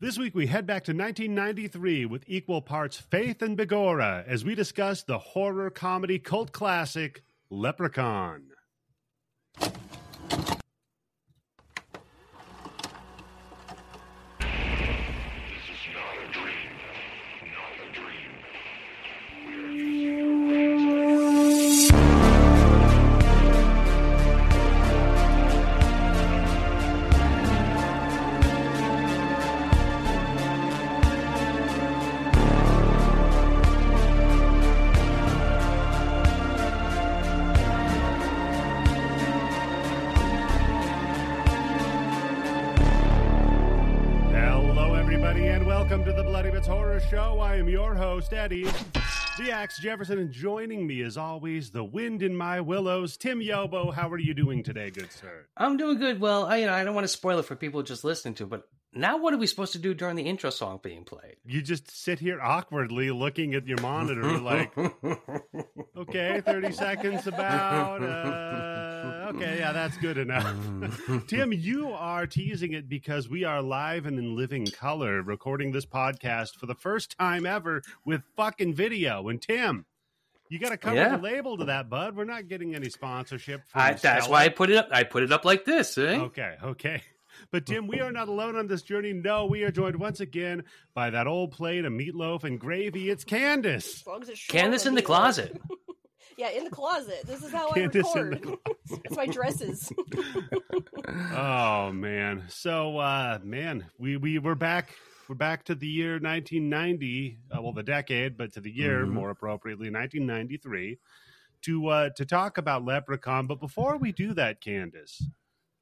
This week we head back to 1993 with equal parts Faith and Begorra as we discuss the horror comedy cult classic Leprechaun. Show. I am your host, Eddie, the Axe Jefferson, and joining me as always, the wind in my willows, Tim Yobo. How are you doing today, good sir? I'm doing good. Well, I don't want to spoil it for people just listening to, but now what are we supposed to do during the intro song being played? You just sit here awkwardly looking at your monitor like, okay, 30 seconds about, okay, yeah, that's good enough. Tim, you are teasing it because we are live and in living color recording this podcast for the first time ever with fucking video. And Tim, you got to cover the label to that, bud. We're not getting any sponsorship. That's why I put it up. I put it up like this. Eh? Okay. But, Tim, we are not alone on this journey. No, we are joined once again by that old plate of meatloaf and gravy. It's Candace. Candace in the closet. Yeah, in the closet. This is how Candace I record. It's my dresses. Oh, man. So, we're back. We're back to the year 1990. The decade, but to the year, more appropriately, 1993, to talk about Leprechaun. But before we do that, Candace,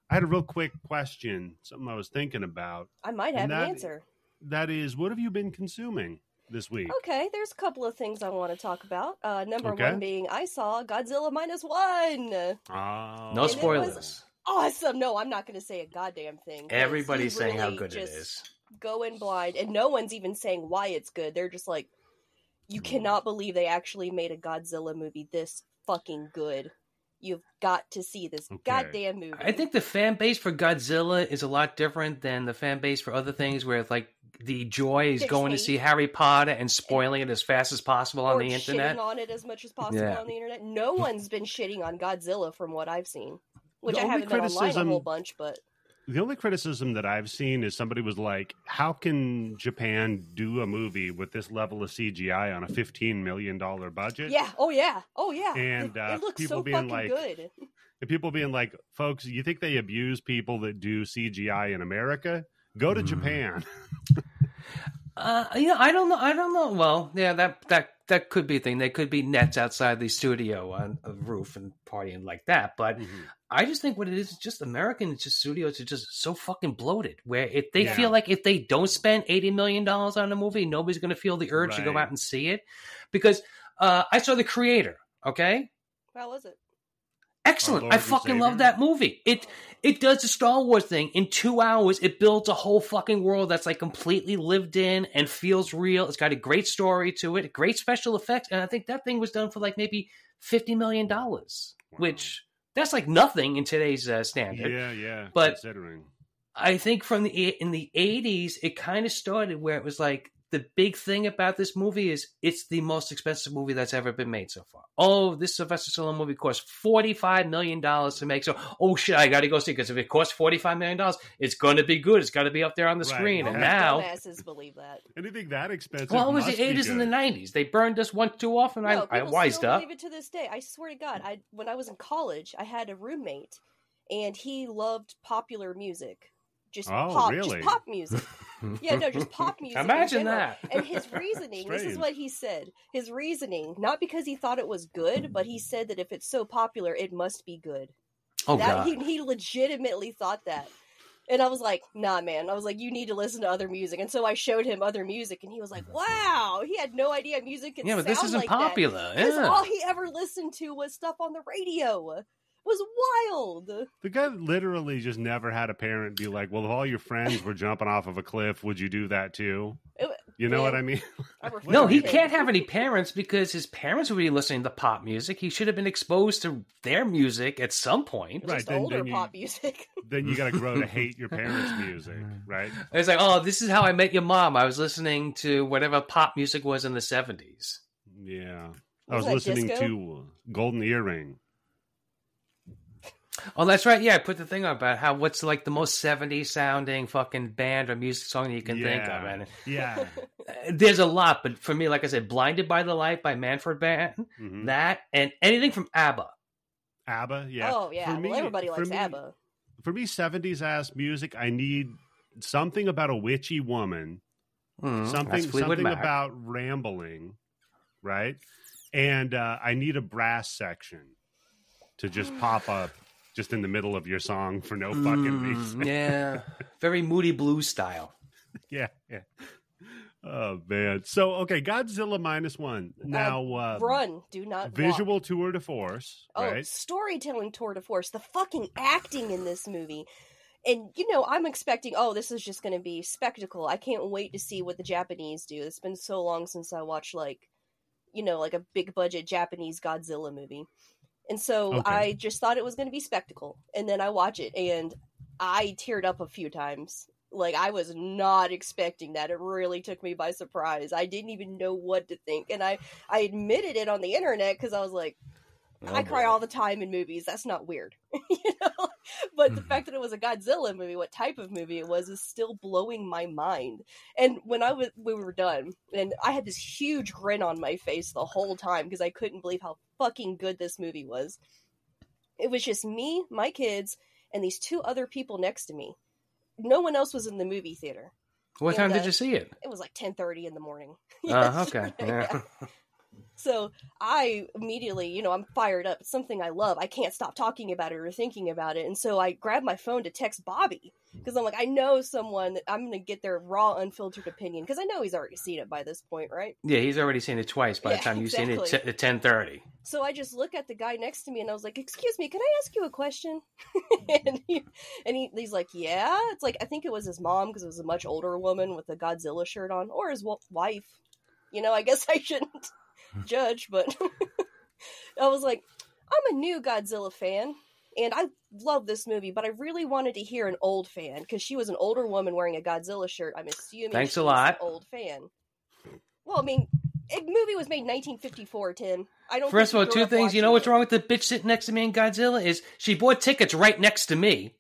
I had a real quick question, something I was thinking about. I might have an answer. That is, what have you been consuming this week? Okay, there's a couple of things I want to talk about. Number one being, I saw Godzilla -1. Oh. No spoilers. Awesome. No, I'm not going to say a goddamn thing. Everybody's saying how good it is. Going blind, and no one's even saying why it's good. They're just like, you cannot believe they actually made a Godzilla movie this fucking good. You've got to see this goddamn movie. I think the fan base for Godzilla is a lot different than the fan base for other things, where like the joy is going to see Harry Potter and spoiling it as fast as possible on the internet. Shitting on it as much as possible on the internet. No one's been shitting on Godzilla from what I've seen, which I haven't been online a whole bunch, but. The only criticism that I've seen is somebody was like, how can Japan do a movie with this level of CGI on a $15 million budget? Yeah. Oh, yeah. And it looks people so being fucking like, good. And people being like, folks, you think they abuse people that do CGI in America? Go to Japan. I don't know. Well, yeah, that could be a thing. They could be nets outside the studio on a roof and partying like that. But I just think what it is just American studios are just so fucking bloated. Where if they feel like if they don't spend $80 million on a movie, nobody's going to feel the urge to go out and see it. Because I saw The Creator. Okay, how was it? Excellent. I fucking love that movie. It does the Star Wars thing. In 2 hours, it builds a whole fucking world that's like completely lived in and feels real. It's got a great story to it, great special effects. And I think that thing was done for like maybe $50 million, which that's like nothing in today's standard. Yeah. But considering. I think in the 80s, it kind of started where it was like, the big thing about this movie is it's the most expensive movie that's ever been made so far. Oh, this Sylvester Stallone movie cost $45 million to make. So, oh shit, I got to go see it because if it costs $45 million, it's going to be good. It's got to be up there on the screen. And now, dumbasses believe that. Anything that expensive? Well, it was the 80s and the 90s. They burned us once too often. I wised up. Believe it to this day. I swear to God, when I was in college, I had a roommate, and he loved popular music. Just pop music. Yeah, no, just pop music. Imagine that. And his reasoning, this is what he said. His reasoning, not because he thought it was good, but he said that if it's so popular, it must be good. Oh, God. He legitimately thought that. And I was like, nah, man. I was like, you need to listen to other music. And so I showed him other music, and he was like, wow. He had no idea music could sound like that. Yeah, but this isn't popular. Because all he ever listened to was stuff on the radio. Was wild. The guy literally just never had a parent be like, well, if all your friends were jumping off of a cliff, would you do that too? You know what I mean? No, he can't have any parents because his parents would be listening to pop music. He should have been exposed to their music at some point. Right, just older pop music. Then you got to grow to hate your parents' music, right? It's like, oh, this is how I met your mom. I was listening to whatever pop music was in the 70s. Yeah. I was listening to Golden Earring. Oh, that's right. Yeah, I put the thing up about how what's like the most 70s sounding fucking band or music song that you can think of. And yeah. There's a lot, but for me, like I said, Blinded by the Light by Manfred Mann, that, and anything from ABBA. ABBA, yeah. Oh, yeah. Well, everybody likes ABBA. For me, 70s ass music, I need something about a witchy woman, something about rambling, right? And I need a brass section to just pop up just in the middle of your song for no fucking reason. Yeah. Very Moody Blues style. Yeah. Oh, man. So, okay, Godzilla -1. Now, run. Do not visual walk. tour de force, right? Storytelling tour de force. The fucking acting in this movie. And, I'm expecting, this is just going to be spectacle. I can't wait to see what the Japanese do. It's been so long since I watched, like a big budget Japanese Godzilla movie. And so I just thought it was going to be spectacle. And then I watch it and I teared up a few times. Like, I was not expecting that. It really took me by surprise. I didn't even know what to think. And I admitted it on the internet because I was like, I cry all the time in movies. That's not weird. But the fact that it was a Godzilla movie, what type of movie it was, is still blowing my mind. And when we were done, and I had this huge grin on my face the whole time because I couldn't believe how fucking good this movie was. It was just me, my kids, and these two other people next to me. No one else was in the movie theater. What time did you see it? It was like 10:30 in the morning. Okay. Yeah. So I immediately, I'm fired up. It's something I love. I can't stop talking about it or thinking about it. And so I grabbed my phone to text Bobby because I'm like, I know someone that I'm going to get their raw, unfiltered opinion because I know he's already seen it by this point, right? Yeah, he's already seen it twice by the time you've seen it at 10:30. So I just look at the guy next to me and I was like, excuse me, can I ask you a question? and he's like, yeah. It's like, I think it was his mom because it was a much older woman with a Godzilla shirt on, or his wife. I guess I shouldn't judge, but I was like, I'm a new Godzilla fan and I love this movie, but I really wanted to hear an old fan because she was an older woman wearing a Godzilla shirt. I'm assuming thanks a lot. An old fan. Well, I mean, a movie was made in 1954, Tim. I don't. First of all, two things. You know what's wrong with the bitch sitting next to me in Godzilla is she bought tickets right next to me.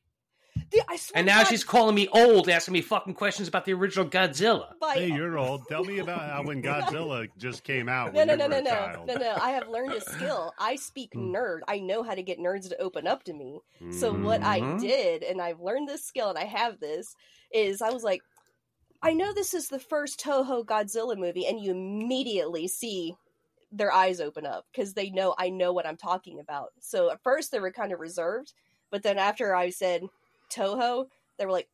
I swear and now she's calling me old, asking me fucking questions about the original Godzilla. Hey, you're old. Tell me about when Godzilla just came out. No. I have learned a skill. I speak nerd. I know how to get nerds to open up to me. So what I did, and I've learned this skill, and I have this, is I was like, I know this is the first Toho Godzilla movie, and you immediately see their eyes open up because they know I know what I'm talking about. So at first they were kind of reserved, but then after I said Toho, they were like,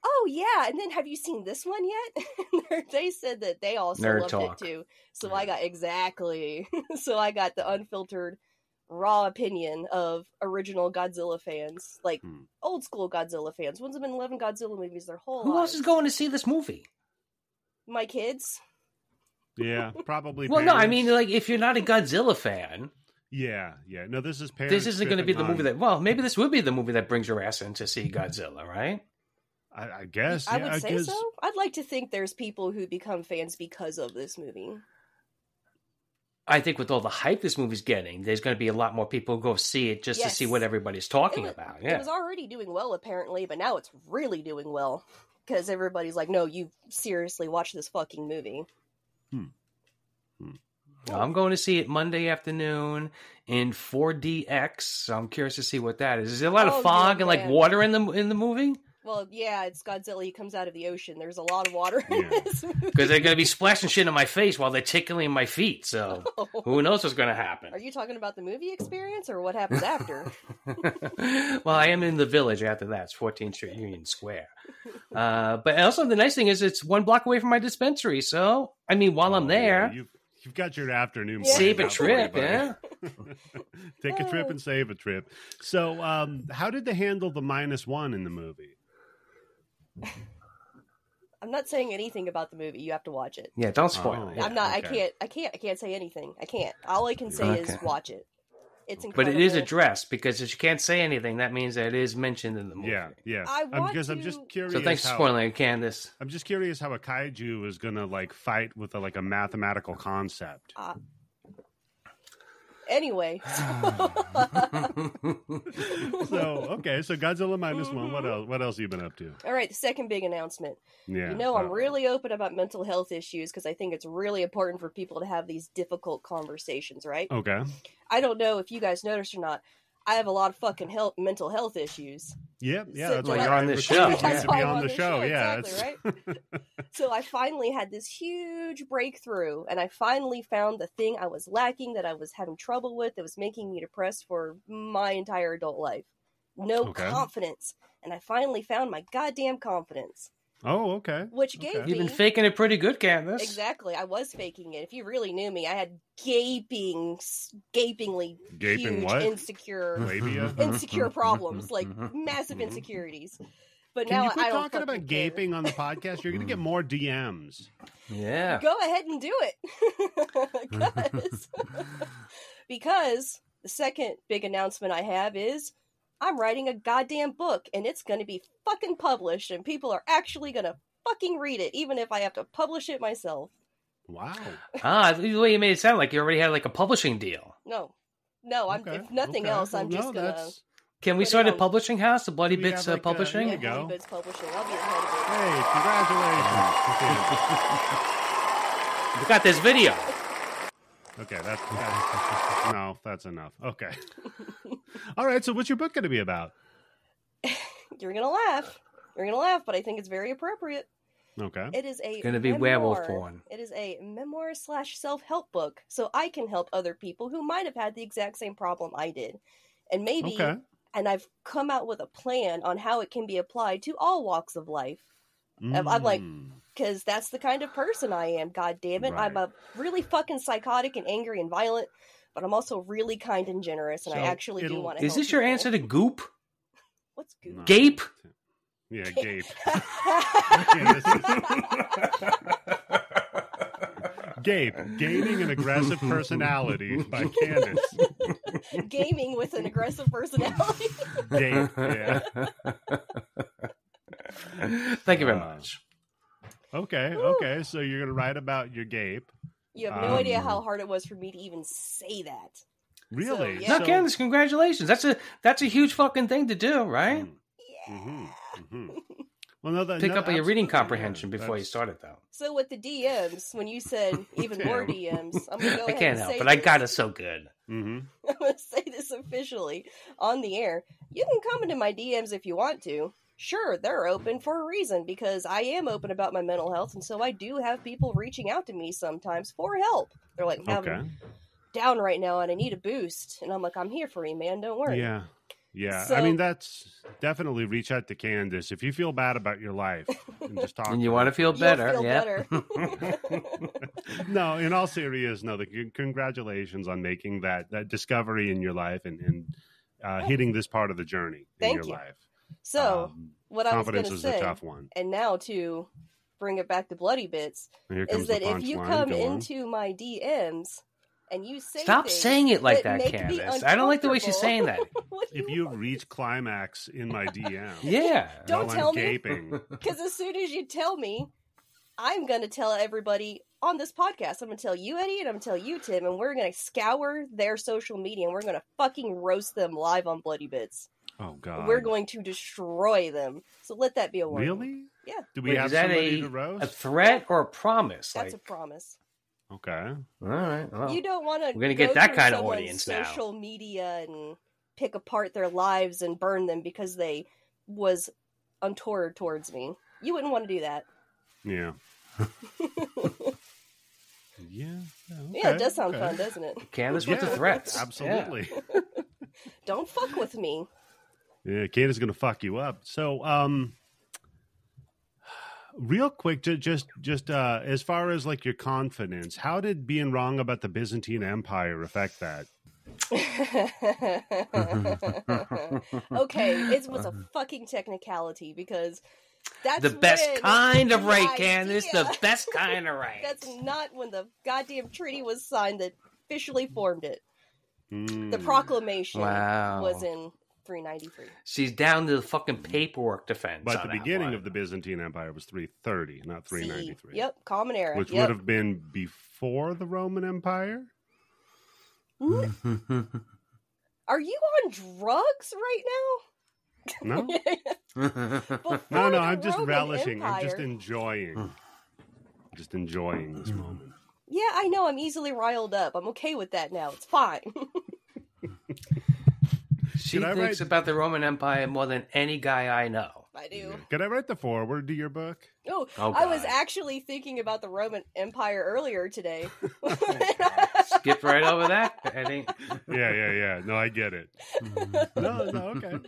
oh yeah, and then have you seen this one yet? They said that they also loved it too. So I got so I got the unfiltered raw opinion of original Godzilla fans, like old school Godzilla fans, ones who've been loving Godzilla movies their whole lives. Who else is going to see this movie? My kids. Yeah, probably. Well, parents. no, I mean, like, if you're not a Godzilla fan. Yeah. No, this is parents. This isn't going to be the movie that. Well, maybe this would be the movie that brings your ass in to see Godzilla, right? I guess. I would say so. I'd like to think there's people who become fans because of this movie. I think with all the hype this movie's getting, there's going to be a lot more people who go see it just to see what everybody's talking about. Yeah. It was already doing well, apparently, but now it's really doing well because everybody's like, no, you seriously watch this fucking movie. I'm going to see it Monday afternoon in 4DX. So I'm curious to see what that is. Is there a lot of fog and like water in the movie? Well, yeah, it's Godzilla. He comes out of the ocean. There's a lot of water in this movie. Because they're going to be splashing shit in my face while they're tickling my feet. So who knows what's going to happen? Are you talking about the movie experience or what happens after? Well, I am in the village after that. It's 14th Street Union Square. But also the nice thing is it's 1 block away from my dispensary. So, I mean, while I'm there... Yeah, you've got your afternoon. Save a trip, yeah. Take a trip and save a trip. So, how did they handle the -1 in the movie? I'm not saying anything about the movie. You have to watch it. Yeah, don't spoil it. I'm not. Okay. I can't say anything. I can't. All I can say is watch it. It's But incredible. it is addressed, because if you can't say anything, that means that it is mentioned in the movie. Yeah. Because I'm just curious. So thanks for spoiling it, Candace. I'm just curious how a kaiju is gonna like fight with a mathematical concept. Anyway. So Godzilla -1. What else have you been up to? All right, the second big announcement. Yeah. I'm really open about mental health issues because I think it's really important for people to have these difficult conversations, right? Okay. I don't know if you guys noticed or not. I have a lot of fucking mental health issues. Yep. Yeah. So That's why why you're on this show. Needs to why be I'm on the show. Yeah. Exactly, right? So I finally had this huge breakthrough, and I finally found the thing I was lacking, that I was having trouble with, that was making me depressed for my entire adult life. No confidence. And I finally found my goddamn confidence. Oh, okay. Which gave me... You've been faking it pretty good, Candace. Exactly. I was faking it. If you really knew me, I had gapingly huge what? insecure problems, like massive insecurities. But Can now you quit I don't talking about fucking care. gaping on the podcast? You're going to get more DMs. Yeah. Go ahead and do it. Because the second big announcement I have is I'm writing a goddamn book, and it's going to be fucking published, and people are actually going to fucking read it, even if I have to publish it myself. Wow. The way you made it sound like you already had like a publishing deal. No, if nothing else, I'm just going to... Can we start a publishing house, the Bloody Bits Publishing? There you go. Bloody Bits Publishing. I'll be the head of it. Hey, congratulations. We got this video. Okay, that's enough. Okay. All right, so what's your book going to be about? You're going to laugh. But I think it's very appropriate. Okay. It is going to be werewolf porn. It is a memoir / self-help book, so I can help other people who might have had the exact same problem I did. And maybe, and I've come out with a plan on how it can be applied to all walks of life. I'm like, because that's the kind of person I am, god damn it. Right. I'm a really fucking psychotic and angry and violent, but I'm also really kind and generous, and I actually do want to help Is this your answer to goop? What's goop? No. Gape? Yeah, gape. Gape. Gaining an aggressive personality by Candace. Gaming with an aggressive personality. Gape, yeah. Thank you very much. Okay. So you're going to write about your gape. You have no idea how hard it was for me to even say that. Really? So, yeah. No, Candace, congratulations. That's a huge fucking thing to do, right? Yeah. Well, no, pick up your reading comprehension before you started, though. So with the DMs, when you said even more DMs, I'm going to go ahead and say I can't help, but this. I got it so good. I'm going to say this officially on the air. You can come into my DMs if you want to. Sure, they're open for a reason, because I am open about my mental health, and so I do have people reaching out to me sometimes for help. They're like, I'm down right now and I need a boost. And I'm like, I'm here for you, man. Don't worry. Yeah. So, I mean, that's definitely reach out to Candace if you feel bad about your life and just talk. And you want to feel better. Better. No, in all seriousness, congratulations on making that discovery in your life and hitting this part of the journey in your life. So, what I was going to say, a tough one. And now to bring it back to Bloody Bits, is that if you come into my DMs and you say Stop saying it like that, Candace. I don't like the way she's saying that. If you reach climax in my DM, don't tell me. Because as soon as you tell me, I'm going to tell everybody on this podcast. I'm going to tell you, Eddie, and I'm going to tell you, Tim, and we're going to scour their social media, and we're going to fucking roast them live on Bloody Bits. Oh, God. We're going to destroy them. So let that be a warning. Really? Yeah. Do we have somebody to roast? A threat or a promise? That's a promise. Okay. All right. Well, you don't want to. We're going to get that kind of audience social now. Social media and pick apart their lives and burn them because they was untoward towards me. You wouldn't want to do that. Yeah. Yeah. Okay. Yeah, it does sound fun, doesn't it? Candace with the threats. Absolutely. Yeah. Don't fuck with me. Yeah, Candace is going to fuck you up. So, real quick, just as far as like your confidence, how did being wrong about the Byzantine Empire affect that? Okay, it was a fucking technicality because That's the best when kind of the right, idea- Candace. The best kind of right. That's not when the goddamn treaty was signed that officially formed it. The proclamation was in 393. She's down to the fucking paperwork defense. But the beginning of the Byzantine Empire was 330, not 393. Yep, Common Era. Which would have been before the Roman Empire? Are you on drugs right now? No? Before No, the I'm just Roman relishing. I'm just Empire- enjoying. Just enjoying this moment. Yeah, I know. I'm easily riled up. I'm okay with that now. It's fine. She Can I thinks write- about the Roman Empire more than any guy I know. I do. Could I write the foreword to your book? Oh, Oh, I was God. actually thinking about the Roman Empire earlier today. Skip right over that, Eddie. Yeah. No, I get it. No, okay.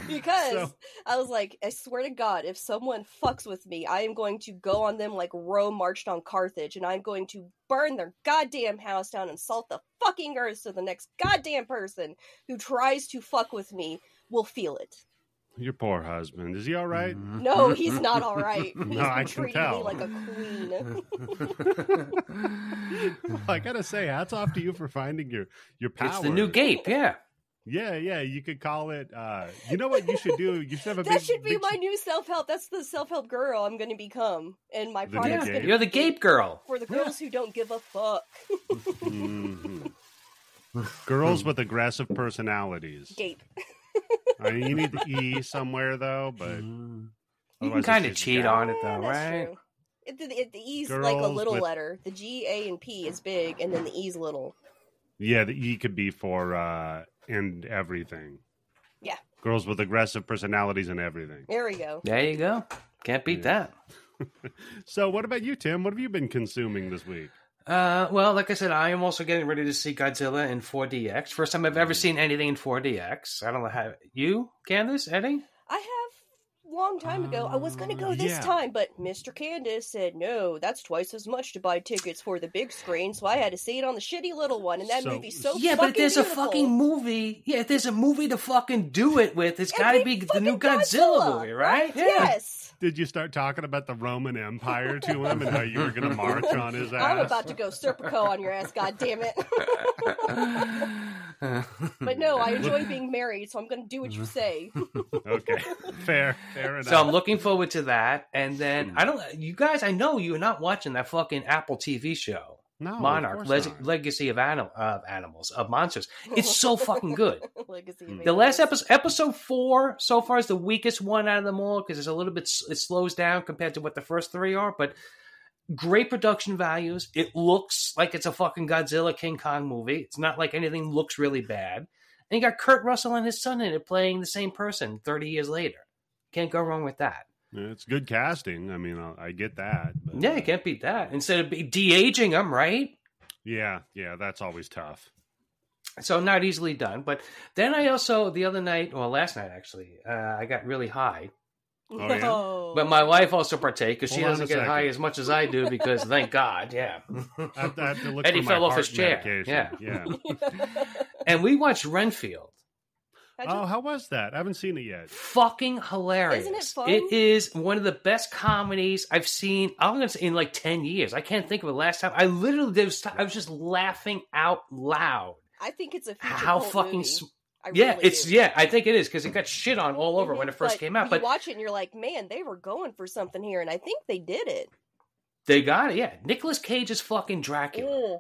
Because So- I was like, I swear to God, if someone fucks with me, I am going to go on them like Rome marched on Carthage, and I'm going to burn their goddamn house down and salt the fucking earth so the next goddamn person who tries to fuck with me will feel it. Your poor husband. Is he all right? No, he's not all right. He's No, I been can treating me tell. like a queen. I gotta say, hats off to you for finding your power. It's the new Gape, yeah. Yeah. You could call it. You know what you should do? You should have a That big, should be big- my new self-help. That's the self-help girl I'm going to become. And my The new product's Gape? going to You're the Gape girl. for the girls who don't give a fuck. Mhm. Girls with aggressive personalities. Gape. I mean, you need the E somewhere though, but You can otherwise kind of it's just cheat got- on it, though, That's right? true. The E's like a Girls little with- letter. The G, A, and P is big, and then the E's little. Yeah, the E could be for and everything. Yeah. Girls with aggressive personalities and everything. There we go. There you go. Can't beat that. So, what about you, Tim? What have you been consuming this week? Well, like I said, I am also getting ready to see Godzilla in 4DX. First time I've ever seen anything in 4DX. I don't know how you, Candace, Eddie. I have long time ago. I was going to go this yeah. time, but Mr. Candace said, no, that's twice as much to buy tickets for the big screen, so I had to see it on the shitty little one, and that So- movie's so Yeah, fucking but there's beautiful. a fucking movie. Yeah, if there's a movie to fucking do it with, it's And got to they be the fucking new Godzilla movie, right? Yeah. Yes. Did you start talking about the Roman Empire to him and how you were going to march on his ass? I'm about to go Serpico on your ass, goddammit. But no, I enjoy being married, so I'm going to do what you say. Okay, fair enough. So I'm looking forward to that. And then, you guys, I know you're not watching that fucking Apple TV show. No, Monarch, of course not. Legacy of Animals, of Monsters. It's so fucking good. Legacy of The last Animals. episode 4 so far is the weakest one out of them all because it's a little bit, it slows down compared to what the first 3 are, but great production values. It looks like it's a fucking Godzilla King Kong movie. It's not like anything looks really bad. And you got Kurt Russell and his son in it playing the same person 30 years later. Can't go wrong with that. Yeah, it's good casting. I mean, I get that. But, Yeah, you can't beat that. Instead of de-aging them, right? yeah, that's always tough. So not easily done. But then I also, the other night, well, last night actually, I got really high. Oh, yeah? No. But my wife also partake because she Hold on doesn't a get second. high as much as I do because thank God, yeah. I have to look Eddie for my fell off heart his chair. medication. Yeah. Yeah. And we watched Renfield. Oh, how was that? I haven't seen it yet. Fucking hilarious. Isn't it fun? It is one of the best comedies I've seen, I'm going to say, in like 10 years. I can't think of the last time. I literally, I was just laughing out loud. I think it's a future How cult fucking... movie. I Yeah, really it's do. yeah. I think it is because it got shit on all over when it first came out. You But watch it and you're like, man, they were going for something here, and I think they did it. they got it. Yeah, Nicolas Cage is fucking Dracula.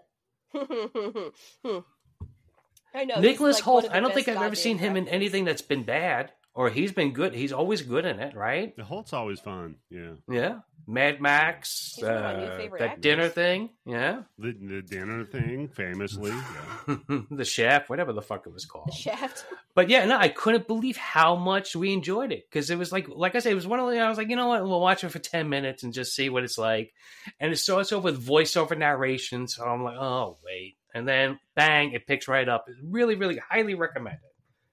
I know. Nicholas he's like one Holt. of the I don't best think I've ever seen him in goddamn anything that's been bad, or he's been good. He's always good in it, right? The Holt's always fun. Yeah. Yeah. Mad Max. He's one of my new favorite that actors. dinner thing. Yeah. The dinner thing, famously. Yeah. The Chef, whatever the fuck it was called. The Shaft. But yeah, no, I couldn't believe how much we enjoyed it because it was like I said, it was one of the. I was like, you know what, we'll watch it for 10 minutes and just see what it's like. And it starts off with voiceover narration, so I'm like, oh wait, and then bang, it picks right up. It's really, really highly recommended.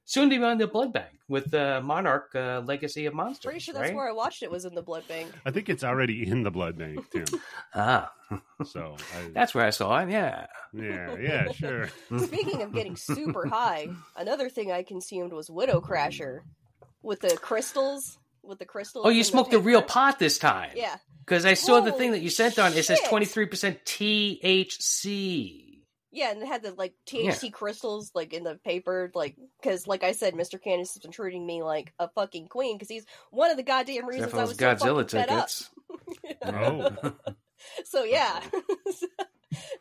Soon to be on the Blood Bank with Monarch Legacy of Monsters. Pretty sure that's right? where I watched it, was in the blood bank. I think it's already in the blood bank, Tim. Ah, So, that's where I saw it. Yeah. yeah, sure. Speaking of getting super high, another thing I consumed was Widow Crasher with the crystals. with the crystals. Oh, you in smoked the a real paper. pot this time. Yeah. Because I saw the Holy thing that you sent on. It says shit. 23% THC. Yeah, and it had the like THC crystals like in the paper, like because like I said, Mr. Candace has been treating me like a fucking queen because he's one of the goddamn reasons I was so Godzilla fucking fed up. tickets. Oh. So yeah,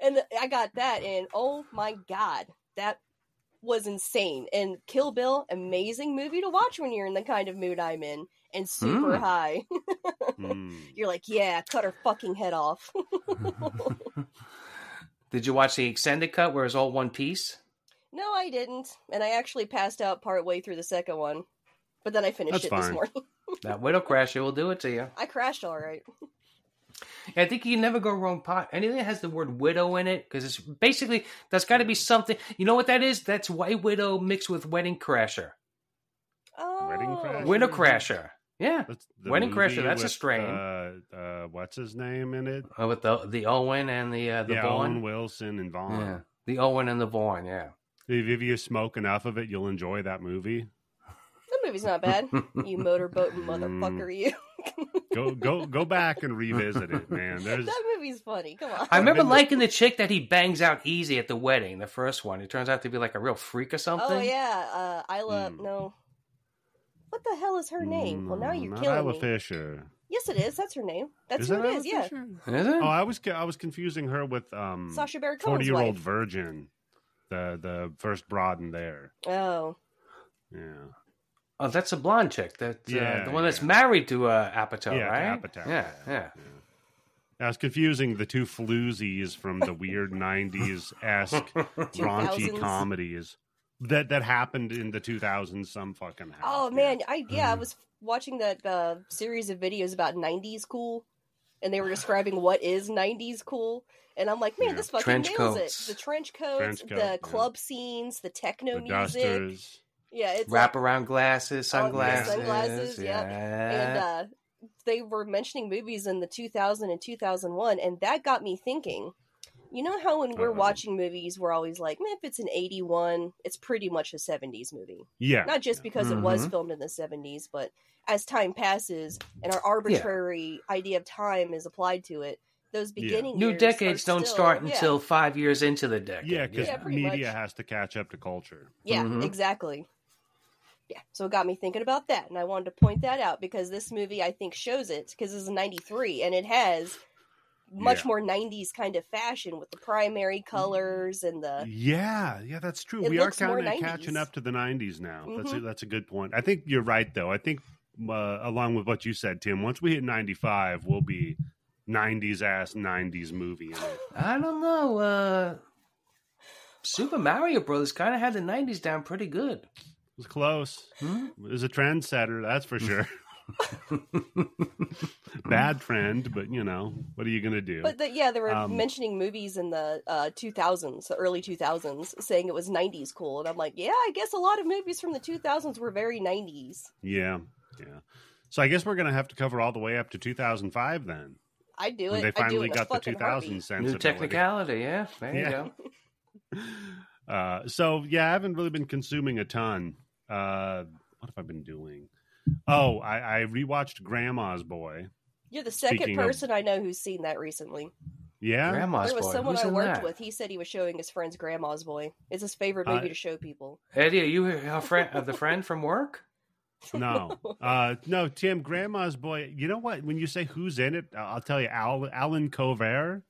and I got that, and oh my god, that was insane. And Kill Bill, amazing movie to watch when you're in the kind of mood I'm in, and super high. You're like, yeah, cut her fucking head off. Did you watch the extended cut where it's all one piece? No, I didn't, and I actually passed out part way through the second one, but then I finished this morning. That Widow Crasher will do it to you. I crashed all right. I think you can never go wrong pot. Anything that has the word widow in it, because it's basically, that's got to be something. You know what that is? That's White Widow mixed with Wedding Crasher. Oh. Wedding Crasher? Widow Crasher. Yeah. Wedding Crasher, that's with, a strain. What's his name in it? With the Owen and the Vaughn. Owen Wilson and Vaughn. Yeah. The Owen and the Vaughn, yeah. If you smoke enough of it, you'll enjoy that movie. That movie's not bad. You motorboating motherfucker, you. Go back and revisit it, man. That movie's funny. Come on. I remember liking the chick that he bangs out easy at the wedding, the first one. It turns out to be like a real freak or something. Oh yeah, Isla. No, what the hell is her name? Well, now you're killing Isla me. Fisher. Yes, it is. That's her name. That's who it is. Yeah. Is it? Oh, I was confusing her with Sacha Baron Cohen's 40-Year-Old wife. Virgin, the first broad in there. Oh. Yeah. Oh, that's a blonde chick. That Yeah, the one that's yeah. married to Apatow, Yeah, right? Apatow, Yeah. yeah. I was confusing the two floozies from the weird 90s-esque raunchy 2000s. comedies that happened in the 2000s some fucking how. Oh man, I was watching that series of videos about 90s cool, and they were describing what is 90s cool, and I'm like, man, this fucking Trench nails coats. it. The trench coats, Trench coat, the yeah. club scenes, the techno The music. dusters. Yeah, it's Wraparound glasses, sunglasses. sunglasses, yeah. And they were mentioning movies in the 2000 and 2001, and that got me thinking. You know how when we're watching movies, we're always like, man, if it's an 81, it's pretty much a 70s movie. Yeah. Not just because it was filmed in the 70s, but as time passes and our arbitrary idea of time is applied to it, those beginning New years decades are don't still- start yeah. until 5 years into the decade. Yeah, because pretty media much. has to catch up to culture. Yeah, exactly. Yeah, so it got me thinking about that, and I wanted to point that out because this movie, I think, shows it, because this is 93, and it has much more 90s kind of fashion with the primary colors and the... Yeah, that's true. It We are looks more kind of 90s. catching up to the 90s now. That's a good point. I think you're right, though. I think, along with what you said, Tim, once we hit 95, we'll be 90s-ass 90s movie in it. I don't know. Super Mario Brothers kind of had the 90s down pretty good. It was close. It was a trendsetter, that's for sure. Bad trend, but what are you gonna do? But they were mentioning movies in the 2000s, the early 2000s, saying it was 90s cool, and I'm like, yeah, I guess a lot of movies from the 2000s were very 90s. Yeah. So I guess we're gonna have to cover all the way up to 2005 then. I do When it. they I do finally it in a got the fucking 2000 heartbeat. sensibility. New technicality, yeah. There you Yeah. go. So I haven't really been consuming a ton. What have I been doing? Oh, I rewatched Grandma's Boy. You're the second Speaking of- person I know who's seen that recently. Yeah, Grandma's There was Boy. someone Who's I in worked that? with. He said he was showing his friend's Grandma's Boy. It's his favorite movie to show people. Eddie, are you a friend, the friend from work? No, no, Tim. Grandma's Boy. You know what? When you say who's in it, I'll tell you. Alan Cover.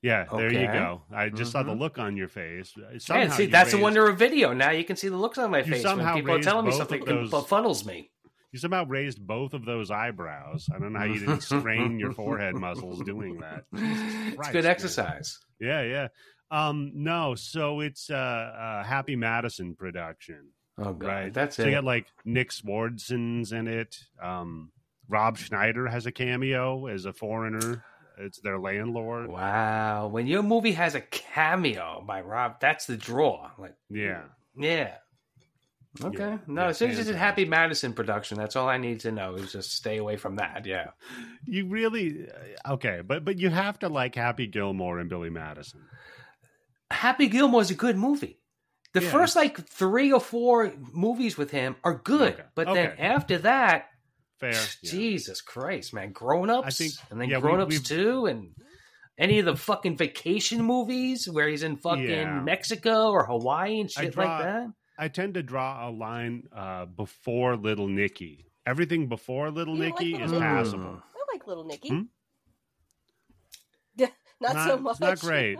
Yeah, there you Okay. go. I just saw the look on your face. Man, Somehow see, you that's the raised- wonder of video. Now you can see the looks on my face when somehow people are raised telling me both something of that those- befuddles me. You somehow raised both of those eyebrows. I don't know how you didn't strain your forehead muscles doing that. It's Christ, good man. exercise. Yeah. No, so it's a Happy Madison production. Oh, God. Right. That's So it. you got like Nick Swardson's in it. Rob Schneider has a cameo as a foreigner. It's their landlord. Wow. When your movie has a cameo by Rob, that's the draw. Like, Yeah. yeah. Okay. Yeah. No, Yeah, as soon as it's a fantastic. Happy Madison production, that's all I need to know is just stay away from that. Yeah. You really okay, but you have to like Happy Gilmore and Billy Madison. Happy Gilmore's a good movie. The Yeah, first like 3 or 4 movies with him are good, Okay. but then Okay. after that, fair. Yeah. Jesus Christ, man, Grown Ups, I think- and then yeah, Grown Ups we've- 2, and any of the fucking vacation movies where he's in fucking Yeah. Mexico or Hawaii and shit draw- like that. I tend to draw a line before Little Nicky. Everything before Little You like Nicky Little is Nicky? passable. I like Little Nicky. Hmm? Not so much. It's not great.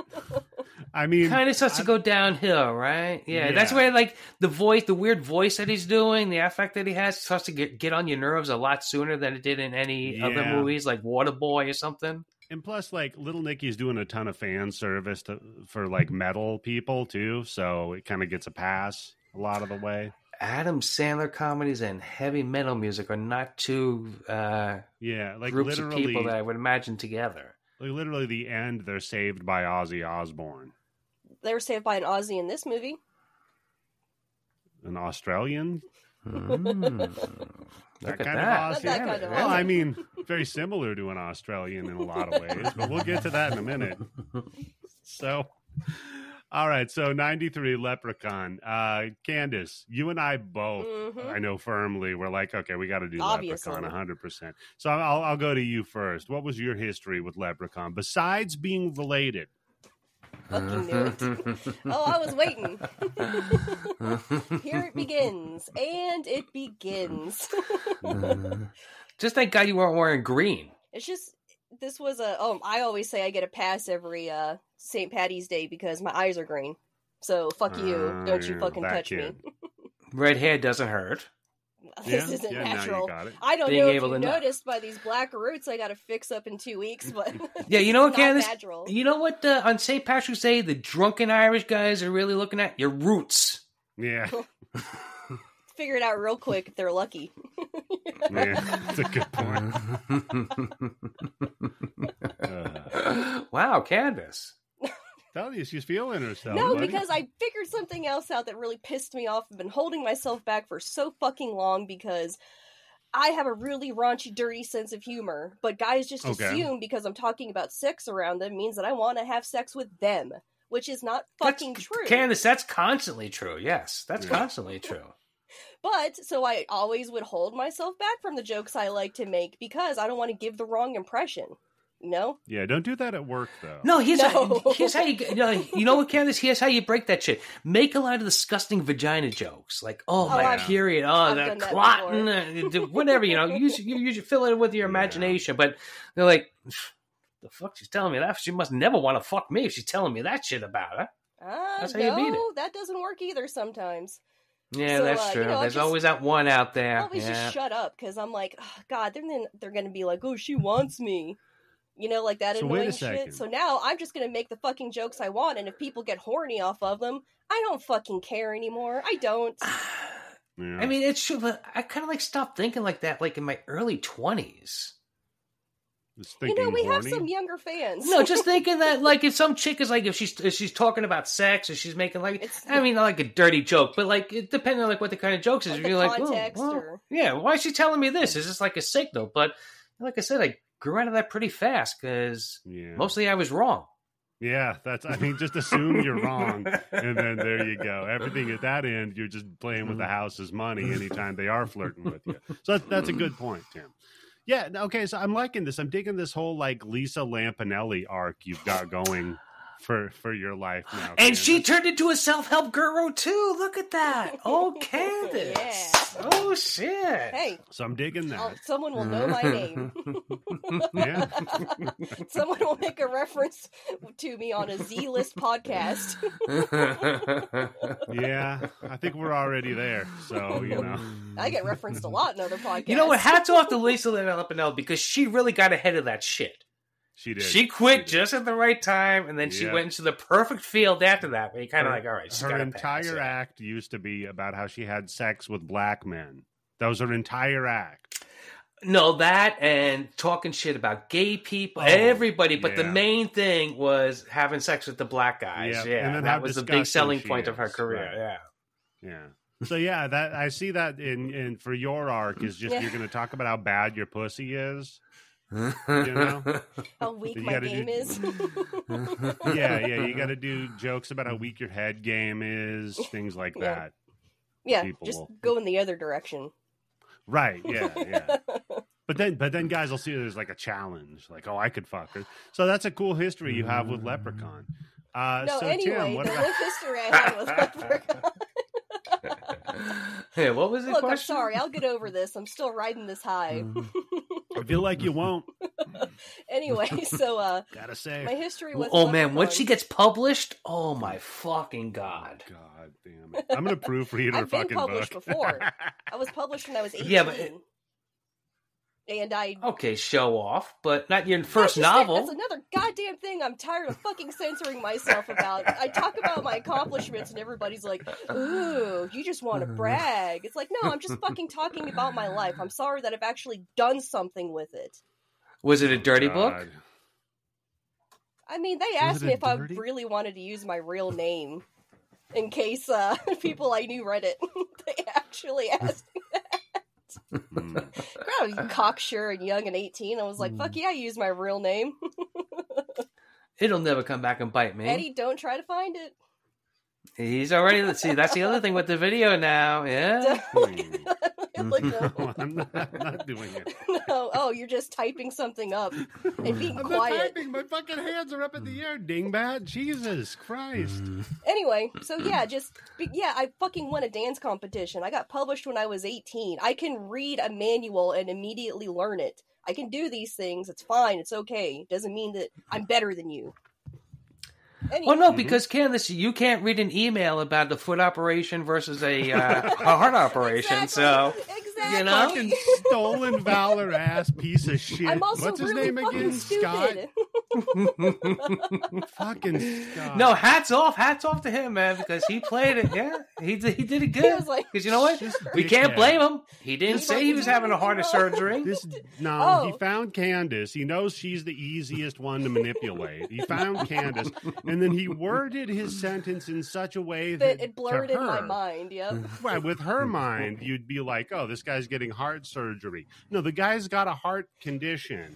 I mean, Kind of starts to go downhill, right? Yeah, that's Yeah. where like the weird voice that he's doing, the affect that he has, starts to get on your nerves a lot sooner than it did in any other Yeah. movies, like Waterboy or something. and plus, like Little Nicky's doing a ton of fan service for like metal people too, so it kind of gets a pass a lot of the way. Adam Sandler comedies and heavy metal music are not two Yeah, like groups of literally, people that I would imagine together. like literally the end. They're saved by Ozzy Osbourne, They were saved by an Aussie in this movie. an Australian. Look at kind of that. Aussie. Not that kind of Well, Aussie. I mean, very similar to an Australian in a lot of ways, but we'll get to that in a minute. So, all right. So 93 Leprechaun. Candace, you and I both, Mhm. I know firmly, we're like, okay, we got to do Obviously. Leprechaun 100%. So I'll go to you first. What was your history with Leprechaun besides being related? Fucking knew it. Oh, I was waiting. Here it begins. And it begins. Just thank God you weren't wearing green. It's just, this was I always say I get a pass every St. Patty's Day because my eyes are green. So fuck you. Don't you Yeah, fucking that touch kid. me. Red hair doesn't hurt. This isn't now you natural. got it. I don't Being know if able you to know. noticed by these black roots I gotta fix up in 2 weeks, but Yeah, you know what, it's not Candace? natural. You know what on St. Patrick's Day the drunken Irish guys are really looking at? Your roots. Yeah. Figure it out real quick if they're lucky. Yeah. That's a good point. Wow, Candace. Tell you, she's feeling herself. No, buddy. because I figured something else out that really pissed me off. I've been holding myself back for so fucking long because I have a really raunchy, dirty sense of humor. But guys just Okay. assume because I'm talking about sex around them means that I want to have sex with them, which is not fucking true. Candace, that's constantly true. Yes, that's constantly true. But, so I always would hold myself back from the jokes I like to make because I don't want to give the wrong impression. You know? Yeah, don't do that at work, though. No, here's No. here's how you know what, Candace? Here's how you break that shit. Make a lot of disgusting vagina jokes, like my I've- period, I've the done that clotting, whatever. You know, you fill it with your imagination. But they're like, the fuck, she's telling me that. She must never want to fuck me if she's telling me that shit about her. That's how you beat it. That doesn't work either sometimes. Yeah, So, that's true. you know, There's just- always that one out there. Always Yeah. just shut up because I'm like, oh, God, they're going to be like, oh, she wants me. You know, like that So wait a annoying second. shit. So now I'm just going to make the fucking jokes I want, and if people get horny off of them, I don't fucking care anymore. I don't. Yeah. I mean, it's true, but I kind of like stopped thinking like that, like in my early 20s. Just You know, thinking we have horny. some younger fans. No, just thinking that, like, if some chick is like, if she's talking about sex, or she's making like, It's- I mean, not like a dirty joke, but like, it depending on like what the kind of jokes is. Like If the you're like, context well, or- yeah, why is she telling me this? Is this like a signal? But like I said, I grew out of that pretty fast because Yeah. mostly I was wrong. Yeah, I mean, just assume you're wrong, and then there you go. Everything at that end, you're just playing with the house's money anytime they are flirting with you. So that's a good point, Tim. Yeah, okay, so I'm liking this. I'm digging this whole, like, Lisa Lampanelli arc you've got going for your life now. And Candace. she turned into a self-help guru too. Look at that. Oh, Candace. Yeah. Oh, shit. Hey, So I'm digging that. someone will know my name. Yeah. Someone will make a reference to me on a Z-list podcast. Yeah, I think we're already there. So, you know. I get referenced a lot in other podcasts. You know what? Hats off to Lisa Lampanelli because she really got ahead of that shit. She did. She quit just at the right time, and then she Yeah. went into the perfect field after that. Where you kind of like, all right, she's Her got entire act used to be about how she had sex with black men. That was her entire act. No, that and talking shit about gay people, Oh, everybody. But the yeah. main thing was having sex with the black guys. Yeah, Yeah, and then how that was the big disgusting selling she point of her is, career. right. Yeah. Yeah. So yeah, that I see that in for your arc is just Yeah. you're going to talk about how bad your pussy is. You know? How weak You my gotta game do- is. Yeah, you got to do jokes about how weak your head game is, things like Yeah. that. Yeah, People just will- go in the other direction. Right, yeah. But then guys will see it as like a challenge, like, oh, I could fuck her. So that's a cool history you have with Leprechaun. No, so anyway, Tim, what the about... live history I had with Leprechaun. Hey, what was the Look, question? I'm sorry. I'll get over this. I'm still riding this high. I feel like you won't. Anyway, so Gotta say. my history with Oh man, when Leprechaun- she gets published, oh my fucking god! God damn it! I'm gonna proofread her I've been fucking published book. before. I was published when I was 18. Yeah, but- and I Okay, show off, but not your first That's just it. novel. That's another goddamn thing I'm tired of fucking censoring myself about. I talk about my accomplishments and everybody's like, ooh, you just want to brag. It's like, no, I'm just fucking talking about my life. I'm sorry that I've actually done something with it. Was it a dirty book? God. I mean, they asked it me a if I dirty- really wanted to use my real name in case people I knew read it. They actually asked me that. Mm. God, you cocksure and young and 18. I was like, fuck yeah, I use my real name. It'll never come back and bite me. Eddie, don't try to find it. He's already. Let's see. That's the other thing with the video now. Yeah. Like, no. No, I'm not doing it. No, oh, you're just typing something up and being I'm not quiet. typing. My fucking hands are up in the air, dingbat. Jesus Christ. Anyway, so yeah, I fucking won a dance competition. I got published when I was 18. I can read a manual and immediately learn it. I can do these things. It's fine. It's okay. Doesn't mean that I'm better than you. Anyway, Well, no, because Candace, you can't read an email about the foot operation versus a heart operation. So exactly. you know? Fucking stolen valor ass piece of shit. I'm also What's his really name fucking again? Scott? stupid. Fucking Scott. no, hats off to him, man, because he played it. Yeah, he did it good. was like- Because you know what, Just we can't dickhead. blame him. He didn't He say he was having a heart surgery. He Oh. found Candace. He knows she's the easiest one to manipulate. He found Candace, and then he worded his sentence in such a way That that it blurred to in my her- mind. Yep. Right, with her mind, you'd be like, "Oh, this guy's getting heart surgery." No, the guy's got a heart condition,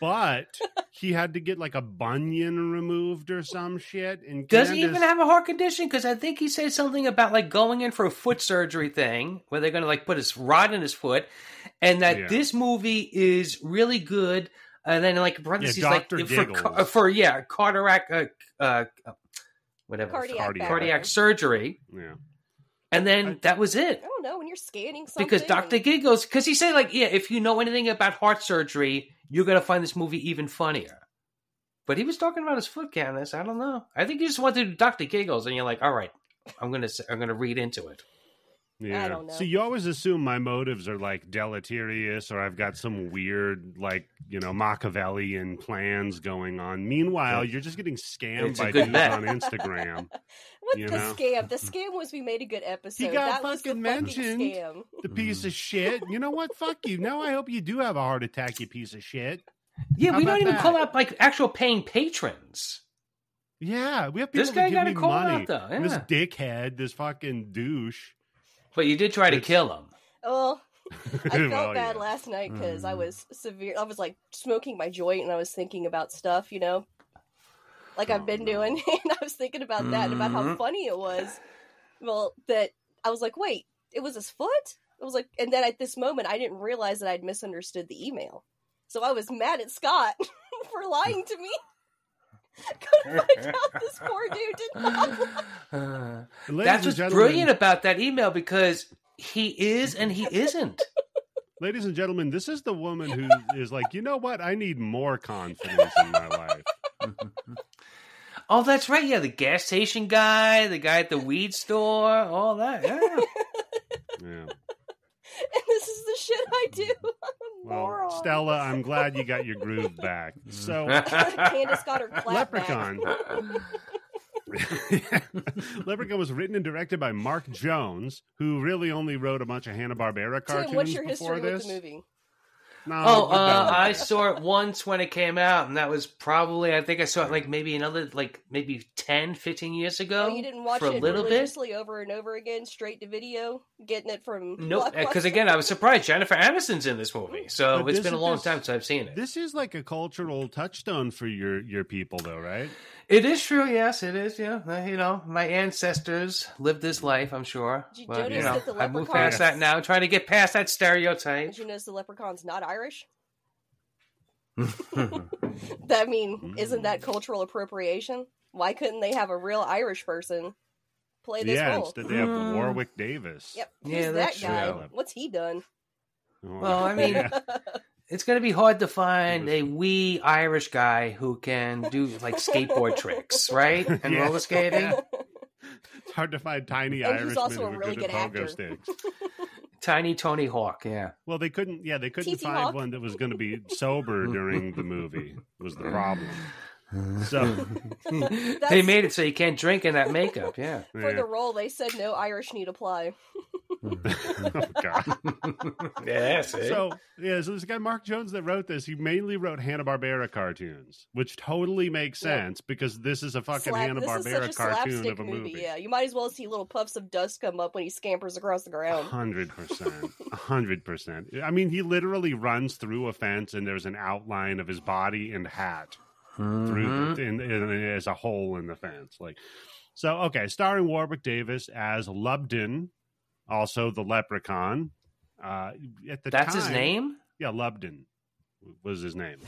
but he had to get like a bunion removed or some shit. And Does he Candace- even have a heart condition? Because I think he said something about like going in for a foot surgery thing where they're going to like put his rod in his foot, and that Yeah. this movie is really good. And then like parentheses, Yeah, like Dr. for Giggles. cardiac whatever cardiac surgery, Yeah. and then that was it. I don't know when you're scanning something. Because Dr. Giggles, because he said like, yeah, if you know anything about heart surgery, you're gonna find this movie even funnier. But he was talking about his foot, Candace. I don't know. I think you just wanted to do Dr. Giggles, and you're like, all right, I'm gonna read into it. Yeah. I don't know. So you always assume my motives are like deleterious, or I've got some weird, like, Machiavellian plans going on. Meanwhile, you're just getting scammed It's a by good dudes bet. on Instagram. What's you the know? scam? The scam was we made a good episode. He got that was the fucking fucking mentioned. scam. The piece of shit. You know what? Fuck you. Now I hope you do have a heart attack, you piece of shit. Yeah, How we don't about even that? call out like actual paying patrons. Yeah, we have people This guy that got give a me call money. out, though, And This yeah. dickhead, this fucking douche. But you did try to kill him. Well, I felt Well, bad yeah. last night because I was severe. I was like smoking my joint and I was thinking about stuff, like I've been doing. And I was thinking about that and about how funny it was. Well, that I was like, wait, it was his foot? I was like, and then at this moment, I didn't realize that I'd misunderstood the email. So I was mad at Scott for lying to me. Couldn't find out this poor dude didn't know. Ladies That's and what's gentlemen- brilliant about that email, because he is and he isn't. Ladies and gentlemen, this is the woman who is like, you know what? I need more confidence in my life. Oh, that's right. Yeah, the gas station guy, the guy at the weed store, all that. Yeah. Yeah. And this is the shit I do. I'm a Well, moron. Stella, I'm glad you got your groove back. So, Candace got her clap Leprechaun. back. Leprechaun was written and directed by Mark Jones, who really only wrote a bunch of Hanna-Barbera cartoons Tim, what's your before history this. with the movie? No, Oh, we're done with I that. saw it once when it came out, and that was probably, I think I saw it like maybe another, like maybe 10, 15 years ago. Oh, you didn't watch for a it little bit? religiously over and over again, straight to video, getting it from Nope, because Blockbuster? again, I was surprised Jennifer Aniston's in this movie, so But it's this been a is long just- time since I've seen it. This is like a cultural touchstone for your people, though, right? It is true, yes, it is. Yeah, you know, my ancestors lived this life, I'm sure. Did you But notice you know, that the I moved leprechauns- past that now, trying to get past that stereotype. Did you notice the leprechaun's not Irish? That isn't that cultural appropriation? Why couldn't they have a real Irish person play this Yeah, role? instead they have Warwick Davis. Yep. Who's Yeah, that that's guy? true. What's he done? Well, I mean, Yeah. it's going to be hard to find a wee Irish guy who can do like skateboard tricks, right? And Yeah. roller skating. It's hard to find tiny And he's Irishmen also a who are really good at good actor. pogo sticks. Tiny Tony Hawk, yeah. Well, they couldn't. Yeah, they couldn't TT find Hawk. one that was going to be sober during the movie. Was the problem? So They made it so you can't drink in that makeup, yeah. For yeah. the role, they said no Irish need apply. Oh, God. Yeah, see? So this guy Mark Jones that wrote this, he mainly wrote Hanna-Barbera cartoons, which totally makes Yep. sense because this is a fucking This is Hanna-Barbera such a cartoon slapstick of a movie. Yeah, you might as well see little puffs of dust come up when he scampers across the ground. 100%. 100%. I mean, he literally runs through a fence and there's an outline of his body and hat through as a hole in the fence. Okay, starring Warwick Davis as Lubden, also the leprechaun. At the That's his time- name? Yeah, Lubden was his name.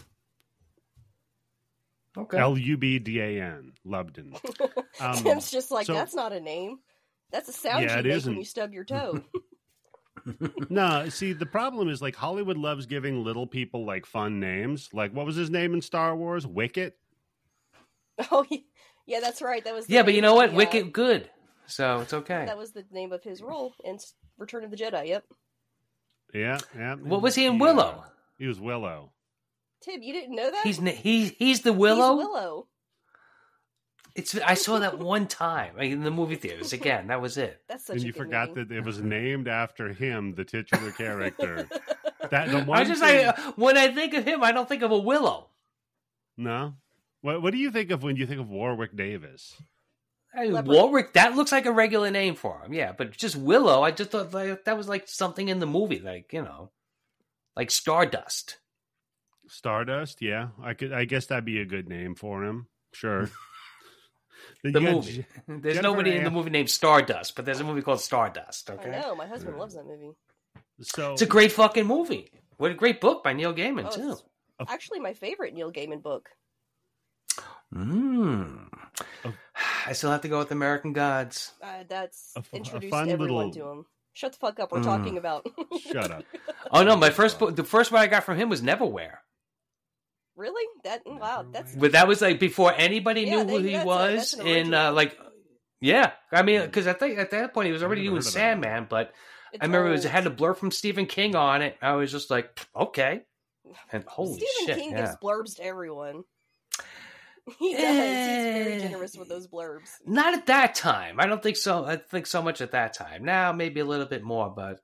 Okay. Lubdan. Lubden. Tim's just like, so- that's not a name. That's a sound Yeah, you it make isn't. when you stub your toe. No, see, the problem is Hollywood loves giving little people fun names. Like, what was his name in Star Wars? Wicket? Oh, yeah, that's right. That was the Yeah, but you name know of what? the, Wicked good. So it's okay. That was the name of his role in Return of the Jedi. Yep. Yeah. What was he in Willow? He was Willow. Tim, you didn't know that? He's the Willow? He's Willow. I saw that one time in the movie theaters. Again, that was it. That's such And a you good forgot movie. that it was named after him, the titular character. The one I just thing- when I think of him, I don't think of a Willow. No? What do you think of when you think of Warwick Davis? Warwick, that looks like a regular name for him. Yeah, but just Willow, I just thought that was like something in the movie, like Stardust. Stardust, yeah. I guess that'd be a good name for him. Sure. The movie. There's Jennifer nobody in the An- movie named Stardust, but there's a movie called Stardust. I Okay, know. My husband loves that movie. So it's a great fucking movie. What a great book by Neil Gaiman Oh, too. it's actually my favorite Neil Gaiman book. Mm. I still have to go with American Gods. That's A introduced fun everyone little- to him. Shut the fuck up. We're talking about. shut up. Oh no, my first book, the first one I got from him was Neverwhere. Really? Wow. That's But that was like before anybody Yeah, knew who he that's was. an In original. yeah, I mean, because I think at that point he was already never doing heard of that. Sandman. But it's I remember it old. had a blurb from Stephen King on it. I was just like, okay. And holy Stephen shit, King yeah. gives blurbs to everyone. He does. He's very Eh. generous with those blurbs. Not at that time. I don't think so. I think so much at that time. Now maybe a little bit more, but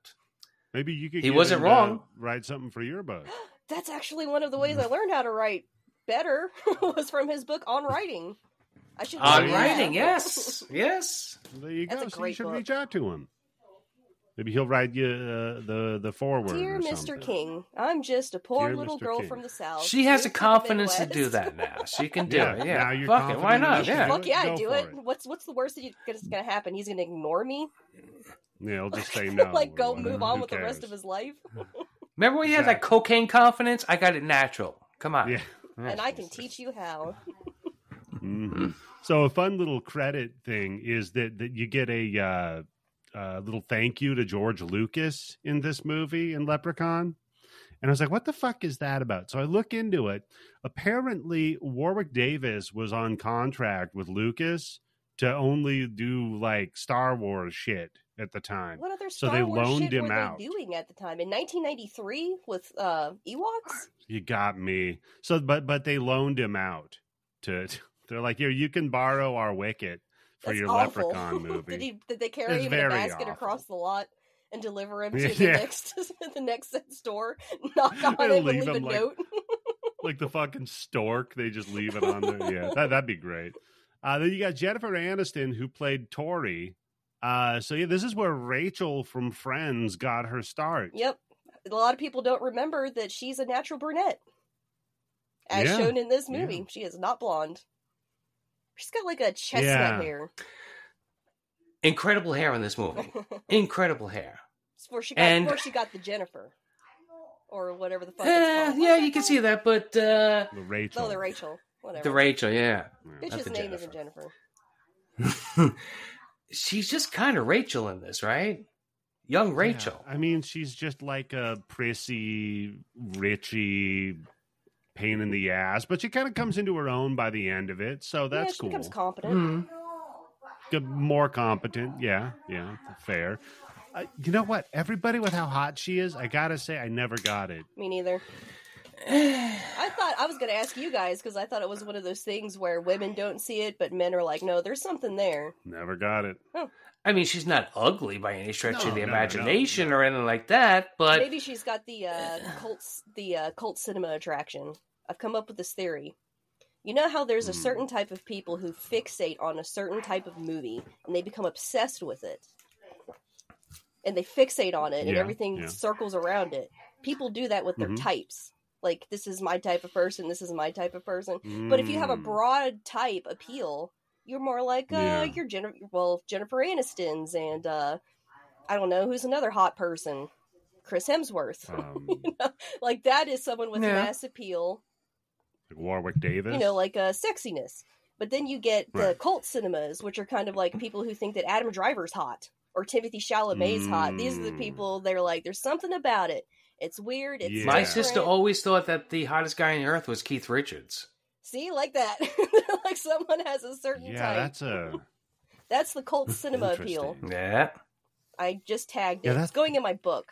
Maybe you could He get wasn't him to wrong. write something for your book. That's actually one of the ways I learned how to write better was from his book on writing. I should on do writing, that. yes, yes. There you That's go. a So you great should book. reach out to him. Maybe he'll write you the foreword. Dear or Mr. something. King, I'm just a poor Dear little Mr. girl King. from the South. She has the moved to confidence to Midwest. do that now. She can do Yeah, it. Yeah, now you're fuck it. Why confident not? enough to Yeah. do Fuck yeah, Go I do for it. it. What's the worst that's gonna happen? He's gonna ignore me? Yeah, he'll just say no. Like or go whatever. move on Who with the rest cares? of his life? Remember when he had that Exactly. cocaine confidence? I got it natural. Come on. Yeah. And I can teach you how. Mhm. So a fun little credit thing is that you get a little thank you to George Lucas in this movie in Leprechaun. And I was like, what the fuck is that about? So I look into it. Apparently, Warwick Davis was on contract with Lucas to only do Star Wars shit at the time. What other So Star they Wars loaned shit him were out. they doing at the time? In 1993 with Ewoks? You got me. So, but they loaned him out to. They're like, here, you can borrow our Wicket for That's your awful. Leprechaun movie. Did they carry It's him in a very basket awful. across the lot and deliver him to the next store. Knock on it and leave a note. Like the fucking stork, they just leave it on there. Yeah, that'd be great. Then you got Jennifer Aniston, who played Tori. So yeah, this is where Rachel from Friends got her start. Yep. A lot of people don't remember that she's a natural brunette. As shown in this movie. Yeah. She is not blonde. She's got like a chestnut hair. Incredible hair in this movie. Incredible hair. Before she got the Jennifer. Or whatever the fuck it's called. Yeah, you can see that, but... the Rachel. Oh, the Rachel. Whatever. The Rachel, yeah. Bitch's name isn't Jennifer. She's just kind of Rachel in this, right? Young Rachel. Yeah. I mean, she's just like a prissy, richy pain in the ass, but she kind of comes into her own by the end of it, so that's cool. She becomes competent. More competent, yeah, fair. You know what? Everybody with how hot she is, I gotta say, I never got it. Me neither. I thought I was going to ask you guys because I thought it was one of those things where women don't see it, but men are like, no, there's something there. Never got it. Oh. I mean, she's not ugly by any stretch of the imagination or anything like that, but maybe she's got the cult cinema attraction. I've come up with this theory. You know how there's a certain type of people who fixate on a certain type of movie and they become obsessed with it. And they fixate on it and everything circles around it. People do that with their types. Like, this is my type of person, this is my type of person. But if you have a broad type appeal, you're more like, you're Jennifer Aniston's and, I don't know, who's another hot person? Chris Hemsworth. You know? Like, that is someone with mass appeal. Like Warwick Davis? You know, like sexiness. But then you get the cult cinemas, which are kind of like people who think that Adam Driver's hot or Timothy Chalamet's hot. These are the people, they're like, there's something about it. It's weird. It's My sister always thought that the hottest guy on earth was Keith Richards. See, like that. Like someone has a certain type. That's the cult cinema appeal. Yeah. I just tagged it. It's going in my book.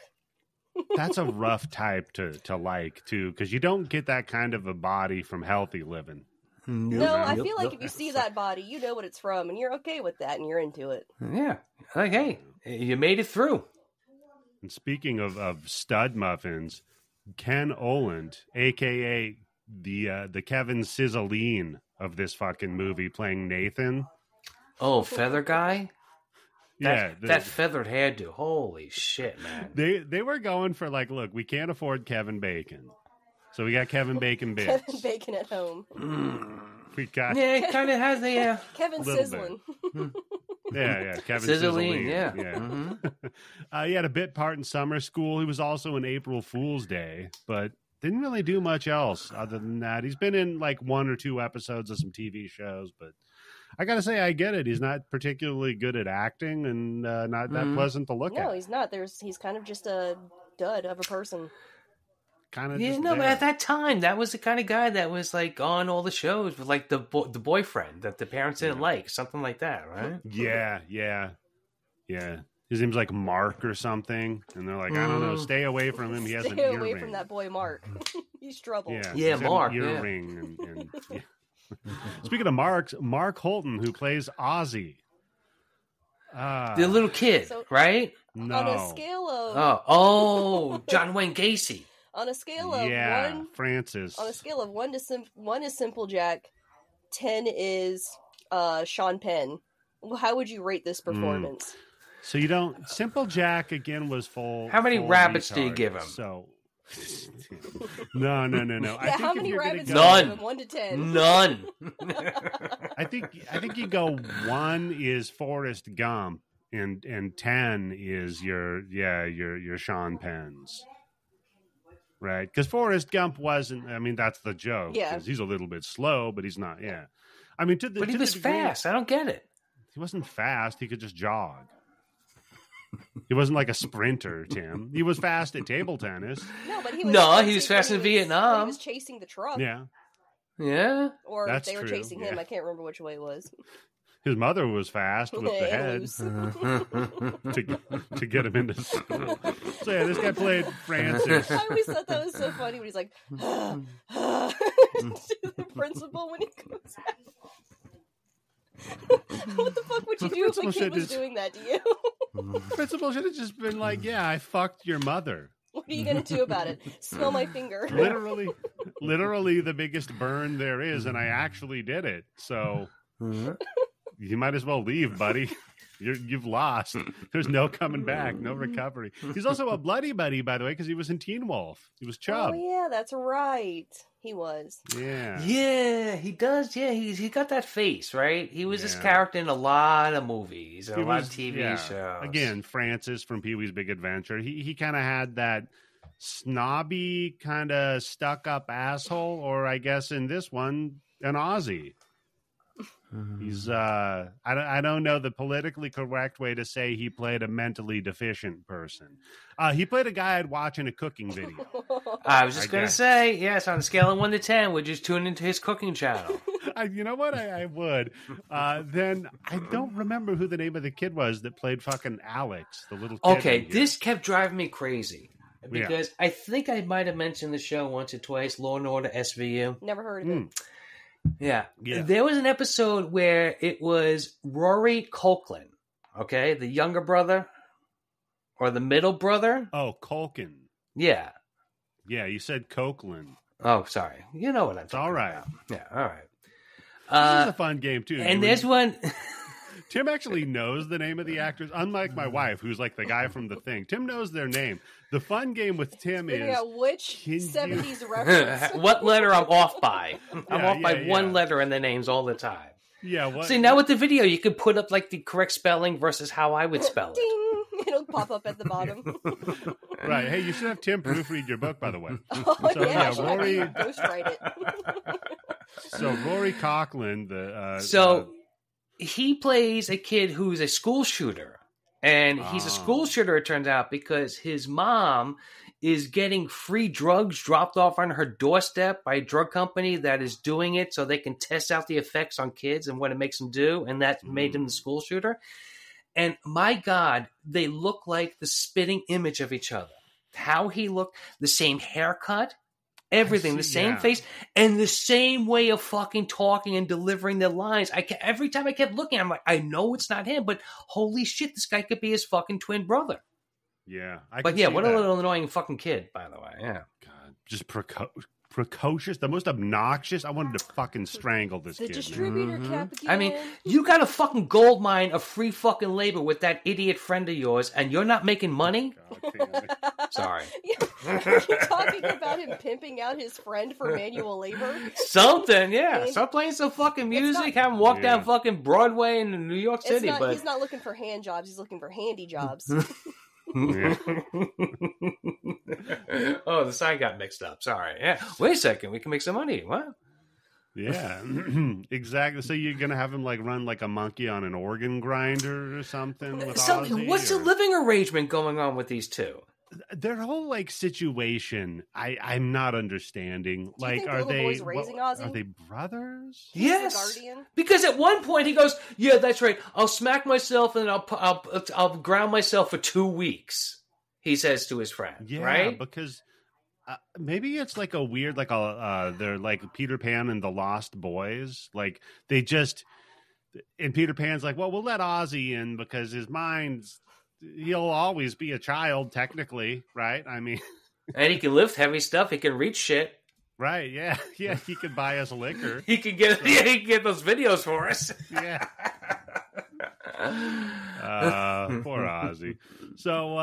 That's a rough type to like, too, because you don't get that kind of a body from healthy living. No, I feel like if you see that body, you know what it's from, and you're okay with that, and you're into it. Yeah. Like, hey, you made it through. And speaking of stud muffins, Ken Oland, a.k.a. the Kevin Sizzline of this fucking movie, playing Nathan. Oh, feather guy? That feathered hairdo. Holy shit, man. They were going for like, look, we can't afford Kevin Bacon. So we got Kevin Bacon bits. Kevin Bacon at home. We got it kind of has a Kevin Sizzlin. Kevin Sizzline, yeah. He had a bit part in Summer School. He was also in April Fool's Day, but didn't really do much else other than that. He's been in like 1 or 2 episodes of some TV shows, but I gotta say, I get it. He's not particularly good at acting and not that pleasant to look at. No, he's not. He's kind of just a dud of a person. But at that time, that was the kind of guy that was like on all the shows with like the boyfriend that the parents didn't like, something like that, right? Yeah. His name's like Mark or something, and they're like, I don't know, stay away from him. He has an earring. Stay away from that boy Mark. He's trouble. Yeah, Mark. An earring and Speaking of Mark Holton, who plays Ozzy. The little kid, right? No. On a scale of... Oh, John Wayne Gacy. On a scale of 1... Francis. On a scale of 1 is Simple Jack, 10 is Sean Penn. How would you rate this performance? So you don't... Simple Jack, again, was full... How many rabbits do you give him? So... No. Yeah, how many rabbits? None. 1 to 10. None. I think you go 1 is Forrest Gump and 10 is your Sean Penn's. Right? Because Forrest Gump wasn't. I mean, that's the joke. Yeah. He's a little bit slow, but he's not. Yeah. I mean, but he was fast. I don't get it. He wasn't fast. He could just jog. He wasn't like a sprinter, Tim. He was fast at table tennis. No, but he was fast in Vietnam. He was chasing the truck. Yeah. Or that's they were true. chasing him. I can't remember which way it was. His mother was fast with the head to get him into school. So yeah, this guy played Francis. I always thought that was so funny when he's like, to the principal when he comes out. What the fuck would you do if a kid was doing that to you? Principal should have just been like, yeah, I fucked your mother. What are you going to do about it? Smell my finger. Literally the biggest burn there is, and I actually did it. So you might as well leave, buddy. You've lost. There's no coming back, no recovery. He's also a bloody buddy, by the way, because he was in Teen Wolf. He was Chubb. Oh, yeah, that's right. He was. Yeah. Yeah, he does. Yeah, he got that face, right? He was this character in a lot of movies and a lot of TV shows. Again, Francis from Pee-wee's Big Adventure. He kind of had that snobby, kind of stuck-up asshole, or I guess in this one, an Aussie. He's I don't know the politically correct way to say he played a mentally deficient person. He played a guy I'd watch in a cooking video. I was just going to say, yes, on a scale of 1 to 10, would you tune into his cooking channel? You know what? I would. Then I don't remember who the name of the kid was that played fucking Alex, the little kid. Okay, this kept driving me crazy. Because I think I might have mentioned the show once or twice, Law & Order SVU. Never heard of it. Yeah. There was an episode where it was Rory Culkin, okay? The younger brother or the middle brother. Oh, Culkin. Yeah. Yeah, you said Copeland. Oh, sorry. You know what I'm talking all right. about. Yeah, all right. This is a fun game, too. And there's one... Tim actually knows the name of the actors, unlike my wife, who's like the guy from The Thing. Tim knows their name. The fun game with Tim is... which 70s reference? What letter I'm off by. I'm off by one letter in the names all the time. Yeah. What... See, now with the video, you can put up like the correct spelling versus how I would spell it. Ding! It'll pop up at the bottom. Right. Hey, you should have Tim proofread your book, by the way. Oh, so, yeah, Rory... ghostwrite it. So, Rory Coughlin, the... he plays a kid who's a school shooter. And he's a school shooter, it turns out, because his mom is getting free drugs dropped off on her doorstep by a drug company that is doing it so they can test out the effects on kids and what it makes them do. And that made him the school shooter. And my God, they look like the spitting image of each other. How he looked, the same haircut. Everything, the same face, and the same way of fucking talking and delivering their lines. Every time I kept looking, I'm like, I know it's not him, but holy shit, this guy could be his fucking twin brother. Yeah. What a little annoying fucking kid, by the way. Yeah. God, just precocious, the most obnoxious. I wanted to fucking strangle this kid. The distributor cap again. I mean, you got a fucking gold mine of free fucking labor with that idiot friend of yours, and you're not making money? Sorry. You're talking about him pimping out his friend for manual labor? Something, yeah. Start playing some fucking music, have him walk down fucking Broadway in New York City. He's not looking for hand jobs, he's looking for handy jobs. Oh, the sign got mixed up. Sorry. Yeah. Wait a second. We can make some money. What? Yeah, exactly. So you're gonna have him like run like a monkey on an organ grinder or something? With Ozzy, what's the living arrangement going on with these two? Their whole like situation, I'm not understanding. Like, are they Ozzy? Are they brothers? Yes, because at one point he goes, "Yeah, that's right. I'll smack myself and I'll ground myself for 2 weeks." He says to his friend, "Yeah, right?" Because maybe it's like a weird, like they're like Peter Pan and the Lost Boys. Like they just, and Peter Pan's like, "Well, we'll let Ozzy in because his mind's." He'll always be a child, technically, right? I mean, and he can lift heavy stuff. He can reach shit, right? Yeah, yeah. He could buy us liquor. He can get those videos for us. Yeah. Poor Ozzy. So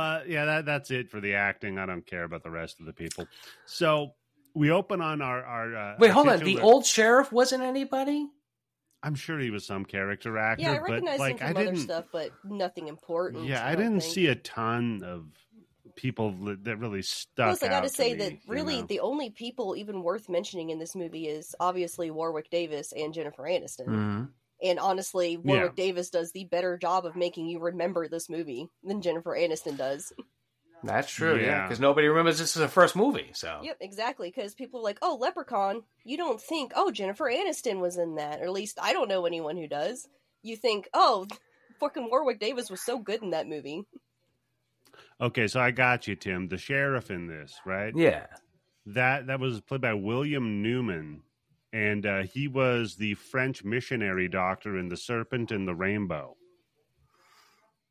that's it for the acting. I don't care about the rest of the people. So we open on our wait, hold on. The old sheriff wasn't anybody. I'm sure he was some character actor. Yeah, I recognize but, him from other stuff, but nothing important. Yeah, I didn't see a ton of people that really stuck out. Plus, I got to say me, that really the only people even worth mentioning in this movie is obviously Warwick Davis and Jennifer Aniston. Mm-hmm. And honestly, Warwick Davis does the better job of making you remember this movie than Jennifer Aniston does. That's true, yeah, because nobody remembers this is her first movie, so... Yep, exactly, because people are like, oh, Leprechaun, you don't think, oh, Jennifer Aniston was in that, or at least I don't know anyone who does. You think, oh, fucking Warwick Davis was so good in that movie. Okay, so I got you, Tim. The sheriff in this, right? Yeah. That was played by William Newman, And he was the French missionary doctor in The Serpent and the Rainbow.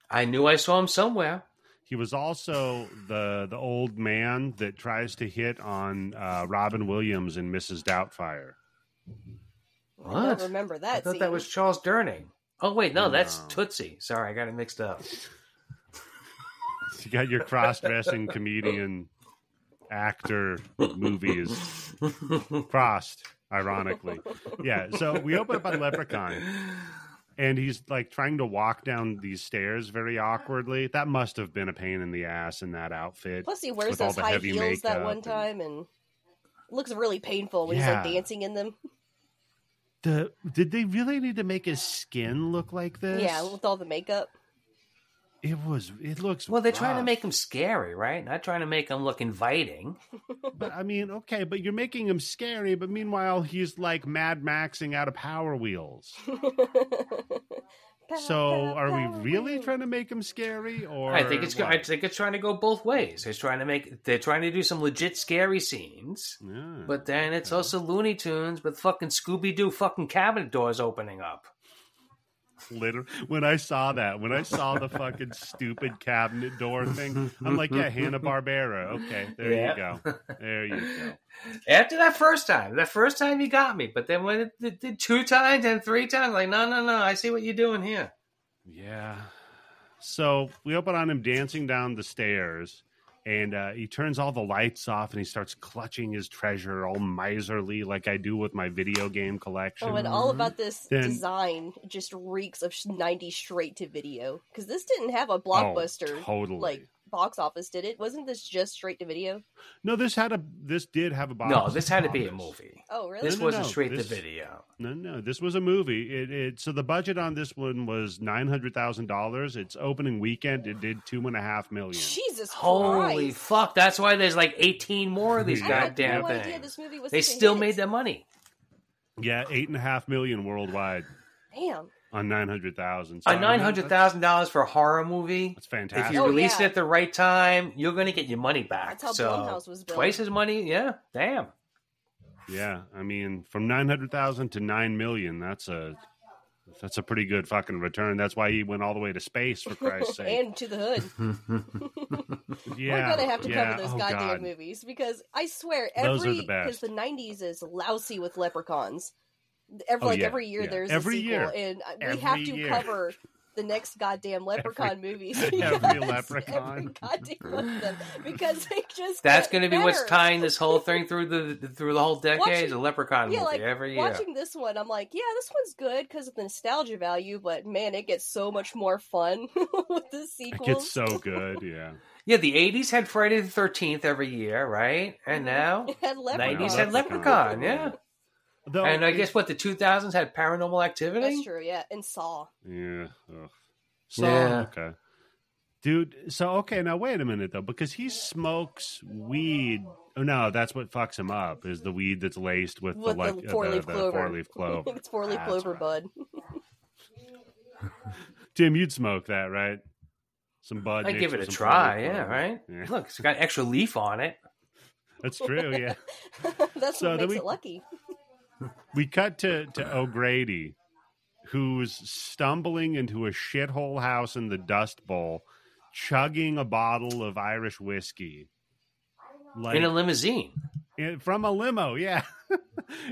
I knew I saw him somewhere. He was also the old man that tries to hit on Robin Williams in Mrs. Doubtfire. What? I don't remember that. I thought scene. that was Charles Durning. Oh, wait, no, that's Tootsie. Sorry, I got it mixed up. You got your cross-dressing comedian actor movies crossed, ironically. Yeah, so we open up on Leprechaun, and he's like trying to walk down these stairs very awkwardly. That must have been a pain in the ass in that outfit. Plus, he wears with all those the high heavy heels that makeup one time, and it looks really painful when he's Yeah. like dancing in them. Did they really need to make his skin look like this? Yeah, with all the makeup. It looks Well, they're trying to rough. make him scary, right? Not trying to make him look inviting. But I mean, okay, but you're making him scary, but meanwhile he's like Mad Maxing out of Power Wheels. So are we really trying to make him scary, or I think it's what? trying to go both ways. They're trying to do some legit scary scenes, Yeah. but then it's also Looney Tunes with fucking Scooby Doo fucking cabinet doors opening up. Literally, when I saw the fucking stupid cabinet door thing, I'm like, yeah, Hanna-Barbera. Okay, there you go. There you go. After that first time you got me, but then when it did 2 times and 3 times, like no, I see what you're doing here. Yeah. So we open on him dancing down the stairs, and he turns all the lights off, and he starts clutching his treasure all miserly, like I do with my video game collection. Oh, and all about this Then- design just reeks of 90s straight to video. Because this didn't have a blockbuster totally. like box office, did it? Wasn't this just straight to video? No, this did have a box. No, this had to be a office. movie. Oh, really? This No, wasn't no, straight this- to video. No, this was a movie. So the budget on this one was $900,000. Its opening weekend, it did $2.5 million. Jesus Holy Christ! fuck! That's why there's like 18 more of these I I had goddamn no idea things. this movie was They such a still hit. made their money. Yeah, $8.5 million worldwide Damn. on 900,000. A $900,000 for a horror movie. That's fantastic. If you Oh, release yeah. it at the right time, you're going to get your money back. That's how so Blumhouse was built. twice as money. Yeah, damn. Yeah, I mean, from 900,000 to 9 million, that's a pretty good fucking return. That's why he went all the way to space, for Christ's sake. And To the Hood. Yeah, We're gonna have to yeah. cover those Oh, goddamn God. movies because I swear Those are every the best. because the '90s is lousy with leprechauns. Oh, yeah, Every year yeah. there's Every a sequel, year. and we Every have to year. cover the next goddamn Leprechaun movies. every because Leprechaun. every goddamn one of them, because they just That's going to be what's tying this whole thing through the whole decade. Watching- The Leprechaun Yeah, movie like every year. watching this one, I'm like, yeah, this one's good because of the nostalgia value, but man, it gets so much more fun with the It sequels. gets so good, yeah. Yeah, the 80s had Friday the 13th every year, right? And now It had 90s Leprechaun. had Leprechaun, yeah. Though, And I guess what the 2000s had Paranormal Activity. That's true, yeah, and Saw. Yeah. Ugh. So, Yeah. okay. Dude, so, okay, now wait a minute, though, because he smokes weed. Oh, no, that's what fucks him up, is the weed that's laced with With the four-leaf clover. four-leaf clover. It's four-leaf That's clover right. bud. Tim, you'd smoke that, right? Some bud. I'd mixed give it with a some try, four-leaf yeah, clover. right? Yeah, Look, it's got extra leaf on it. that's true, yeah. That's So what then makes we- it lucky. We cut to O'Grady, who's stumbling into a shithole house in the Dust Bowl, chugging a bottle of Irish whiskey. Like, In a limousine. from a limo, yeah.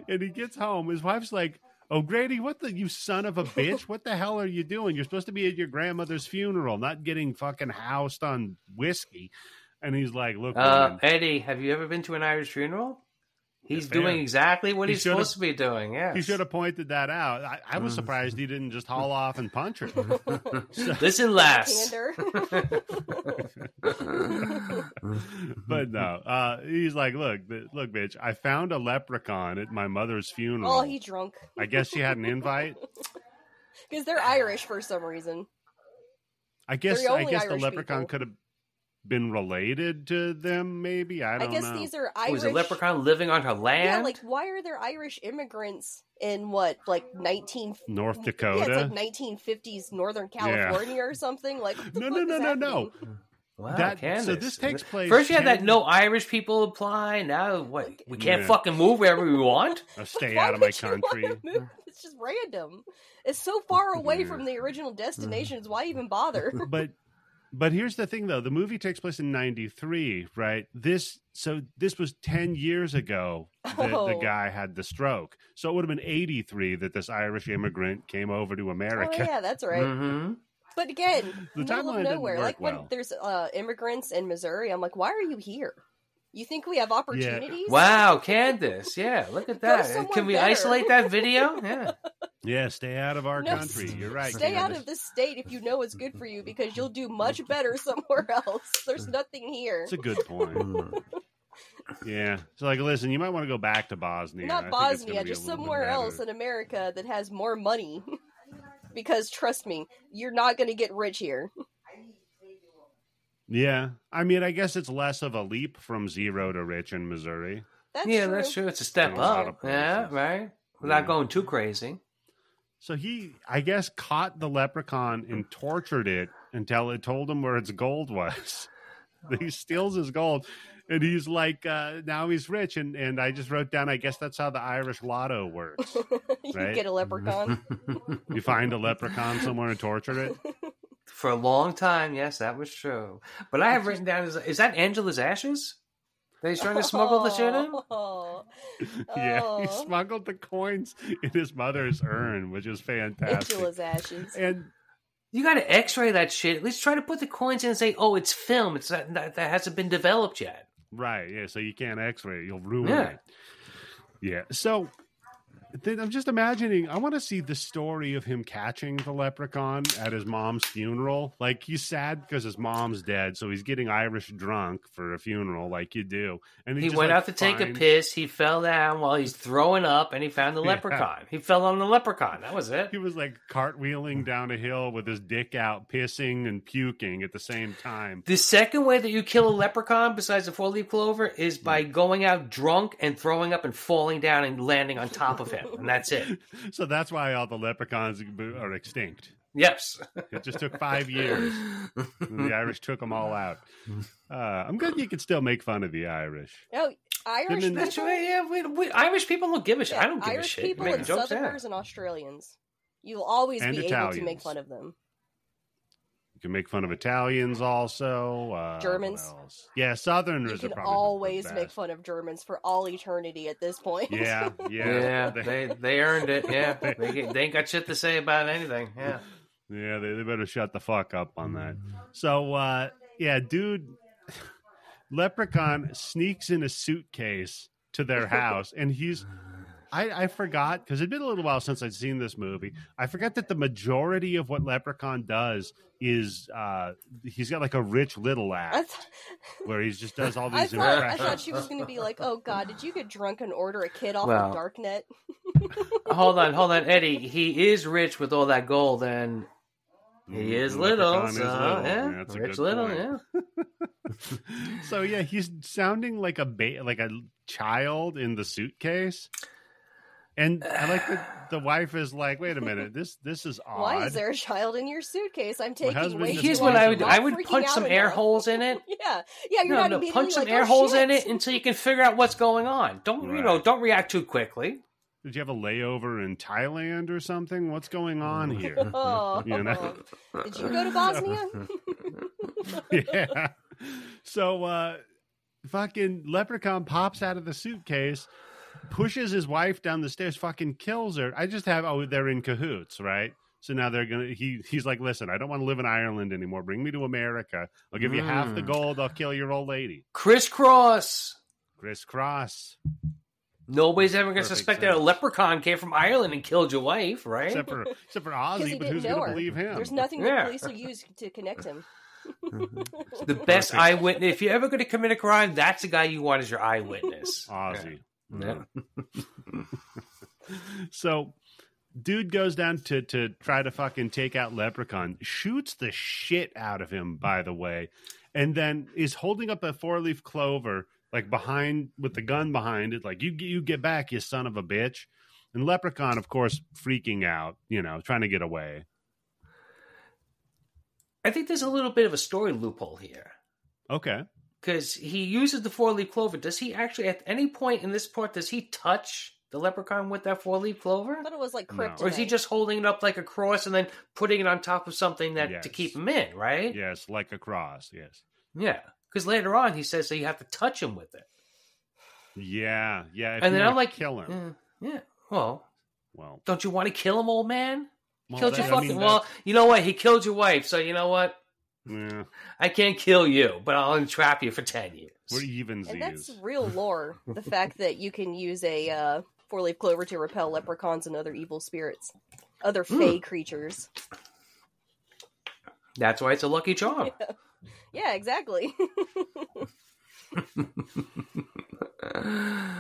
And he gets home. His wife's like, O'Grady, you son of a bitch? What the hell are you doing? You're supposed to be at your grandmother's funeral, not getting fucking housed on whiskey. And he's like, look, woman, Eddie, have you ever been to an Irish funeral? He's fair. doing exactly what He he's should've- supposed to be doing, yeah. he should have pointed that out. I was surprised he didn't just haul off and punch her. Listen, lass. Hander. But no, he's like, look, bitch, I found a leprechaun at my mother's funeral. Oh, he drunk. I guess she had an invite. Because they're Irish for some reason. I guess They're the only the Irish leprechaun people. could have been related to them. Maybe I I don't guess know. these are Irish. Was a leprechaun living on her land? Yeah, like why are there Irish immigrants in what, like North Yeah, Dakota. it's like 1950s Northern California or something. Like what the No, fuck no, is no, no, no. happening? Wow, Candace. So this takes place. First, you had that no Irish people apply. Now, what? We can't fucking move wherever we want. I'll stay out of my country. It's just random. It's so far away from the original destinations. Why even bother? But here's the thing, though. The movie takes place in 93, right? This was 10 years ago that the guy had the stroke. So it would have been 83 that this Irish immigrant came over to America. Oh, yeah, that's right. Mm-hmm. But again, The middle timeline of nowhere. didn't work Like when well. there's immigrants in Missouri, I'm like, why are you here? You think we have opportunities? Wow, Candace. Yeah, look at that. somewhere Can we better. isolate that video? Yeah. Yeah, stay out of our country. You're right. Stay out Candace. of this state if you know it's good for you, because you'll do much better somewhere else. There's nothing here. It's a good point. Yeah. So, like, listen, you might want to go back to Bosnia. Not I think it's gonna Bosnia, be just a little bit somewhere better. else in America that has more money. Because trust me, you're not going to get rich here. Yeah. I mean, I guess it's less of a leap from zero to rich in Missouri. That's Yeah, true. that's true. It's a step In a lot up. of Yeah, places. right. Without Yeah. going too crazy. So he, I guess, caught the leprechaun and tortured it until it told him where its gold was. He steals his gold, and he's like, now he's rich. And I just wrote down, I guess that's how the Irish lotto works. You Right? get a leprechaun. You find a leprechaun somewhere and torture it. For a long time, yes, that was true. But I have written down, is that Angela's ashes? That he's trying to smuggle the shit in? Oh. Yeah, he Oh. smuggled the coins in his mother's urn, which is fantastic. Angela's ashes. And You got to X-ray that shit. At least try to put the coins in and say, "Oh, it's film. It's that hasn't been developed yet." right, yeah, so you can't X-ray it. You'll ruin Yeah. it. Yeah, so then I'm just imagining, I want to see the story of him catching the leprechaun at his mom's funeral. Like, he's sad because his mom's dead, so he's getting Irish drunk for a funeral like you do. And He just, went like, out to take a finds- piss. He fell down while he's throwing up, and he found the Yeah. leprechaun. He fell on the leprechaun. That was it. He was like cartwheeling down a hill with his dick out, pissing and puking at the same time. The second way that you kill a leprechaun, besides the four-leaf clover, is by going out drunk and throwing up and falling down and landing on top of him, and that's it. So that's why all the leprechauns are extinct. Yes. It just took 5 years. And the Irish took them all out. I'm good. You can still make fun of the Irish. Oh, Irish Didn't- That's people. right. Yeah, we Irish people don't give a shit. Yeah, I don't give Irish a shit. people Making and jokes, yeah. Southerners and Australians. You'll always And be able to make Italians. fun of them. You can make fun of Italians also. Germans. what else? Yeah, Southerners You can are probably always the make best. fun of Germans for all eternity at this point. Yeah, Yeah, yeah. they earned it. Yeah, they ain't got shit to say about anything. Yeah. Yeah, they better shut the fuck up on that. So, yeah, dude, Leprechaun sneaks in a suitcase to their house, and I forgot, because it'd been a little while since I'd seen this movie. I forgot that the majority of what Leprechaun does is he's got like a Rich Little I, act th- where he just does all I these thought impressions. she was going to be like, "Oh God, did you get drunk and order a kid off Well, of Darknet?" Hold on, Eddie. He is rich with all that gold, and he is little. Leprechaun is So little. yeah, That's a rich good little. point. Yeah. So yeah, he's sounding like a child in the suitcase. And I like that the wife is like, "Wait a minute, this is odd." Why is there a child in your suitcase? I'm taking husband way just too Here's long. what I You're would do. not I would freaking punch out some air enough. holes in it. Yeah, you're not immediately punch some like, air "Oh, holes in shit." it until you can figure out what's going on. Don't Right. don't react too quickly. Did you have a layover in Thailand or something? What's going on here? Oh, You know? did you go to Bosnia? Yeah. So fucking Leprechaun pops out of the suitcase, pushes his wife down the stairs, fucking kills her. I just have they're in cahoots, right? So now they're gonna he's like, "Listen, I don't want to live in Ireland anymore. Bring me to America. I'll give you half the gold, I'll kill your old lady." Crisscross. Crisscross. Nobody's ever going to Perfect suspect that a sense. leprechaun came from Ireland and killed your wife, right? Except for Because Ozzy, he but didn't who's know gonna her. believe him? There's nothing Yeah. the police will use to connect him. The best Perfect. eyewitness. If you're ever going to commit a crime, that's the guy you want as your eyewitness. Ozzy. Yeah. So dude goes down to try to fucking take out Leprechaun, shoots the shit out of him, by the way, and then is holding up a four-leaf clover, like behind, with the gun behind it, like, you get back, you son of a bitch. And Leprechaun, of course, freaking out, trying to get away. I think there's a little bit of a story loophole here. Okay. Because he uses the 4-leaf clover. Does he actually, at any point in this part, does he touch the leprechaun with that 4-leaf clover? I thought it was like No. kryptonite. Or is he just holding it up like a cross and then putting it on top of something that to Yes. keep him in, right? Yes, like a cross. Yes. Yeah. Because later on he says that you have to touch him with it. Yeah. Yeah. If And you then I'm wanna like, kill him. yeah. Well, Well, don't you want to kill him, old man? He Well, killed your that- I fucking. mean, well, you know what? He killed your wife, so you know what? yeah, I can't kill you, but I'll entrap you for 10 years. we're evensies. And that's real lore. The fact that you can use a 4-leaf clover to repel leprechauns and other evil spirits, other fey creatures. That's why it's a lucky charm. Yeah, exactly.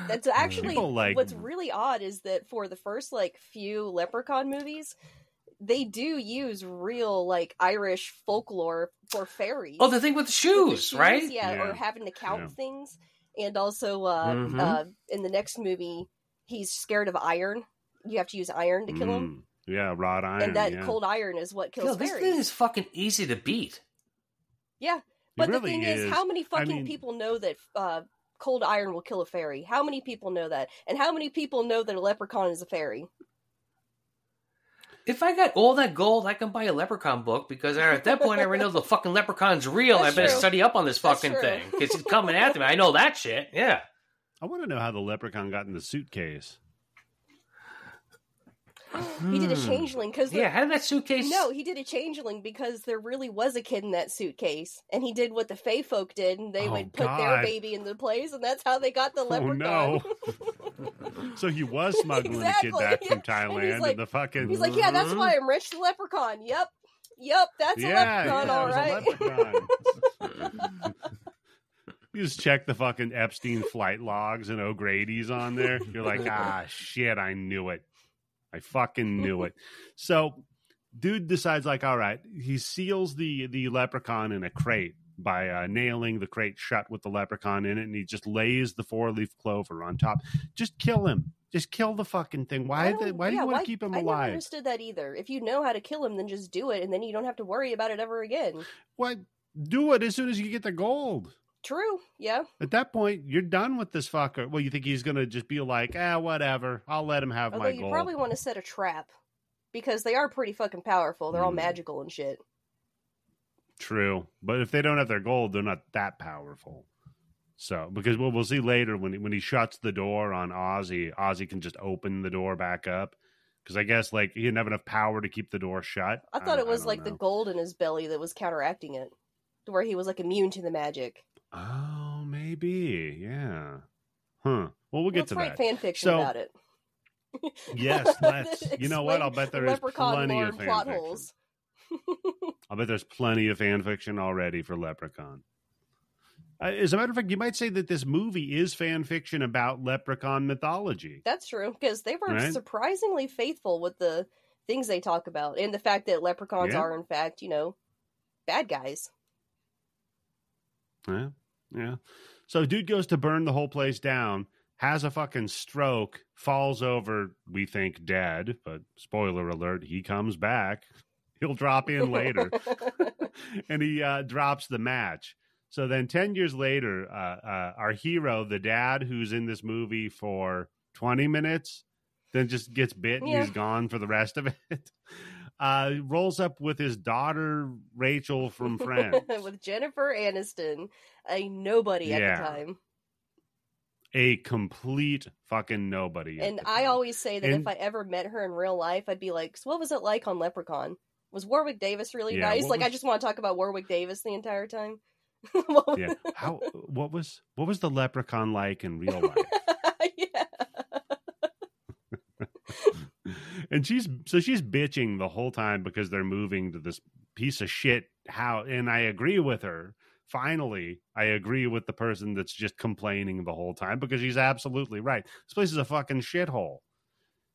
That's actually People like- what's really odd is that for the first like few Leprechaun movies, they do use real like Irish folklore for fairies. Oh, the thing with the With the shoes, right? Yeah, Yeah. or having to count Yeah. things. And also Mhm. in the next movie, he's scared of iron. You have to use iron to kill him. Yeah, wrought iron. And that yeah. cold iron is what kills Yo, this fairies. thing is fucking easy to beat. Yeah. It But the really thing is, how many fucking mean- people know that cold iron will kill a fairy? How many people know that? And how many people know that a leprechaun is a fairy? If I got all that gold, I can buy a leprechaun book because at that point I already know the fucking leprechaun's real. That's I better true. study up on this That's fucking true. thing because he's coming after me. I know that shit. Yeah. I want to know how the leprechaun got in the suitcase. He did a changeling because Yeah, how did that suitcase... no, he did a changeling because there really was a kid in that suitcase, and he did what the Fey folk did, and they Oh, would put their God. baby into place, and that's how they got the Oh leprechaun. no! So he was smuggling Exactly, a kid back from yeah. Thailand, And he's like- the fucking He's like, yeah, that's why I'm rich, the leprechaun. Yep, that's a leprechaun, yeah, all it was right. a leprechaun. You just check the fucking Epstein flight logs and O'Grady's on there. You're like, ah, shit, I knew it. I fucking knew it. So, dude decides, like, all right, he seals the leprechaun in a crate by nailing the crate shut with the leprechaun in it, and he just lays the 4-leaf clover on top. Just kill him. Just kill the fucking thing. Why do you want to keep him I never alive? understood that either. If you know how to kill him, then just do it, and then you don't have to worry about it ever again. Why do it as soon as you get the gold? True, yeah. At that point, you're done with this fucker. Well, you think he's going to just be like, whatever. I'll let him have Although my you gold. probably want to set a trap, because they are pretty fucking powerful. They're all Mm. magical and shit. True. But if they don't have their gold, they're not that powerful. So, because we'll see later when he shuts the door on Ozzy can just open the door back up. Because I guess, like, he didn't have enough power to keep the door shut. I thought it was don't like the know. gold in his belly that was counteracting it, to where he was like immune to the magic. Oh, maybe. Yeah. Huh. Well, we'll get Let's to write that. fan fiction So- about it. Yes, let's. You know what? Explain I'll bet there the is leprechaun plenty lore of and fan plot fiction. holes. I'll bet there's plenty of fan fiction already for Leprechaun. As a matter of fact, you might say that this movie is fan fiction about Leprechaun mythology. That's true, because they were Right? surprisingly faithful with the things they talk about, and the fact that leprechauns Yeah. are, in fact, bad guys. Yeah, yeah. So dude goes to burn the whole place down, has a fucking stroke, falls over, we think dead, but spoiler alert, he comes back. He'll drop in later. And he drops the match. So then 10 years later, our hero, the dad who's in this movie for 20 minutes, then just gets bit and Yeah. he's gone for the rest of it. Rolls up with his daughter, Rachel from Friends. With Jennifer Aniston, a nobody at Yeah. the time. A complete fucking nobody. at And the I time. always say that And- if I ever met her in real life, I'd be like, so what was it like on Leprechaun? Was Warwick Davis really Yeah, nice? what Like, I was- just want to talk about Warwick Davis the entire time. Yeah. What was the leprechaun like in real life? Yeah. And she's bitching the whole time because they're moving to this piece of shit house. And I agree with her. Finally, I agree with the person that's just complaining the whole time because she's absolutely right. This place is a fucking shithole.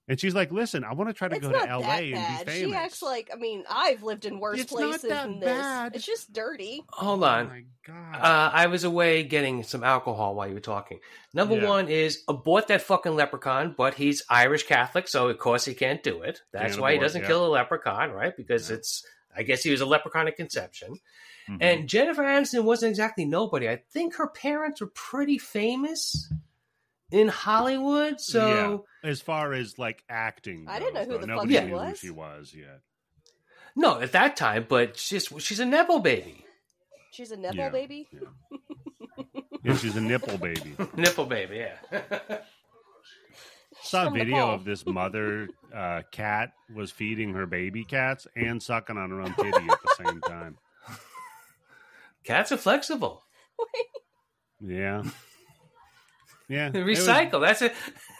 And she's like, listen, I want to try to It's go not to LA that and bad. be She famous. acts like, I've lived in worse It's not places that than this. bad. It's just dirty. Hold Oh on. my God. I was away getting some alcohol while you were talking. Number Yeah. one is abort that fucking leprechaun, but he's Irish Catholic, so of course he can't do it. That's Can't why he abort, doesn't yeah. kill a leprechaun, right? Because Yeah. I guess he was a leprechaun at conception. Mhm. And Jennifer Aniston wasn't exactly nobody. I think her parents were pretty famous in Hollywood. So as far as like acting, I didn't know goes, who though, the fuck nobody she knew who was. she was yet. no, at that time, but she's a Nepo baby. She's a nipple Yeah. baby. Yeah, she's a nipple baby. Nipple baby, yeah. Saw a From video Nepal. of this mother cat was feeding her baby cats and sucking on her own titty at the same time. Cats are flexible. Yeah. Yeah. They recycle. It's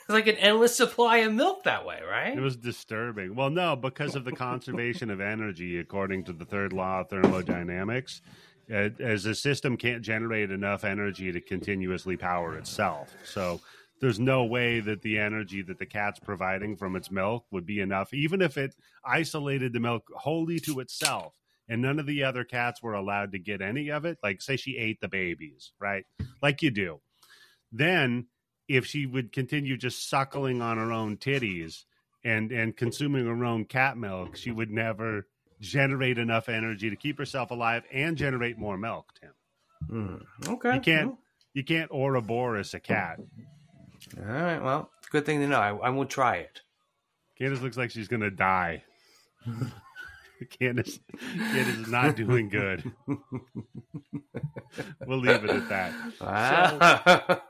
like an endless supply of milk that way, right? It was disturbing. Well, no, because of the conservation of energy, according to the third law of thermodynamics, as a system can't generate enough energy to continuously power itself. So there's no way that the energy that the cat's providing from its milk would be enough, even if it isolated the milk wholly to itself. And none of the other cats were allowed to get any of it. Like, say she ate the babies, right? Like you do. Then, if she would continue just suckling on her own titties and consuming her own cat milk, she would never generate enough energy to keep herself alive and generate more milk, Tim. Okay. You can't Ouroboros a cat. All right. Well, good thing to know. I will try it. Candace looks like she's going to die. Candace is not doing good. We'll leave it at that.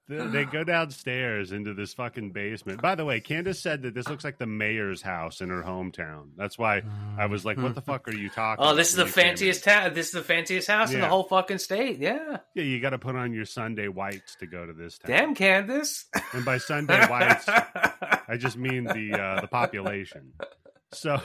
So, they go downstairs into this fucking basement. By the way, Candace said that this looks like the mayor's house in her hometown. That's why I was like, what the fuck are you talking about? Oh, this is the fanciest town. This is the fanciest house in the Yeah. whole fucking state. Yeah. Yeah, you got to put on your Sunday whites to go to this town. Damn, Candace. And by Sunday whites, I just mean the population. So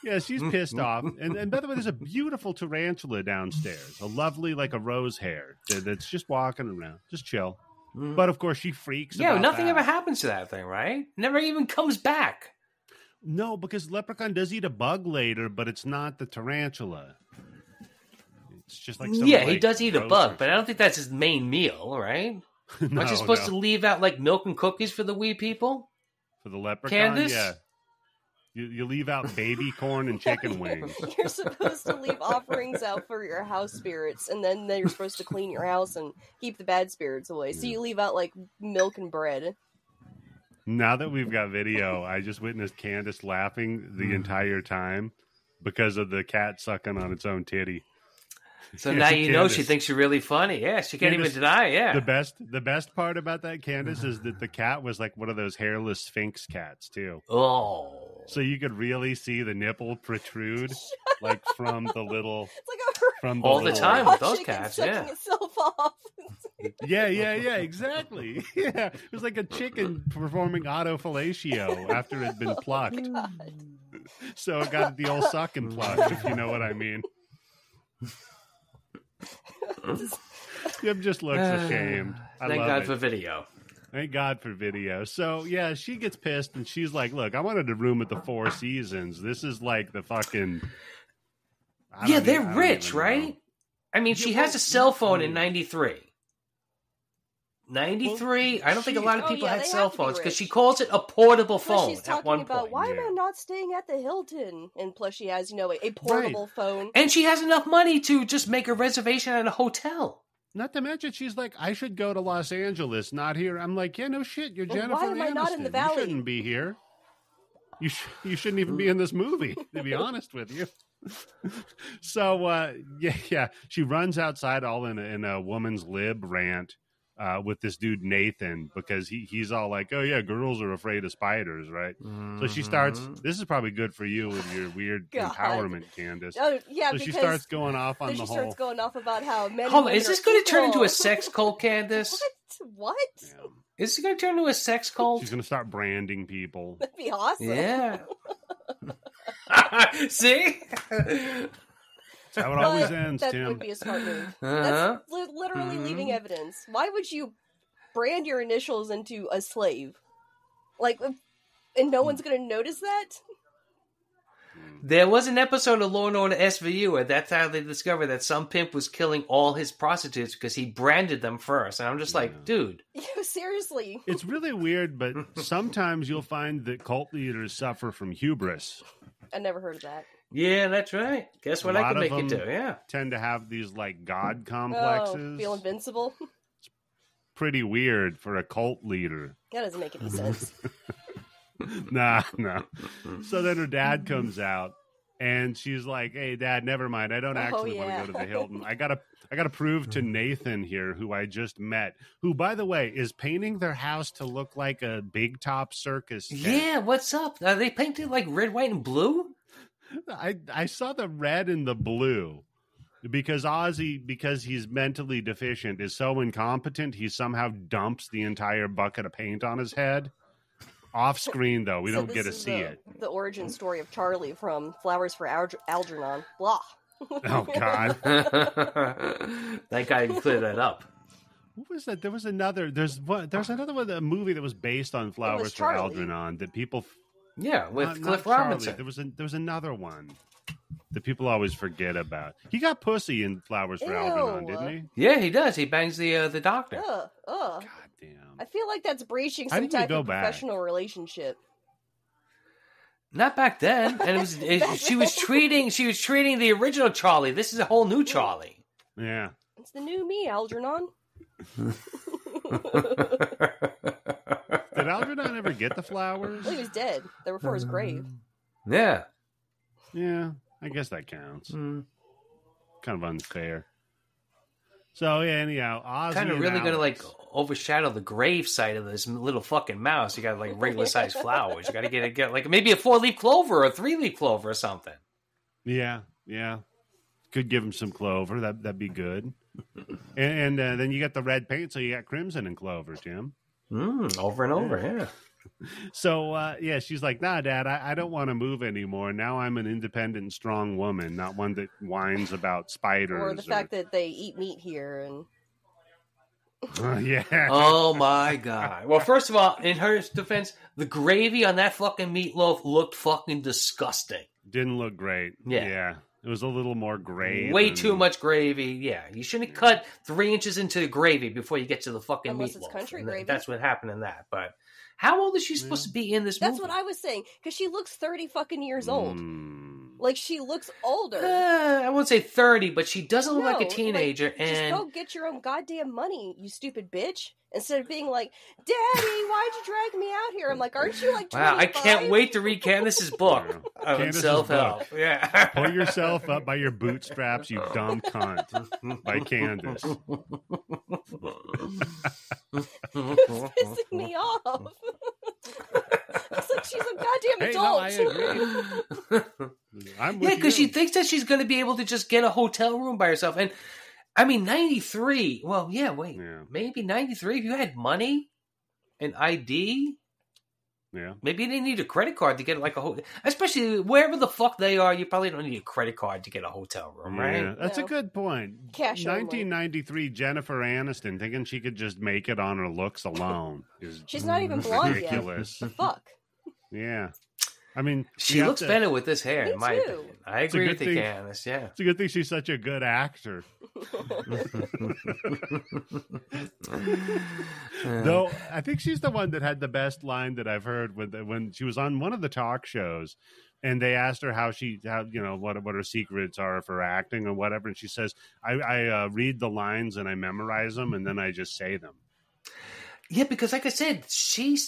yeah, she's pissed off. And by the way, there's a beautiful tarantula downstairs, a lovely, like a rose hair that's just walking around, just chill. But of course, she freaks. Yeah, about nothing that. ever happens to that thing, right? Never even comes back. No, because Leprechaun does eat a bug later, but it's not the tarantula. It's just like some, Yeah, he like, does eat a roast bug, or but I don't think that's his main meal, right? something. Aren't you supposed to leave out like milk and cookies for the wee people? For the leprechaun? Candace? Yeah. You leave out baby corn and chicken wings. You're supposed to leave offerings out for your house spirits, and then you're supposed to clean your house and keep the bad spirits away. So you leave out like milk and bread. Now that we've got video, I just witnessed Candace laughing the entire time because of the cat sucking on its own titty. So now you know she Candace. thinks you're really funny. Yeah, she can't Candace, even deny. Yeah. The best part about that, Candace, is that the cat was like one of those hairless Sphinx cats too. Oh. So you could really see the nipple protrude, like from the little, It's like from All the little- time with those chicken cats, sucking yeah. itself off. Yeah, exactly. Yeah, it was like a chicken performing autofellatio after it had been plucked. So it got the old sucking pluck, if you know what I mean. Jim just looks ashamed. I Thank love God it. for video. Thank God for video. So, yeah, she gets pissed and she's like, look, I wanted a room at the Four Seasons. This is like the fucking... Yeah, they're rich, right? I mean, she Yeah, has well, a cell phone in no. 93. 93? I don't think a lot of Oh, people yeah, had they cell have to be phones because rich. she calls it a portable Plus phone she's at talking one about point. why am yeah. I not staying at the Hilton? And plus she has, a portable phone. And she has enough money to just make a reservation at a hotel. Not to mention, she's like, I should go to Los Angeles, not here. I'm like, yeah, no shit. You're Well, Jennifer why am I not in the Aniston. Valley? You shouldn't be here. You shouldn't even be in this movie, to be honest with you. So, yeah. She runs outside all in a woman's lib rant with this dude, Nathan, because he's all like, oh, yeah, girls are afraid of spiders, right? So she starts, this is probably good for you with your weird God. empowerment, Candace. Oh, yeah, So because she starts going off on then the she whole... starts going off about how men Hold on, and women is this are going to turn into equal. a sex cult, Candace? What? Yeah. Is this going to turn into a sex cult? She's going to start branding people. That'd be awesome. Yeah. See? That's how it always ends, that Tim. would be a smart move. Uh-huh. That's literally leaving evidence. Why would you brand your initials into a slave? Like, and no one's going to notice that? There was an episode of Law & Order SVU where that's how they discovered that some pimp was killing all his prostitutes because he branded them first. And I'm just like, dude. Yeah, seriously. It's really weird, but sometimes you'll find that cult leaders suffer from hubris. I never heard of that. Yeah, that's right. Guess what I can make it do? Yeah. Tend to have these like god Oh, complexes. feel invincible? Pretty weird for a cult leader. That doesn't make any sense. Nah. So then her dad comes out, and she's like, "Hey, Dad, never mind. I don't actually want to go to the Hilton. I gotta prove to Nathan here, who I just met, who, by the way, is painting their house to look like a big top circus tent. Yeah, what's up? Are they painted like red, white, and blue? I saw the red and the blue because Ozzy, because he's mentally deficient, is so incompetent, he somehow dumps the entire bucket of paint on his head. Off screen, though, we don't get to see it. The origin story of Charlie from Flowers for Algernon. Blah. Oh, God. That guy cleared that up. What was that? There was another. There's another one, a movie that was based on Flowers for Charlie. Algernon that people. Yeah, with not Cliff Charlie. Robinson. There was another one that people always forget about. He got pussy in Flowers for Algernon, didn't he? Yeah, he does. He bangs the doctor. God damn. I feel like that's breaching How some did you type go of back? professional relationship. Not back then. And she was treating the original Charlie. This is a whole new Charlie. Yeah. It's the new me, Algernon. Did Algernon ever get the flowers? Well, he was dead. They were for his grave. Yeah. Yeah, I guess that counts. Mm. Kind of unfair. So yeah, anyhow, Ozzy Kind of and really gonna Alex- like overshadow the grave side of this little fucking mouse. You got like regular sized flowers. You got to get like maybe a 4-leaf clover or a 3-leaf clover or something. Yeah. Could give him some clover. That'd be good. And then you got the red paint, so you got crimson and clover, Tim. Over and over, yeah. So yeah, she's like, "Nah, Dad, I don't want to move anymore. Now I'm an independent, strong woman, not one that whines about spiders Or the fact that they eat meat here and yeah. Oh my god. Well, first of all, in her defense, the gravy on that fucking meatloaf looked fucking disgusting. Didn't look great. Yeah. It was a little more gray. Way too much gravy. Yeah, you shouldn't cut 3 inches into the gravy before you get to the fucking Unless meatloaf. it's country And gravy. That's what happened in that. But how old is she supposed to be in this that's movie? what I was saying. Because she looks 30 fucking years old. Like, she looks older. I won't say 30, but she doesn't look like a No, teenager. Just and go get your own goddamn money, you stupid bitch. Instead of being like, Daddy, why'd you drag me out here? I'm like, aren't you like 25? wow, I can't wait to read Candace's book on Candace's self-help. book. Yeah. Pull yourself up by your bootstraps, you dumb cunt. By Candace. It's pissing me off. It's like she's a goddamn Hey, no, adult. I agree. I'm with Yeah, because she you. thinks that she's going to be able to just get a hotel room by herself. And I mean, 93. Well, yeah, wait. Yeah. Maybe 93. If you had money and ID, Yeah. maybe you didn't need a credit card to get like a hotel. Especially wherever the fuck they are, you probably don't need a credit card to get a hotel room, right? Yeah, that's No. a good point. Cash only. 1993 Jennifer Aniston thinking she could just make it on her looks alone is She's not even blonde ridiculous. yet. Fuck. Yeah. I mean, She you have looks to- better with this hair, Me in my too. opinion. I a agree good with you, thing. Candace. Yeah. It's a good thing she's such a good actor. Though I think she's the one that had the best line that I've heard when she was on one of the talk shows, and they asked her how what her secrets are for acting or whatever, and she says, "I read the lines and I memorize them, and then I just say them." Yeah, because like I said,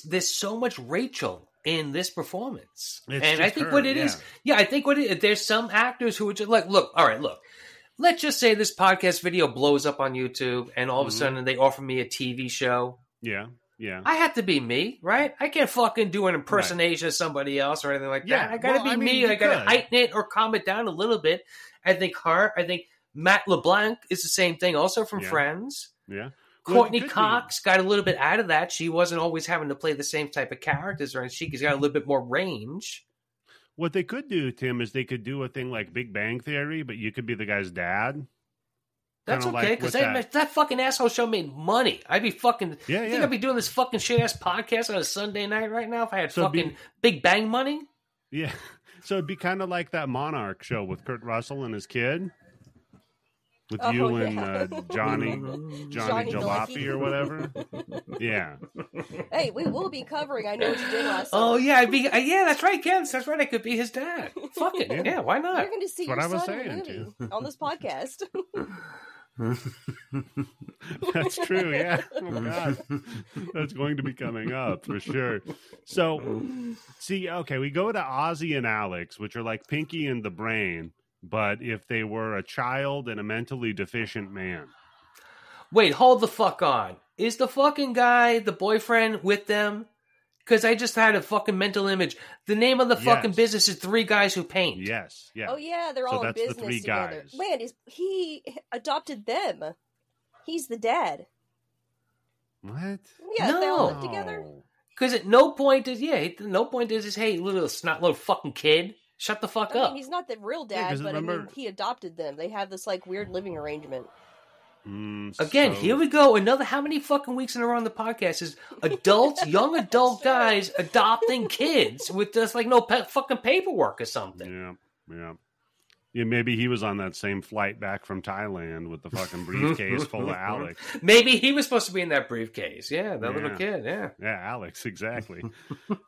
there's so much Rachel in this performance. It's and I just think her, what it is, I think there's some actors who are just like, look, let's just say this podcast video blows up on YouTube and all of a sudden they offer me a TV show. Yeah. I have to be me, right? I can't fucking do an impersonation of somebody else or anything like that. Yeah, I gotta well, be I mean, me. you I gotta could. heighten it or calm it down a little bit. I think Matt LeBlanc is the same thing also from Yeah. Friends. Yeah. Courtney Well, it could Cox got a little bit out of that. She wasn't always having to play the same type of characters, or she's got a little bit more range. What they could do, Tim, is they could do a thing like Big Bang Theory, but you could be the guy's dad. That's Kinda okay, like because with that fucking asshole show made money. I'd be fucking. Yeah, I think yeah. I'd be doing this fucking shit ass podcast on a Sunday night right now if I had So it'd be- fucking Big Bang money. Yeah. So it'd be kind of like that Monarch show with Kurt Russell and his kid. with Oh, you yeah. and Johnny Johnny Jalopy Galecki. or whatever. Yeah. Hey, we will be covering I Know What You Did Last Oh Summer. yeah, yeah, that's right, Ken. That's right. I could be his dad. Fuck it. Yeah. Yeah, why not? You're going to see That's your what I was son in the saying, movie on this podcast. That's true. Yeah. Oh, God. That's going to be coming up for sure. So, see, okay, we go to Ozzy and Alex, which are like Pinky and the Brain, but if they were a child and a mentally deficient man. Wait, hold the fuck on. Is the fucking guy, the boyfriend, with them? Because I just had a fucking mental image. The name of the fucking Yes. business is Three Guys Who Paint. Yes. Yeah. Oh, yeah, they're So all in that's the business three together. guys. Man, he adopted them. He's the dad. What? Yeah, they all No. live together. Because at no point is, hey, little snot little fucking kid, shut the fuck I up. mean, he's not the real Yeah, dad, 'cause but I mean, remember- he adopted them. They have this like weird living arrangement. Again, here we go. Another, how many fucking weeks in a row on the podcast is adults, young adult Sure. guys adopting kids with just like no fucking paperwork or something. Yeah. Yeah. Yeah, maybe he was on that same flight back from Thailand with the fucking briefcase full of Alex. Maybe he was supposed to be in that briefcase. Yeah, that Yeah. little kid. Yeah. Yeah, Alex, exactly.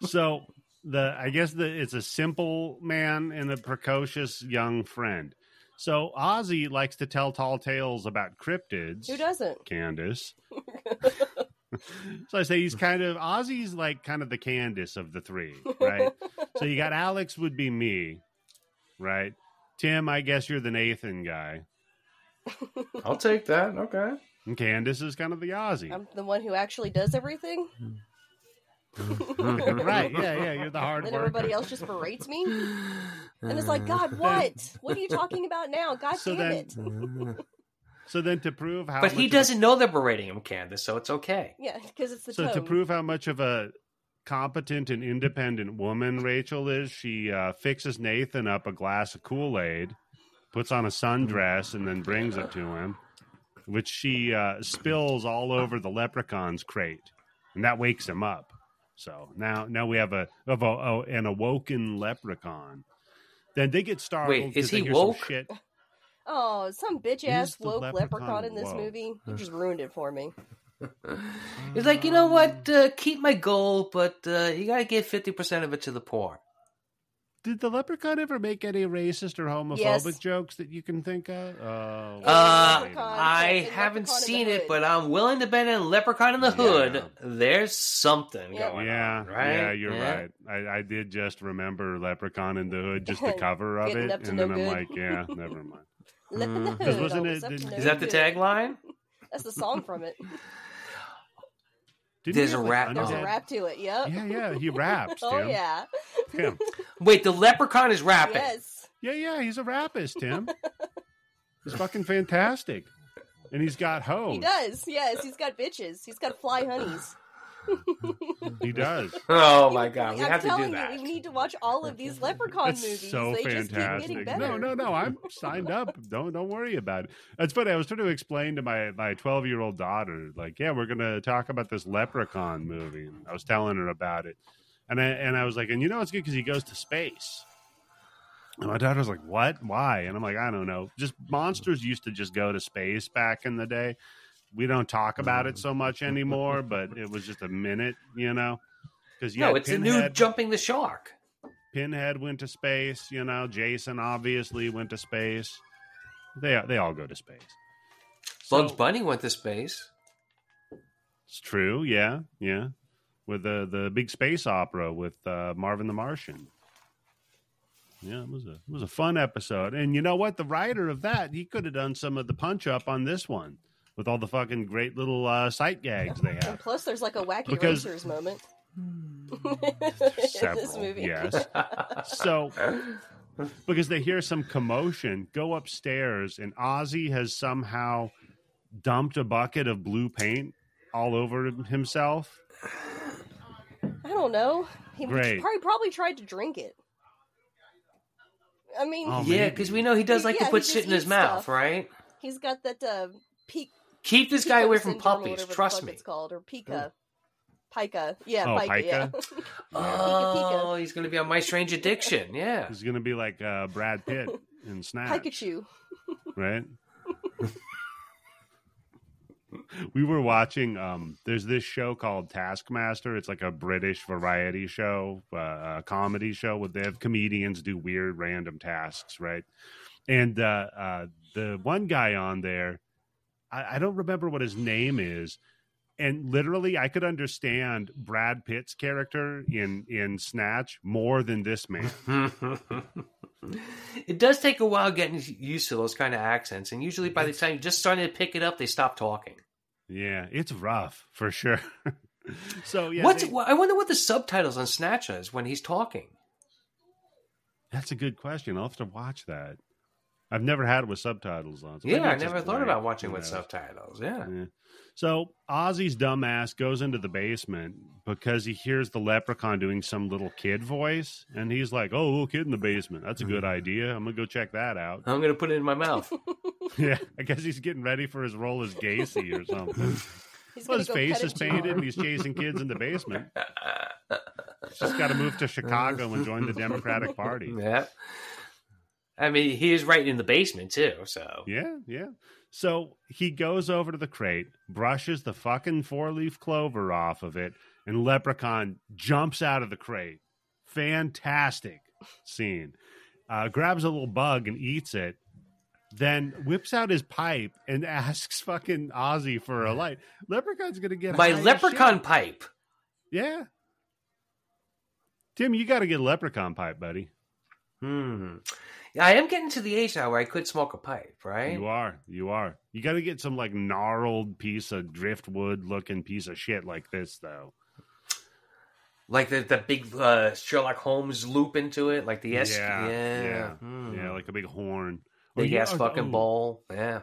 So I guess it's a simple man and a precocious young friend. So Ozzy likes to tell tall tales about cryptids. Who doesn't? Candace. So I say Ozzy's like kind of the Candace of the three, right? So you got Alex would be me, right? Tim, I guess you're the Nathan guy. I'll take that. Okay. And Candace is kind of the Ozzy. I'm the one who actually does everything. Right, yeah, you're the hard Then worker. everybody else just berates me. And it's like, God, what? What are you talking about now? God So damn then- it. So then to prove how But much he of a- doesn't know they're berating him, Candace, so it's okay. Yeah, because it's the So tone. to prove how much of a competent and independent woman Rachel is, she fixes Nathan up a glass of Kool-Aid, puts on a sundress, and then brings it to him, which she spills all over the leprechaun's crate, and that wakes him up. So now we have an awoken leprechaun. Then they get startled. Wait, is 'cause they he hear some woke? Shit. Oh, some bitch ass Is the woke leprechaun leprechaun in this woke? movie. You just ruined it for me. He's like, you know what? Keep my gold, but you gotta give 50% of it to the poor. Did the leprechaun ever make any racist or homophobic Yes. jokes that you can think of? Oh, Leprechaun. I in haven't Leprechaun in seen the it, Hood. but I'm willing to bet in Leprechaun in the Yeah. Hood, there's something Yeah. going yeah, on, right? yeah, you're right. I did just remember Leprechaun in the Hood, just the cover of Getting it, up to and no then I'm good. like, yeah, never mind. In the Because Hood, wasn't always it- up to did- no Is that the good. tagline? That's the song from it. Didn't There's he have, a rap- There's a undead- rap to it. Yep. Yeah, he raps. Oh Tim. yeah. Tim. Wait, the Leprechaun is rapping. Yes. Yeah, he's a rapist, Tim. He's fucking fantastic, and he's got hoes. He does. Yes, he's got bitches. He's got fly honeys. He does. Oh my god, we I'm have to telling do that. you, we need to watch all of these Leprechaun That's movies. so They just keep fantastic. getting better. No, I'm signed up. Don't worry about it. It's funny. I was trying to explain to my 12-year-old daughter, like, yeah, we're gonna talk about this Leprechaun movie. And I was telling her about it, and I was like, and you know it's good because he goes to space. And my daughter was like, what? Why? And I'm like, I don't know. Just monsters used to just go to space back in the day. We don't talk about it so much anymore, but it was just a minute, you know. Because No, it's a new Jumping the Shark. Pinhead went to space, you know. Jason obviously went to space. They all go to space. Bugs So- Bunny went to space. It's true, yeah. With the big space opera with Marvin the Martian. Yeah, it was a fun episode. And you know what? The writer of that, he could have done some of the punch up on this one with all the fucking great little sight gags they And have. plus, there's like a wacky Because- racers moment in Several, this movie. yes. So, because they hear some commotion, go upstairs, and Ozzy has somehow dumped a bucket of blue paint all over himself. I don't know. He Great. probably tried to drink it. I mean, Oh, Yeah, maybe. because we know he does like Yeah, to put he shit just in his eats mouth, stuff. right? he's got that peak. Keep this guy away Pico from syndrome or puppies. whatever the Trust fuck me. It's called or Pika. Pika. Yeah, Oh, Pika. Yeah. Pika? Oh, he's going to be on My Strange Addiction. Yeah. He's going to be like Brad Pitt in Snatch, Pikachu. right? We were watching. There's this show called Taskmaster. It's like a British variety show, a comedy show where they have comedians do weird, random tasks, right? And the one guy on there, I don't remember what his name is. And literally, I could understand Brad Pitt's character in Snatch more than this man. It does take a while getting used to those kind of accents, and usually by the time you're just starting to pick it up, they stop talking. Yeah, it's rough for sure. So yeah, I wonder what the subtitles on Snatch is when he's talking. That's a good question. I'll have to watch that. I've never had it with subtitles on. So yeah, I never thought about watching with subtitles. Yeah. So Ozzy's dumbass goes into the basement because he hears the leprechaun doing some little kid voice. And he's like, oh, little kid in the basement. That's a good idea. I'm going to go check that out. I'm going to put it in my mouth. Yeah, I guess he's getting ready for his role as Gacy or something. Well, his face is painted and he's chasing kids in the basement. He's just got to move to Chicago and join the Democratic Party. Yeah. I mean, he is right in the basement, too, so. Yeah. So he goes over to the crate, brushes the fucking 4-leaf clover off of it, and Leprechaun jumps out of the crate. Fantastic scene. Grabs a little bug and eats it, then whips out his pipe and asks fucking Ozzy for a light. Leprechaun's going to get my high as leprechaun shit. pipe. Yeah. Tim, you got to get a leprechaun pipe, buddy. I am getting to the age now where I could smoke a pipe, right? You are. You got to get some like gnarled piece of driftwood looking piece of shit like this, though. Like the big Sherlock Holmes loop into it, like the yeah, like a big horn, big ass fucking bowl. Yeah.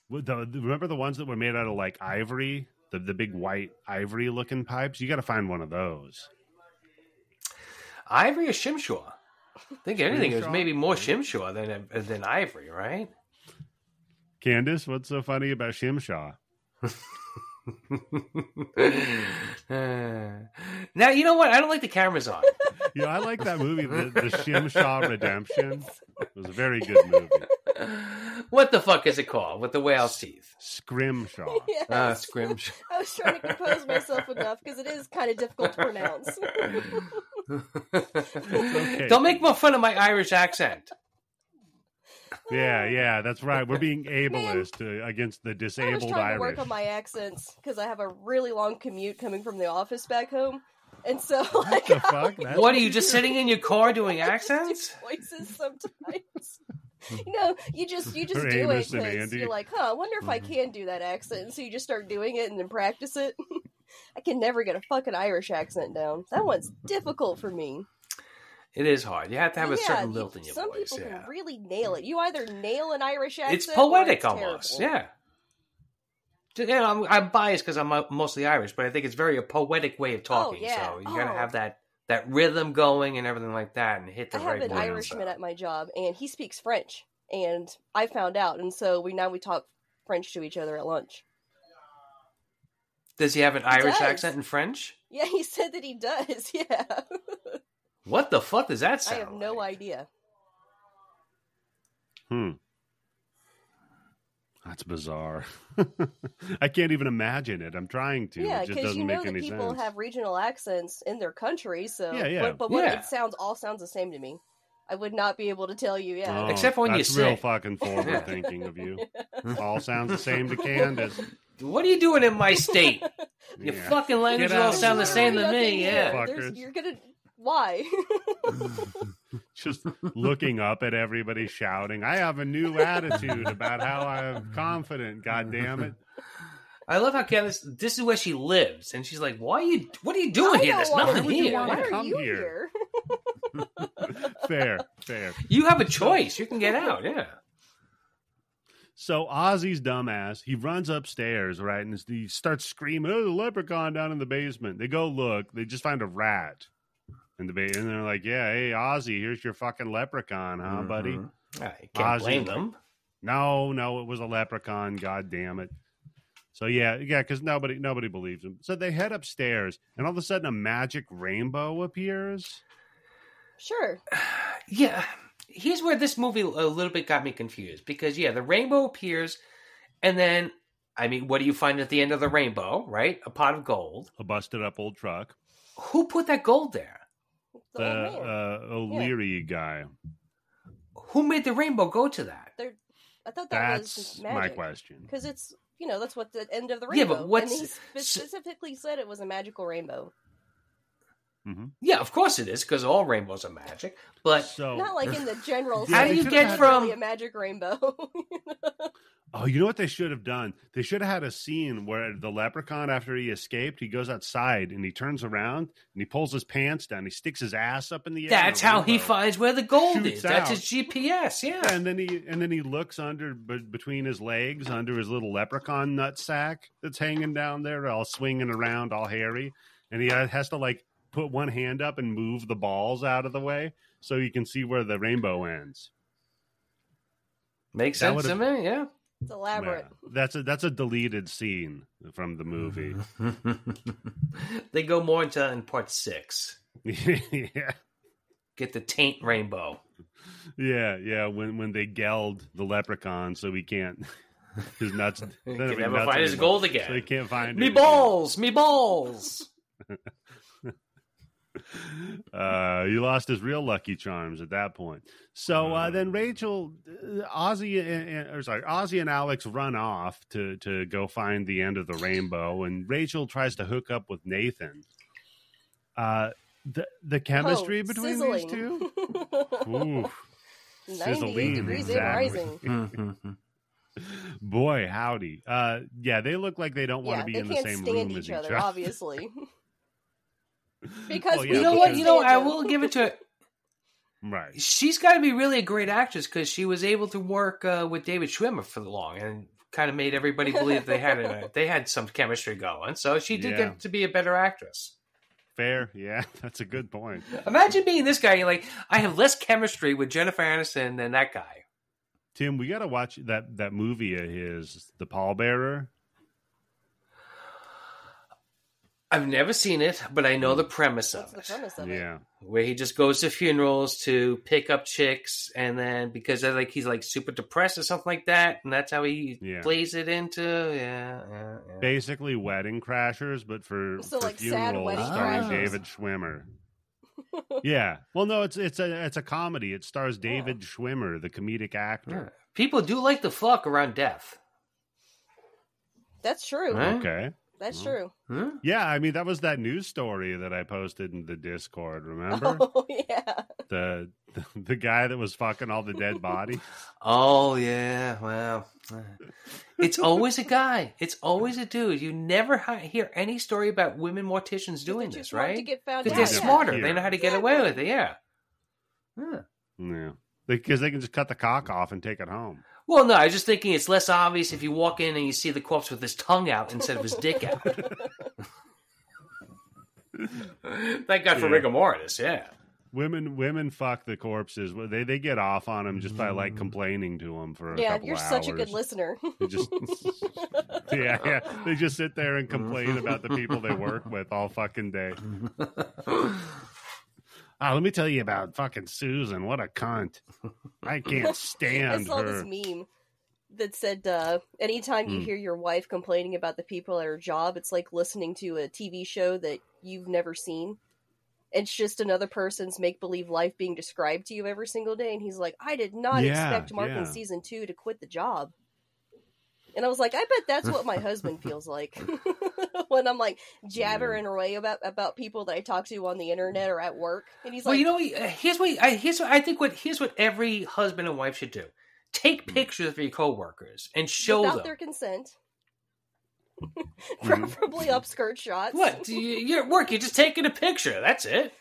Remember the ones that were made out of like ivory, the big white ivory looking pipes? You got to find one of those. Ivory or Shimshaw? I think anything is maybe more Shimshaw than ivory, right? Candace, what's so funny about Shimshaw? Now, you know what? I don't like the cameras on. I like that movie, the Shimshaw Redemption. It was a very good movie. What the fuck is it called? With the whale's teeth? Scrimshaw. Yes. Scrimshaw. I was trying to compose myself enough because it is kind of difficult to pronounce. Okay. Don't make more fun of my Irish accent. Yeah, that's right. We're being ableist against the I disabled was trying to work Irish. on my accents because I have a really long commute coming from the office back home. And so, What the fuck? What, are you just sitting in your car doing accents? Voices sometimes. You just do it Amos and because Andy. you're like, I wonder if I can do that accent. And so you just start doing it and then practice it. I can never get a fucking Irish accent down. That one's difficult for me. It is hard. You have to have a certain lilt in your some voice. people can really nail it. You either nail an Irish accent, It's poetic or it's almost. terrible. Yeah. I'm biased because I'm mostly Irish, but I think it's a poetic way of talking. yeah. So you got to have that rhythm going and everything like that, and hit the I right have an words. Irishman at my job, and he speaks French, and I found out, and so we talk French to each other at lunch. Does he have an Irish does. accent in French? Yeah, he said that he does. Yeah, What the fuck does that sound? I have no idea. That's bizarre. I can't even imagine it. I'm trying to. Yeah, it just because doesn't you know make that any people sense. have regional accents in their country, so Yeah. But Yeah. it all sounds the same to me. I would not be able to tell you. Yeah, Oh, Except for when you that's real sing. fucking forward thinking of you. All sounds the same to Candace. What are you doing in my state? Your Yeah. fucking languages Get out all of sound the here. same to Nothing me. here. Yeah. Fuckers. You're gonna why? Just looking up at everybody shouting, I have a new attitude about how I'm confident, God damn it. I love how Candace. This is where she lives, and she's like, "What are you doing I here? don't There's want nothing to you here. want Why to are come you here? Fair. You have a choice. You can get out." Yeah. So Ozzy's dumbass, he runs upstairs, right, and he starts screaming, "Oh, the leprechaun down in the basement." They go look. They just find a rat in the basement, and they're like, "Yeah, hey, Ozzy, here's your fucking leprechaun, huh, buddy?" I can't blame Ozzy's them. No, it was a leprechaun. God damn it. So yeah, because nobody believes him. So they head upstairs, and all of a sudden, a magic rainbow appears. Sure. Yeah. Here's where this movie a little bit got me confused because the rainbow appears, And then, I mean, what do you find at the end of the rainbow, right? A pot of gold. A busted up old truck. Who put that gold there? The O'Leary guy. Who made the rainbow go to that? I thought that was That's magic. my question. Because it's, that's what the end of the Yeah, rainbow. but what's... And he specifically said it was a magical rainbow. Mm-hmm. Yeah, of course it is, because all rainbows are magic. But not like in the general How sense. do you It's get not from... really a magic rainbow? Oh, you know what they should have done? They should have had a scene where the leprechaun, after he escaped, he goes outside and he turns around and he pulls his pants down. He sticks his ass up in the air. That's how he finds where the gold Shoots is. That's out. his GPS. Yeah. And then he looks under between his legs, under his little leprechaun nut sack that's hanging down there, all swinging around, all hairy. And he has to like put one hand up and move the balls out of the way so you can see where the rainbow ends. Makes sense to me. Yeah. It's elaborate. Yeah. That's a deleted scene from the movie. They go more into in part 6. Yeah. Get the taint rainbow. Yeah. When they geld the leprechaun so he can't his nuts He none of can his never nuts find his anymore. gold again. So he can't find Me it balls. Me balls. He lost his real Lucky Charms at that point. So then Rachel, Ozzy and Alex run off to go find the end of the rainbow, and Rachel tries to hook up with Nathan. The chemistry between sizzling. these two, ooh, 98 sizzling, degrees and exactly. rising. Boy, howdy. Yeah, they look like they don't want to be they in the can't same stand room each as each other, other. obviously. Because Well, yeah, we You know can't what? stand I them. will give it to her. Right. She's got to be really a great actress because she was able to work with David Schwimmer for long and kind of made everybody believe they had some chemistry going. So she did get to be a better actress. Fair. Yeah, that's a good point. Imagine being this guy. You're like, I have less chemistry with Jennifer Aniston than that guy. Tim, we got to watch that movie of his, The Pallbearer. I've never seen it, but I know the premise What's of the it. premise of it? Yeah. Where he just goes to funerals to pick up chicks, and then because he's like super depressed or something like that, and that's how he plays it into Basically wedding crashers, but for like sad funerals wedding starring crashers. David Schwimmer. Yeah. Well, no, it's a comedy. It stars David Schwimmer, the comedic actor. People do like to fuck around death. That's true. Right? Okay. That's true. Hmm? Yeah, I mean that was that news story that I posted in the Discord. Remember Oh yeah. the guy that was fucking all the dead bodies? Oh yeah, well, it's always a guy. It's always a dude. You never hear any story about women morticians doing this, smart right? to get found Because out. they're Yeah. smarter. They know how to get away with it. Yeah. Yeah, because they can just cut the cock off and take it home. Well, no, I was just thinking it's less obvious if you walk in and you see the corpse with his tongue out instead of his dick out. Thank God for rigor mortis, yeah. Women fuck the corpses. They get off on them just by like complaining to them for a couple you're of hours. such a good listener. They just, yeah. They just sit there and complain about the people they work with all fucking day. Let me tell you about fucking Susan. What a cunt. I can't I stand saw her. this meme that said, anytime you hear your wife complaining about the people at her job, it's like listening to a TV show that you've never seen. It's just another person's make-believe life being described to you every single day. And he's like, I did not expect Mark in season 2 to quit the job. And I was like, I bet that's what my husband feels like when I'm like jabbering away about people that I talk to on the internet or at work. And he's like, here's what every husband and wife should do: take pictures of your coworkers and show without them their consent, preferably upskirt shots. What you're at work. You're just taking a picture. That's it.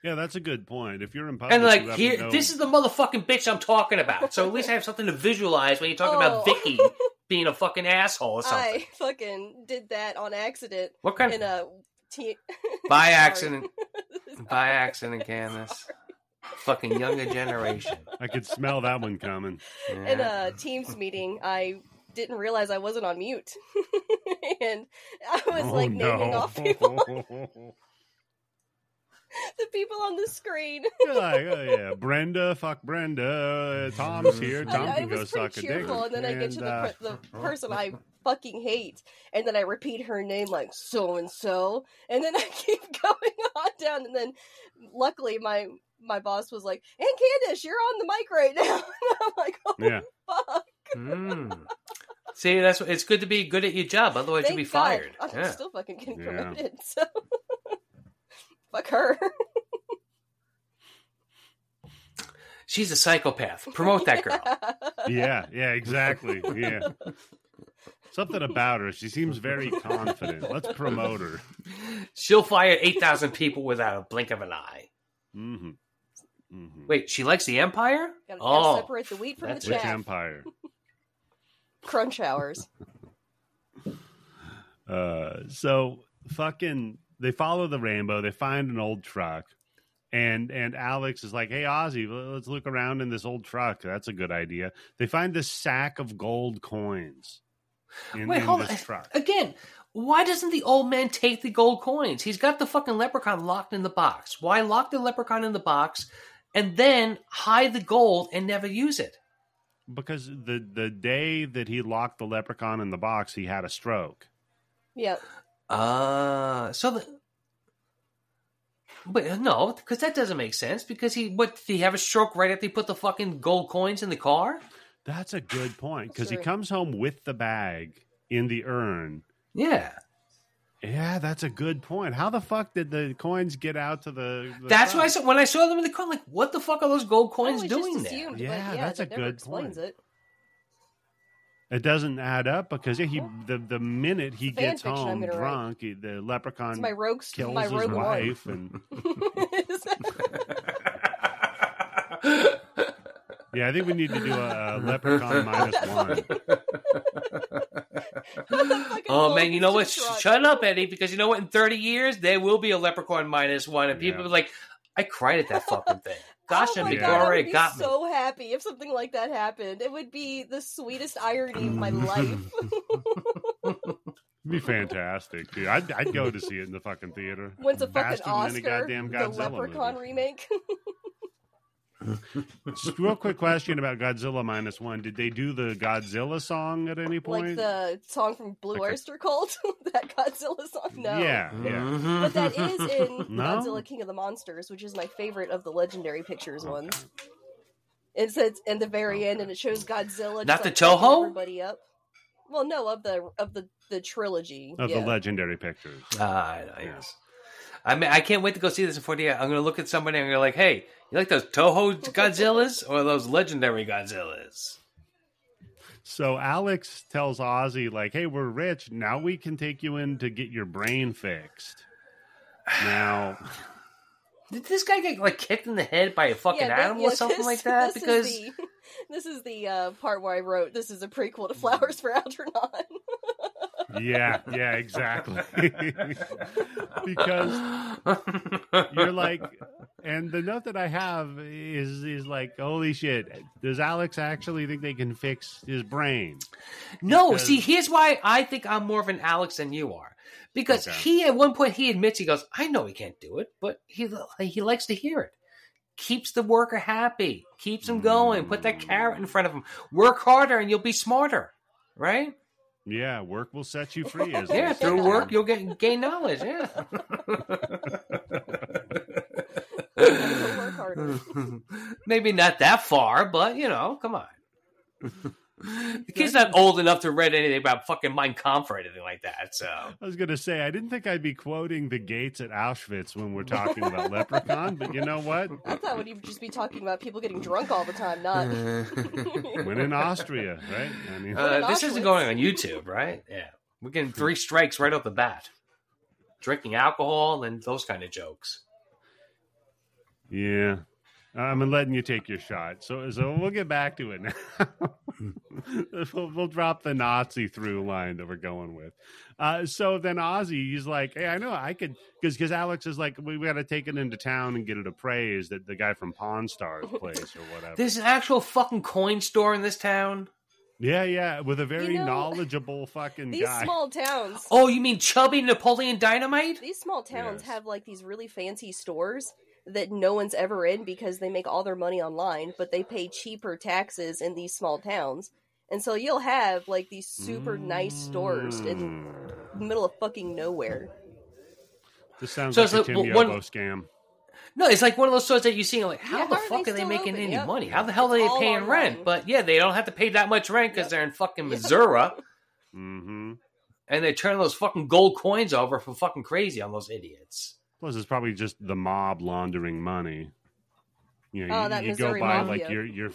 Yeah, that's a good point. If you're in public, And like you have here, no... this is the motherfucking bitch I'm talking about. So at least I have something to visualize when you're talking about Vicky being a fucking asshole or something. I fucking did that on accident. What kind in a by accident? By accident, Candace. Fucking younger generation. I could smell that one coming. Yeah. In a Teams meeting, I didn't realize I wasn't on mute, and I was naming off people. the people on the screen. You're like, oh yeah, Brenda, fuck Brenda. Tom's here. Tom can go suck a dick. And then I get to the person I fucking hate, and then I repeat her name like so and so, and then I keep going on down, and then luckily my boss was like, "And Candace, you're on the mic right now." And I'm like, "Oh yeah. fuck." See, it's good to be good at your job, otherwise you'll be fired. I'm still fucking getting promoted, so fuck her. She's a psychopath. Promote that girl. Yeah, exactly. Yeah. Something about her. She seems very confident. Let's promote her. She'll fire 8,000 without a blink of an eye. Mm-hmm. Mm-hmm. Wait, she likes the Empire? Gotta separate the wheat from the chaff. Which Empire? Crunch hours. So fucking they follow the rainbow, they find an old truck, and Alex is like, "Hey Ozzy, let's look around in this old truck. That's a good idea." They find this sack of gold coins in this truck. Again, why doesn't the old man take the gold coins? He's got the fucking leprechaun locked in the box. Why lock the leprechaun in the box and then hide the gold and never use it? Because the day that he locked the leprechaun in the box, he had a stroke. Yep. But no, because that doesn't make sense. Because did he have a stroke right after he put the fucking gold coins in the car? That's a good point. Because he comes home with the bag in the urn. Yeah. Yeah, that's a good point. How the fuck did the coins get out to the That's why when I saw them in the car, I'm like, what the fuck are those gold coins doing there? Yeah, that's a good point. It doesn't add up because the minute he gets home drunk, the leprechaun kills his wife. And yeah, I think we need to do a leprechaun -1. Oh man, you know what? Shut up, Eddie, because you know what? In 30 years, there will be a leprechaun -1, and people are like, I cried at that fucking thing. Gosh, and Megara got me. So happy if something like that happened. It would be the sweetest irony of my life. It'd be fantastic, dude. I'd go to see it in the fucking theater. When's a fucking Oscar? Goddamn Godzilla the Leprechaun movie. remake. Just real quick question about Godzilla -1. Did they do the Godzilla song at any point? Like the song from Blue Oyster Cult? That Godzilla song? No. Yeah. But that is in Godzilla King of the Monsters, which is my favorite of the Legendary Pictures ones. It's in the very end, and it shows Godzilla not just, the Toho? Everybody up. Well, no, of the trilogy. Of the Legendary Pictures. Yes. I mean, I can't wait to go see this in 4D. I'm going to look at somebody and go like, hey, you like those Toho Godzillas or those Legendary Godzillas? So Alex tells Ozzy, like, hey, we're rich. Now we can take you in to get your brain fixed. Now... Did this guy get like kicked in the head by a fucking animal or something like that? Because this is the part where I wrote, this is a prequel to Flowers for Algernon. Yeah, exactly. Because you're like, and the note that I have is like, holy shit, does Alex actually think they can fix his brain? No, see, here's why I think I'm more of an Alex than you are. Because he, at one point, he admits, he goes, I know he can't do it, but he likes to hear it. Keeps the worker happy. Keeps him going. Put that carrot in front of him. Work harder and you'll be smarter. Right? Yeah, work will set you free. Through work, you'll gain knowledge. Yeah. Work harder. Maybe not that far, but, come on. The kid's not old enough to read anything about fucking Mein Kampf or anything like that, so... I was going to say, I didn't think I'd be quoting the gates at Auschwitz when we're talking about Leprechaun, but you know what? I thought we'd just be talking about people getting drunk all the time, not... When in Austria, right? I mean, this isn't going on YouTube, right? Yeah. We're getting 3 strikes right off the bat. Drinking alcohol and those kind of jokes. Yeah. I'm letting you take your shot. So we'll get back to it now. We'll drop the Nazi through line that we're going with. So then Ozzy, he's like, hey, I know I could, because Alex is like, we got to take it into town and get it appraised at the guy from Pawn Stars place or whatever. There's an actual fucking coin store in this town. Yeah, with a very knowledgeable fucking these guy. small towns. Oh, you mean chubby Napoleon Dynamite? These small towns Yes. have like these really fancy stores that no one's ever in because they make all their money online, but they pay cheaper taxes in these small towns. And so you'll have like these super nice stores in the middle of fucking nowhere. This sounds So like a it's Tim like, Yobo scam. No, it's like one of those stores that you see, like, how Yeah, the how are fuck they are they still making open? any Yep. money? How the hell are It's they all paying online. rent? But yeah, they don't have to pay that much rent because they're in fucking Missouri. Mm-hmm. And they're turning those fucking gold coins over for fucking crazy on those idiots. Plus, it's probably just the mob laundering money. You know, That you go Missouri by mafia. like your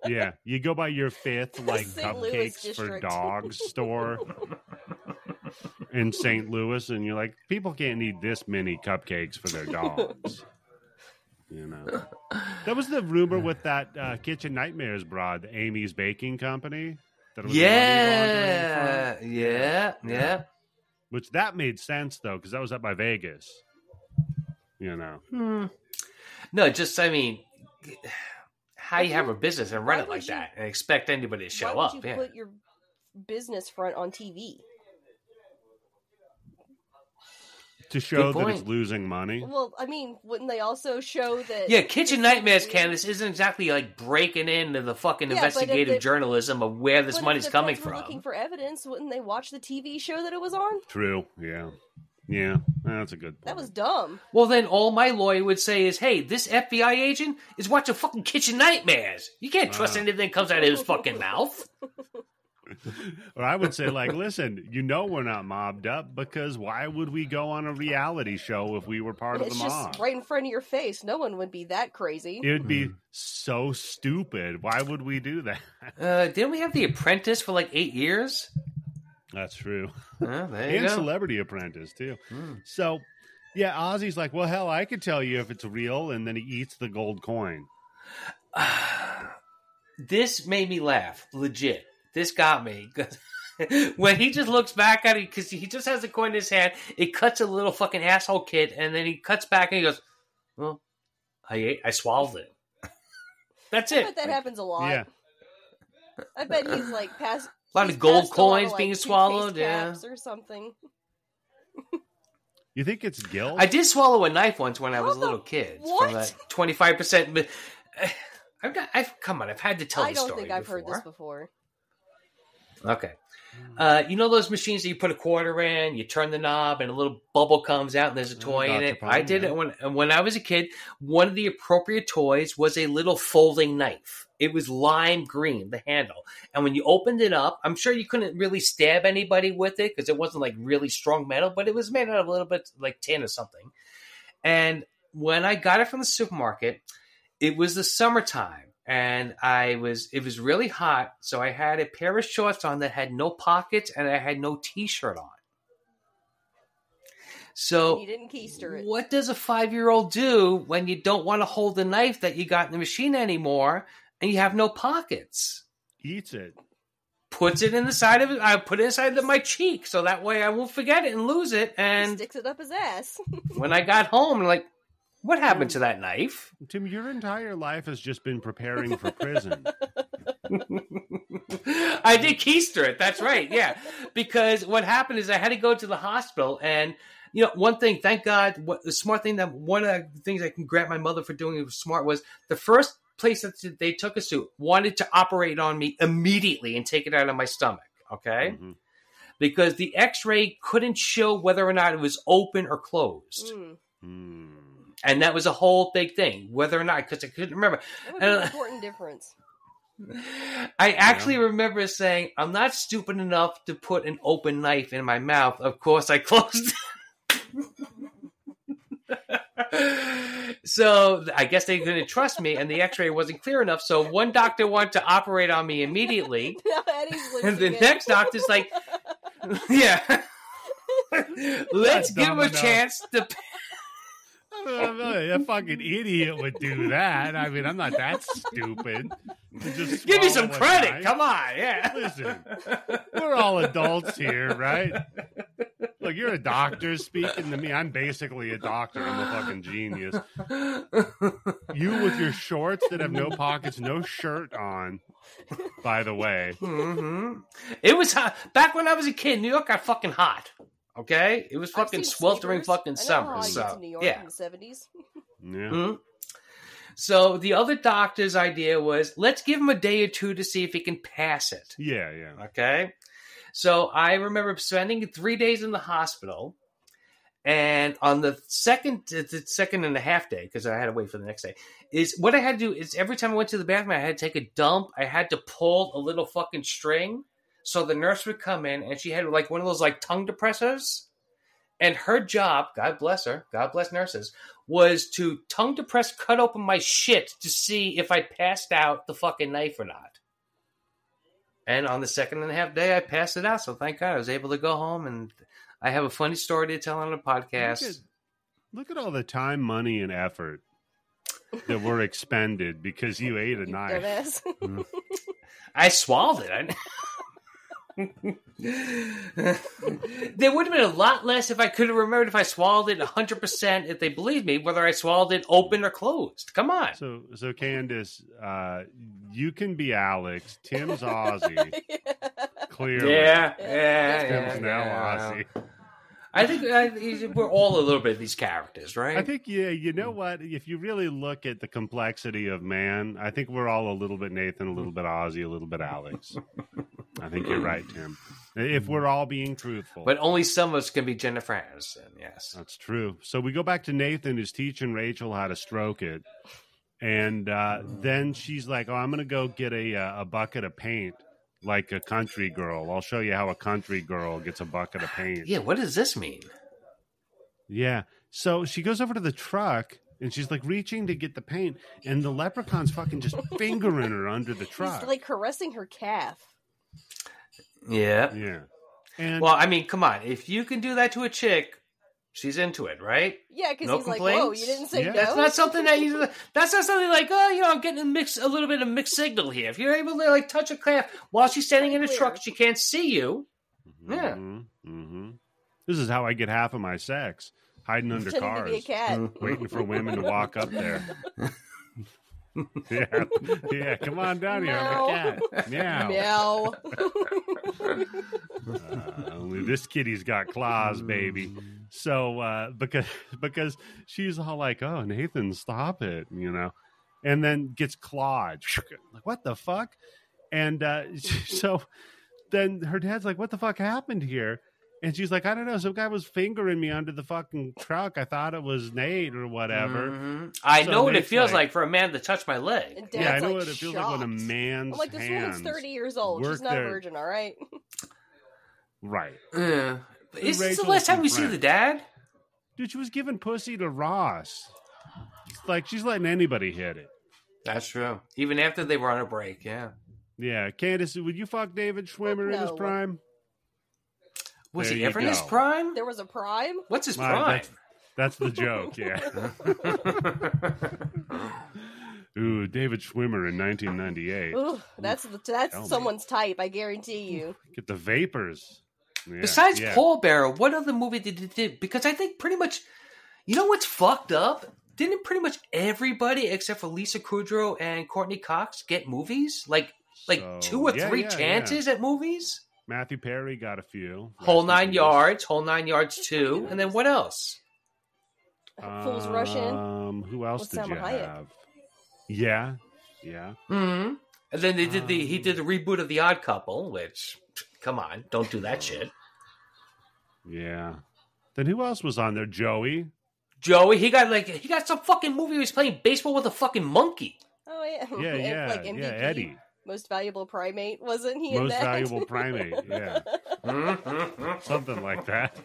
yeah, you go by your fifth like St. Louis cupcakes for district. dogs store in St. Louis, and you're like, people can't eat this many cupcakes for their dogs. You know, that was the rumor with that Kitchen Nightmares broad, Amy's Baking Company. That it was money laundering from. Yeah. Which that made sense though, because that was up by Vegas. You know. No, just, I mean, how you But have a business and run why it like would you- that and expect anybody to show Why up. would you Yeah. put your business front on TV? To show Good that it's point. losing money. Well, I mean, wouldn't they also show that? Yeah, Kitchen it's Nightmares, weird? Candace, isn't exactly like breaking into the fucking Yeah, but if investigative they- journalism of where this But if money's the coming feds were from. looking for evidence, wouldn't they watch the TV show that it was on? True. Yeah. That's a good point. That was dumb. Well, then all my lawyer would say is, hey, this FBI agent is watching fucking Kitchen Nightmares. You can't trust anything that comes out of his fucking mouth. Or I would say, like, listen, we're not mobbed up because why would we go on a reality show if we were part of It's the mob? just right in front of your face. No one would be that crazy. It would be so stupid. Why would we do that? Didn't we have The Apprentice for like 8 years? That's true. There you And go. Celebrity Apprentice, too. So, yeah, Ozzy's like, well, hell, I could tell you if it's real, and then he eats the gold coin. This made me laugh, legit. This got me. 'Cause when he just looks back at it, because he just has the coin in his hand, it cuts a little fucking asshole kid, and then he cuts back and he goes, well, I swallowed it. That's I it. bet that happens a lot. Yeah. I bet he's like past A lot of he's gold passed a lot of, coins like, being toothpaste swallowed, yeah. caps or something. You think it's guilt? I did swallow a knife once when I was a How the- little kid. what? From that 25%. Come on, I've had to tell I the don't story think I've before. heard this before. Okay. You know those machines that you put a quarter in, you turn the knob, and a little bubble comes out, and there's a toy in Dr. it. Pong, I did yeah. it when I was a kid. One of the appropriate toys was a little folding knife. It was lime green, the handle. And when you opened it up, I'm sure you couldn't really stab anybody with it because it wasn't like really strong metal, but it was made out of a little bit like tin or something. And when I got it from the supermarket, it was the summertime. And it was really hot, so I had a pair of shorts on that had no pockets, and I had no T-shirt on. So You didn't keister it. what does a 5-year-old do when you don't want to hold the knife that you got in the machine anymore, and you have no pockets? Eats it. Puts it in the side of it. I put it inside of my cheek, so that way I won't forget it and lose it. And Sticks it up his ass. when I got home, I'm like, what happened to that knife? Tim, your entire life has just been preparing for prison. I did keister it. That's right. Yeah. Because what happened is I had to go to the hospital, and one thing, thank God, the smart thing that one of the things I can grant my mother for doing it was smart was the first place that they took us to wanted to operate on me immediately and take it out of my stomach. Okay. Mhm. Because the x-ray couldn't show whether or not it was open or closed. Hmm. And that was a whole big thing, whether or not, because I couldn't remember. That would be an important difference. I actually remember saying, I'm not stupid enough to put an open knife in my mouth. Of course, I closed it. So I guess they couldn't trust me, and the x-ray wasn't clear enough. So one doctor wanted to operate on me immediately. Now Eddie's And the losing it. next doctor's like, yeah, let's Not give him dumb a enough. chance to... A fucking idiot would do that. I mean, I'm not that stupid. To just Give me swallow some a credit. knife. Come on, yeah. Listen, we're all adults here, right? Look, you're a doctor speaking to me. I'm basically a doctor. I'm a fucking genius. You with your shorts that have no pockets, no shirt on, by the way. Mm-hmm. It was hot. Back when I was a kid, New York got fucking hot. Okay? It was fucking sweltering fucking summer. So, New York yeah. in the 70s. Yeah. Mm-hmm. So the other doctor's idea was, let's give him a day or two to see if he can pass it. Yeah, yeah. Okay? So I remember spending 3 days in the hospital, and on the second and a half day, because I had to wait for the next day, is what I had to do is every time I went to the bathroom, I had to take a dump. I had to pull a little fucking string, so the nurse would come in, and she had like one of those like tongue depressors, and her job, God bless her, God bless nurses, was to tongue depress, cut open my shit to see if I passed out the fucking knife or not. And on the second and a half day, I passed it out. So thank God I was able to go home, and I have a funny story to tell on the podcast. Look at all the time, money, and effort that were expended because you ate a knife. I swallowed it. There would have been a lot less if I could have remembered if I swallowed it 100%, if they believed me, whether I swallowed it open or closed. Come on. So Candace, you can be Alex. Tim's Ozzy. Clearly. Yeah. Tim's now Ozzy. I think we're all a little bit of these characters, right? I think, yeah, you know what? If you really look at the complexity of man, I think we're all a little bit Nathan, a little bit Ozzy, a little bit Alex. I think you're right, Tim. If we're all being truthful. But only some of us can be Jennifer Aniston, yes. That's true. So we go back to Nathan, who's teaching Rachel how to stroke it. And then she's like, oh, I'm going to go get a bucket of paint like a country girl. I'll show you how a country girl gets a bucket of paint. Yeah, what does this mean? Yeah. So she goes over to the truck, and she's like reaching to get the paint, and the leprechaun's fucking just fingering her under the truck. He's like caressing her calf. Yeah. Yeah. And well, I mean, come on. If you can do that to a chick, she's into it, right? Yeah, because no he's complaints? like, whoa, you didn't say no? That's not something that that's not something like, oh, you know, I'm getting a little bit of mixed signal here. If you're able to like touch a calf while she's standing in a truck, she can't see you. Yeah. Mm-hmm. This is how I get half of my sex. Hiding under Pretending cars. to be a cat. Waiting for women to walk up there. Yeah, come on down here. I'm a cat. Meow. Only this kitty's got claws, baby. So because she's all like, oh, Nathan, stop it, you know, and then gets clawed. Like, what the fuck? And so then her dad's like, what the fuck happened here? And she's like, I don't know. Some guy was fingering me under the fucking truck. I thought it was Nate or whatever. Mm-hmm. I know what it Nate's feels like for a man to touch my leg. Yeah, I know what it feels like when a man's I'm like, this woman's 30 years old. She's not a virgin, all right? Right. Yeah. Is this the last time we see the dad? Dude, she was giving pussy to Ross. It's like, she's letting anybody hit it. That's true. Even after they were on a break, yeah. Yeah. Candace, would you fuck David Schwimmer in his prime? Was he ever in his prime? There was a prime? What's his prime? That's the joke, yeah. Ooh, David Schwimmer in 1998. Ooh, that's someone's type, I guarantee you. Get the vapors. Yeah, besides Paul Bearer, what other movie did he do? Because I think pretty much, you know what's fucked up? Didn't pretty much everybody except for Lisa Kudrow and Courtney Cox get movies? Like 2 or 3 chances at movies? Matthew Perry got a few. Whole 9 Yards, Whole 9 Yards 2, and then what else? Fools Rush In. Who else did you have? Yeah. Mm-hmm. And then he did the reboot of The Odd Couple, which, come on, don't do that shit. Yeah. Then who else was on there? Joey, he got some fucking movie where he was playing baseball with a fucking monkey. Oh yeah. Yeah. Like MVP. Yeah, Eddie. Most Valuable Primate, wasn't he? Most Valuable Primate, yeah. Something like that.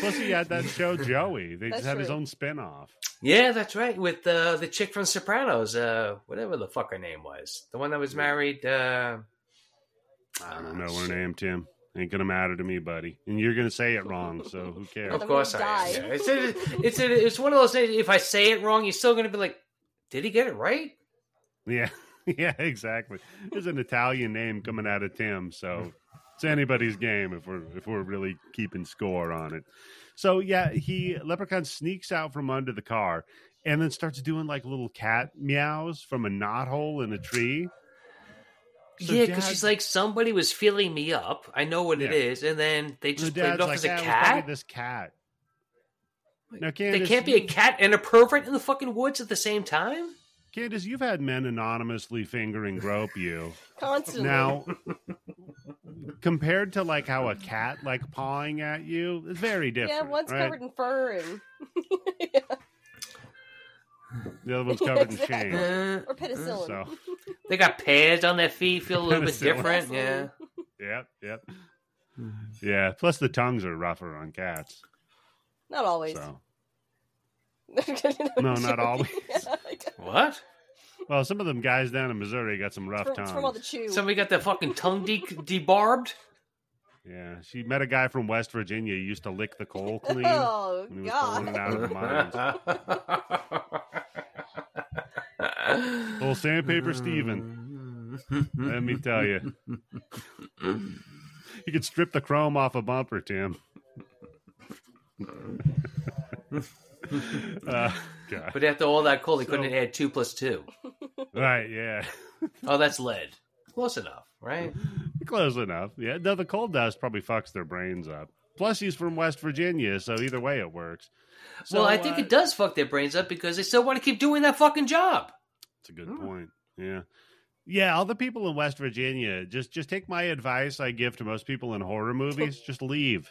Plus, he had that show, Joey. They just had his own spinoff. Yeah, that's right. With the chick from Sopranos, whatever the fuck her name was. The one that was married. I don't know her name, Tim. Ain't gonna matter to me, buddy. And you're gonna say it wrong, so who cares? Of course I am. Yeah. It's one of those things, if I say it wrong, you're still gonna be like, did he get it right? Yeah. Yeah, exactly. There's an Italian name coming out of Tim, so It's anybody's game if we're really keeping score on it. So yeah, Leprechaun sneaks out from under the car and then starts doing like little cat meows from a knothole in a tree. So yeah, because she's like, somebody was filling me up. I know what it is, and then they just played it off as a cat. This cat. Now, Candace, there can't be a cat and a pervert in the fucking woods at the same time. Candace, you've had men anonymously finger and grope you constantly. Now, compared to like how a cat like pawing at you, it's very different. Yeah, one's right? covered in fur and the other one's covered in shame. or penicillin. So they got pads on their feet, feel a little bit different. Yeah. Yep. Yeah. Plus the tongues are rougher on cats. Not always. So. No, not always. What? Well, some of them guys down in Missouri got some rough tongues. From all the chew. Somebody got their fucking tongue debarbed? Yeah, she met a guy from West Virginia who used to lick the coal clean. Oh, when he was God. pulling it out of the mines. Old Sandpaper Steven. Let me tell you. You could strip the chrome off a bumper, Tim. God. But after all that coal, they couldn't add 2 + 2. Right, yeah. Oh, that's lead. Close enough, right? Close enough. Yeah, no, the coal dust probably fucks their brains up. Plus, he's from West Virginia, so either way it works. So, well, I think it does fuck their brains up because they still want to keep doing that fucking job. That's a good point. Yeah. Yeah, all the people in West Virginia, just take my advice I give to most people in horror movies. Just leave.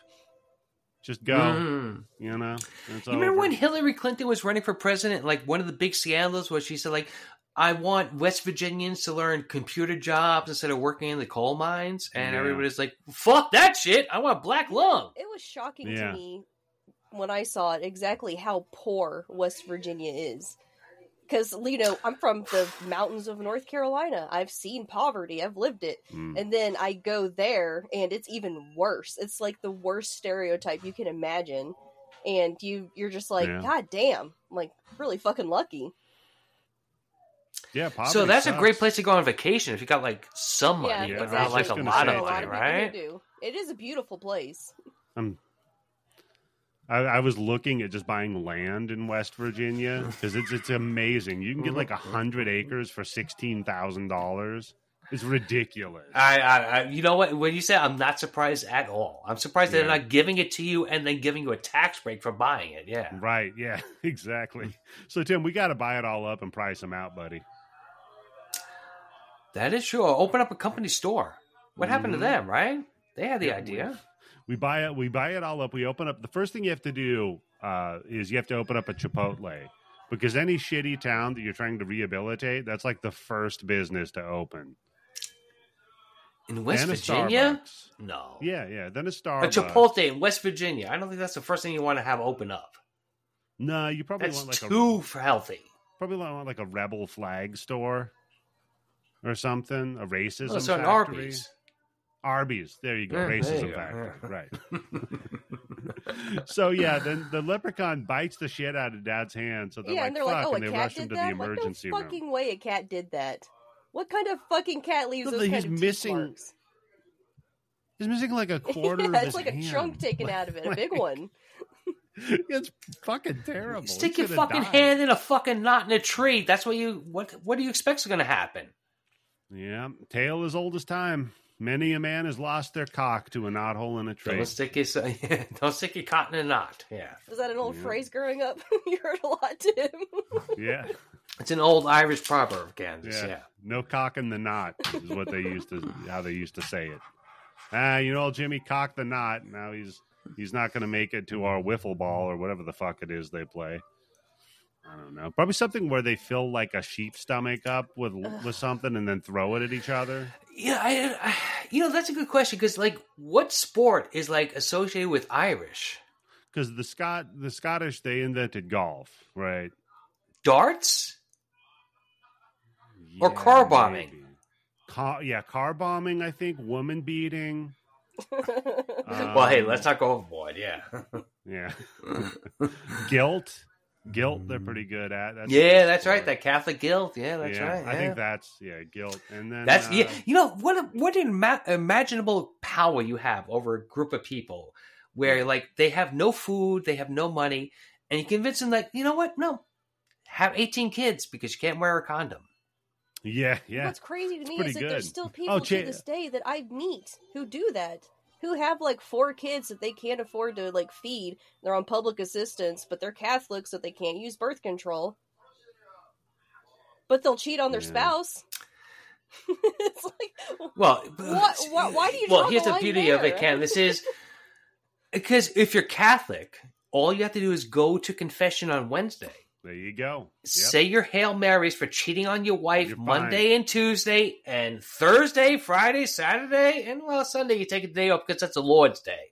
Just go. You know? It's you remember when Hillary Clinton was running for president? Like, one of the big scandals was she said, like, I want West Virginians to learn computer jobs instead of working in the coal mines. And everybody's like, fuck that shit. I want black lung. It was shocking to me when I saw it exactly how poor West Virginia is. Because, you know, I'm from the mountains of North Carolina. I've seen poverty. I've lived it. And then I go there, and it's even worse. It's like the worst stereotype you can imagine. And you're just like, God damn. I'm like, really fucking lucky. Yeah, so that's sucks. a great place to go on vacation if you got, like, some money, but not, like, a lot of money, right? It is a beautiful place. I was looking at just buying land in West Virginia because it's amazing. You can get like 100 acres for $16,000. It's ridiculous. I you know what? When you say, I'm not surprised at all. I'm surprised they're not giving it to you and then giving you a tax break for buying it. Yeah, right. Yeah, exactly. So Tim, we got to buy it all up and price them out, buddy. That is true. Open up a company store. What happened to them? Right? They had the idea. We buy it all up. We open up. The first thing you have to do is you have to open up a Chipotle, because any shitty town that you're trying to rehabilitate, that's like the first business to open. In West Virginia? No. Yeah. Then a Starbucks. A Chipotle in West Virginia. I don't think that's the first thing you want to have open up. No, you probably want like too healthy. Probably want like a Rebel flag store or something. A racism so an factory. Arby's. There you go. Racism factory. Right. So yeah, then the leprechaun bites the shit out of Dad's hand. So they're like, and they're fuck, like, oh, and they a cat rush him did to that? the emergency no room. fucking way a cat did that. What kind of fucking cat leaves those kind of missing. marks? He's missing like a quarter of his it's like hand. a chunk taken out of it, a big one. It's fucking terrible. Stick your fucking hand in a fucking knot in a tree. That's what what do you expect is going to happen? Yeah, tale as old as time. Many a man has lost their cock to a knothole in a tree. Don't stick your cotton in a knot. Yeah. Was that an old phrase growing up? You heard a lot, Tim. Yeah. It's an old Irish proverb, Kansas. Yeah. No cock in the knot is what how they used to say it. Old Jimmy cocked the knot. Now he's not going to make it to our wiffle ball or whatever the fuck it is they play. I don't know. Probably something where they fill like a sheep stomach up with something and then throw it at each other. Yeah, that's a good question because, like, what sport is like associated with Irish? Because the Scottish, they invented golf, right? Darts or car bombing? Car bombing. I think woman beating. Well, hey, let's not go overboard. Yeah, yeah. Guilt. Guilt, they're pretty good at. That's right. That Catholic guilt. Yeah, that's right. Yeah. I think that's guilt, and then that's You know what imaginable power you have over a group of people where like they have no food, they have no money, and you convince them that you know what? No, have 18 kids because you can't wear a condom. Yeah. What's crazy to me is that there's still people to this day that I meet who do that. Who have like 4 kids that they can't afford to like feed. They're on public assistance, but they're Catholics, so they can't use birth control. But they'll cheat on their spouse. It's like, well, why do you? Well, here's the beauty of it, Ken. This is because if you're Catholic, all you have to do is go to confession on Wednesday. There you go. Yep. Say your Hail Marys for cheating on your wife Monday and Tuesday, and Thursday, Friday, Saturday, and well, Sunday you take a day off because that's the Lord's Day.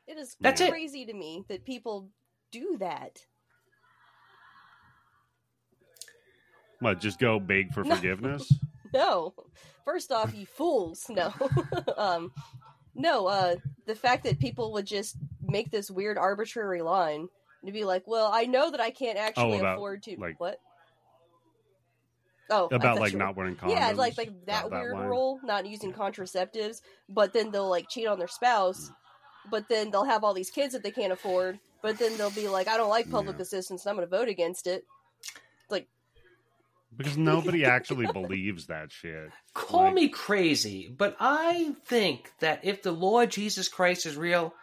It is crazy to me that people do that. What, just go beg for forgiveness? No. First off, you fools. No. The fact that people would just make this weird arbitrary line to be like, well, I know that I can't actually afford to... Like, what? Oh, about like not wearing condoms. Yeah, like that weird rule, not using contraceptives, but then they'll like cheat on their spouse, but then they'll have all these kids that they can't afford, but then they'll be like, I don't like public assistance and I'm going to vote against it. Like, because nobody actually believes that shit. Call me crazy, but I think that if the Lord Jesus Christ is real,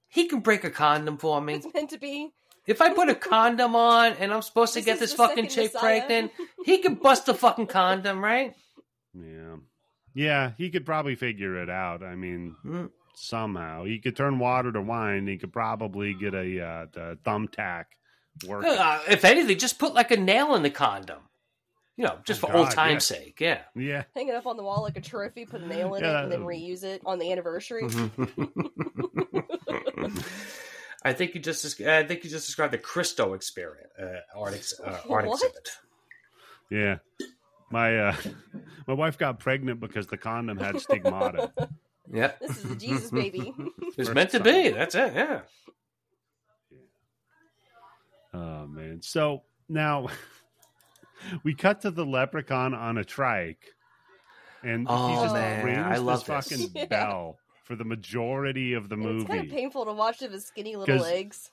he can break a condom for me. It's meant to be. If I put a condom on and I'm supposed to get this fucking chick pregnant, he could bust the fucking condom, right? Yeah. Yeah, he could probably figure it out. I mean, somehow. He could turn water to wine. He could probably get a thumbtack working. If anything, just put like a nail in the condom. You know, just for old time's sake, yeah. Yeah. Hang it up on the wall like a trophy, put a nail in it, and then reuse it on the anniversary. I think you just described the Christo experience, art exhibit. Yeah. My wife got pregnant because the condom had stigmata. Yeah. This is a Jesus baby. It's meant to be. That's it, yeah. Oh, man. So, now... we cut to the leprechaun on a trike, and he just rings this fucking bell for the majority of the movie. It's kind of painful to watch his skinny little legs,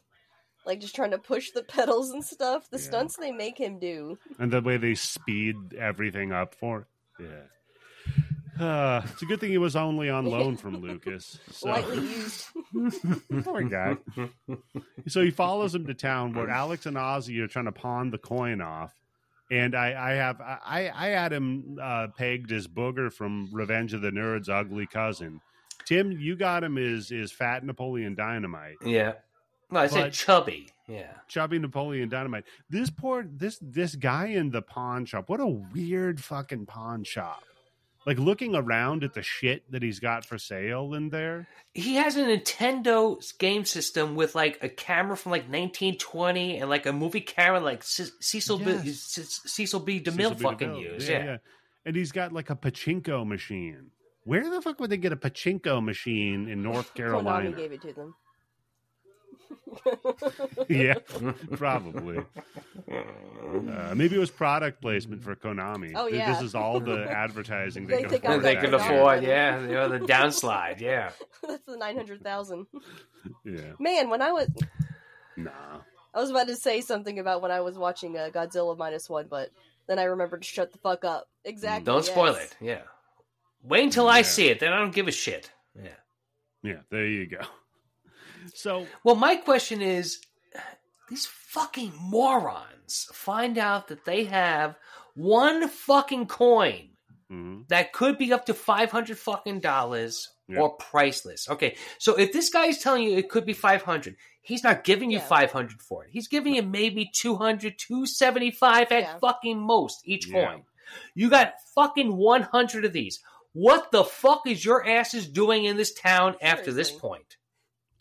like just trying to push the pedals and stuff. The stunts they make him do, and the way they speed everything up for it. Yeah. It's a good thing he was only on loan from Lucas. So. Lightly used. Poor guy. So he follows him to town where Alex and Ozzy are trying to pawn the coin off. And I had him pegged as Booger from Revenge of the Nerds' ugly cousin. Tim, you got him as Fat Napoleon Dynamite. Yeah. No, I said chubby. Yeah. Chubby Napoleon Dynamite. This guy in the pawn shop. What a weird fucking pawn shop. Like looking around at the shit that he's got for sale in there. He has a Nintendo game system with like a camera from like 1920 and like a movie camera like Cecil B. DeMille fucking used. Yeah. And he's got like a pachinko machine. Where the fuck would they get a pachinko machine in North Carolina? Konami gave it to them. Yeah, probably. Maybe it was product placement for Konami. Oh, yeah. This is all the advertising they can afford. They can afford, yeah. You know, the downslide, yeah. That's the 900,000. Yeah. Man, when I was... Nah. I was about to say something about when I was watching Godzilla -1, but then I remembered to shut the fuck up. Exactly. Don't spoil it, yeah. Wait until I see it, then I don't give a shit. Yeah. Yeah, there you go. So, well, my question is, these fucking morons find out that they have one fucking coin that could be up to $500 fucking or priceless. Okay, so if this guy is telling you it could be 500, he's not giving you 500 for it. He's giving you maybe 200, 275 at fucking most each coin. You got fucking 100 of these. What the fuck is your asses doing in this town after this point?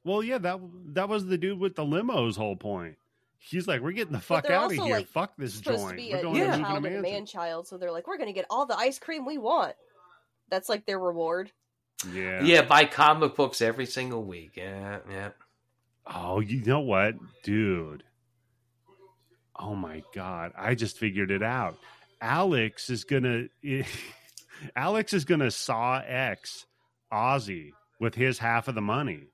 Well, yeah, that was the dude with the limo's whole point. He's like, we're getting the fuck out of here. Like, fuck this joint. We're going to child and a man-child, so they're like, we're going to get all the ice cream we want. That's like their reward. Yeah. Yeah, buy comic books every single week. Yeah. Oh, you know what? Dude. Oh my God. I just figured it out. Alex is gonna saw X Ozzy with his half of the money.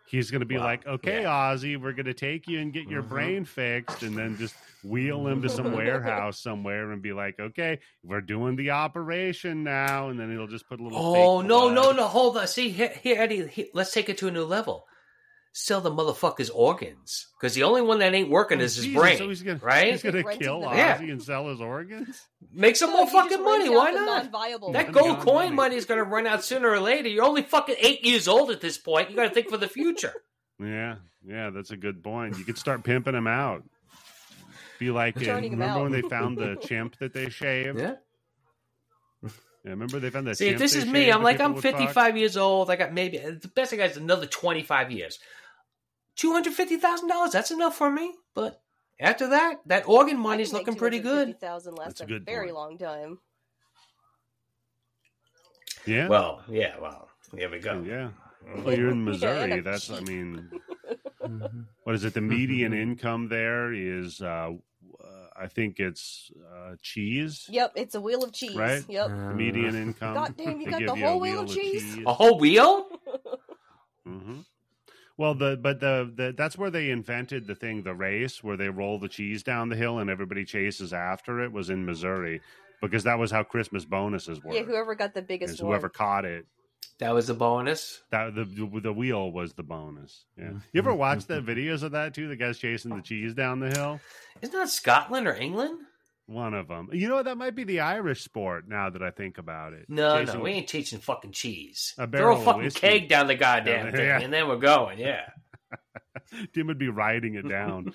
He's going to be like, okay, Ozzy, we're going to take you and get your brain fixed, and then just wheel him to some warehouse somewhere and be like, okay, we're doing the operation now. And then he'll just put a little. Oh, no. Hold on. See, here Eddie, let's take it to a new level. Sell the motherfucker's organs. Because the only one that ain't working is his brain. So he's gonna, right? He's going to kill Ozzy and sell his organs? Make some more fucking money. Why not? That gold coin money is going to run out sooner or later. You're only fucking 8 years old at this point. You got to think for the future. Yeah, that's a good point. You could start pimping him out. Be like, remember when they found the chimp that they shaved? Yeah. Yeah, remember they found that. See, if this is me, I'm like, I'm 55 years old. I got maybe the best I got is another 25 years. $250,000. That's enough for me. But after that, that organ money's looking pretty good. $250,000 lasts a very long time. Yeah. Well, here we go. Yeah. Well, you're in Missouri. That's, I mean, what is it? The median income there is, I think it's cheese. Yep, it's a wheel of cheese. Right? Yep. The median income. God damn, you got the whole wheel of cheese? A whole wheel? Mm-hmm. Well, that's where they invented the thing, the race, where they roll the cheese down the hill and everybody chases after it, was in Missouri, because that was how Christmas bonuses were. Yeah, whoever got the biggest one. Whoever caught it. That was the bonus? That the wheel was the bonus. Yeah. You ever watch the videos of that too? The guys chasing the cheese down the hill? Isn't that Scotland or England? One of them. You know, that might be the Irish sport now that I think about it. No, we ain't teaching fucking cheese. Throw a fucking keg down the goddamn thing, and then we're going, yeah. Tim would be riding it down.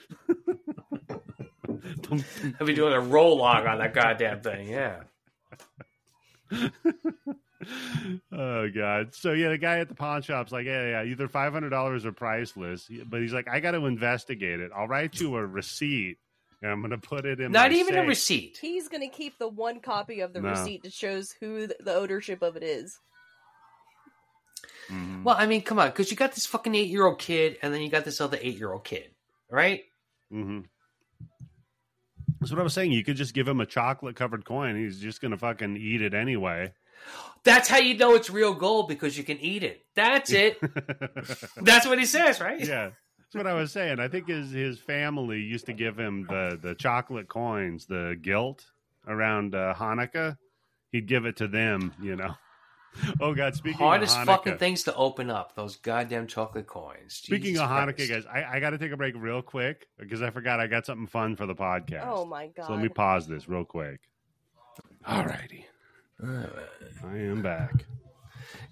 I'd be doing a roll log on that goddamn thing, yeah. Oh God! So yeah, the guy at the pawn shop's like, yeah, either $500 or priceless. But he's like, I got to investigate it. I'll write you a receipt, and I'm going to put it in. Not even safe. A receipt. He's going to keep the one copy of the receipt that shows who the ownership of it is. Mm-hmm. Well, I mean, come on, because you got this fucking 8-year-old kid, and then you got this other 8-year-old kid, right? Mm-hmm. That's what I was saying. You could just give him a chocolate-covered coin. He's just going to fucking eat it anyway. That's how you know it's real gold, because you can eat it. That's it. That's what he says, right? Yeah. That's what I was saying. I think his family used to give him the chocolate coins, the gilt around Hanukkah. He'd give it to them, you know. Oh, God, speaking Hardest of Hanukkah, fucking things to open up, those goddamn chocolate coins. Speaking Jesus of Hanukkah, Christ. guys, I got to take a break real quick because I forgot I got something fun for the podcast. Oh, my God. So let me pause this real quick. All righty. I am back.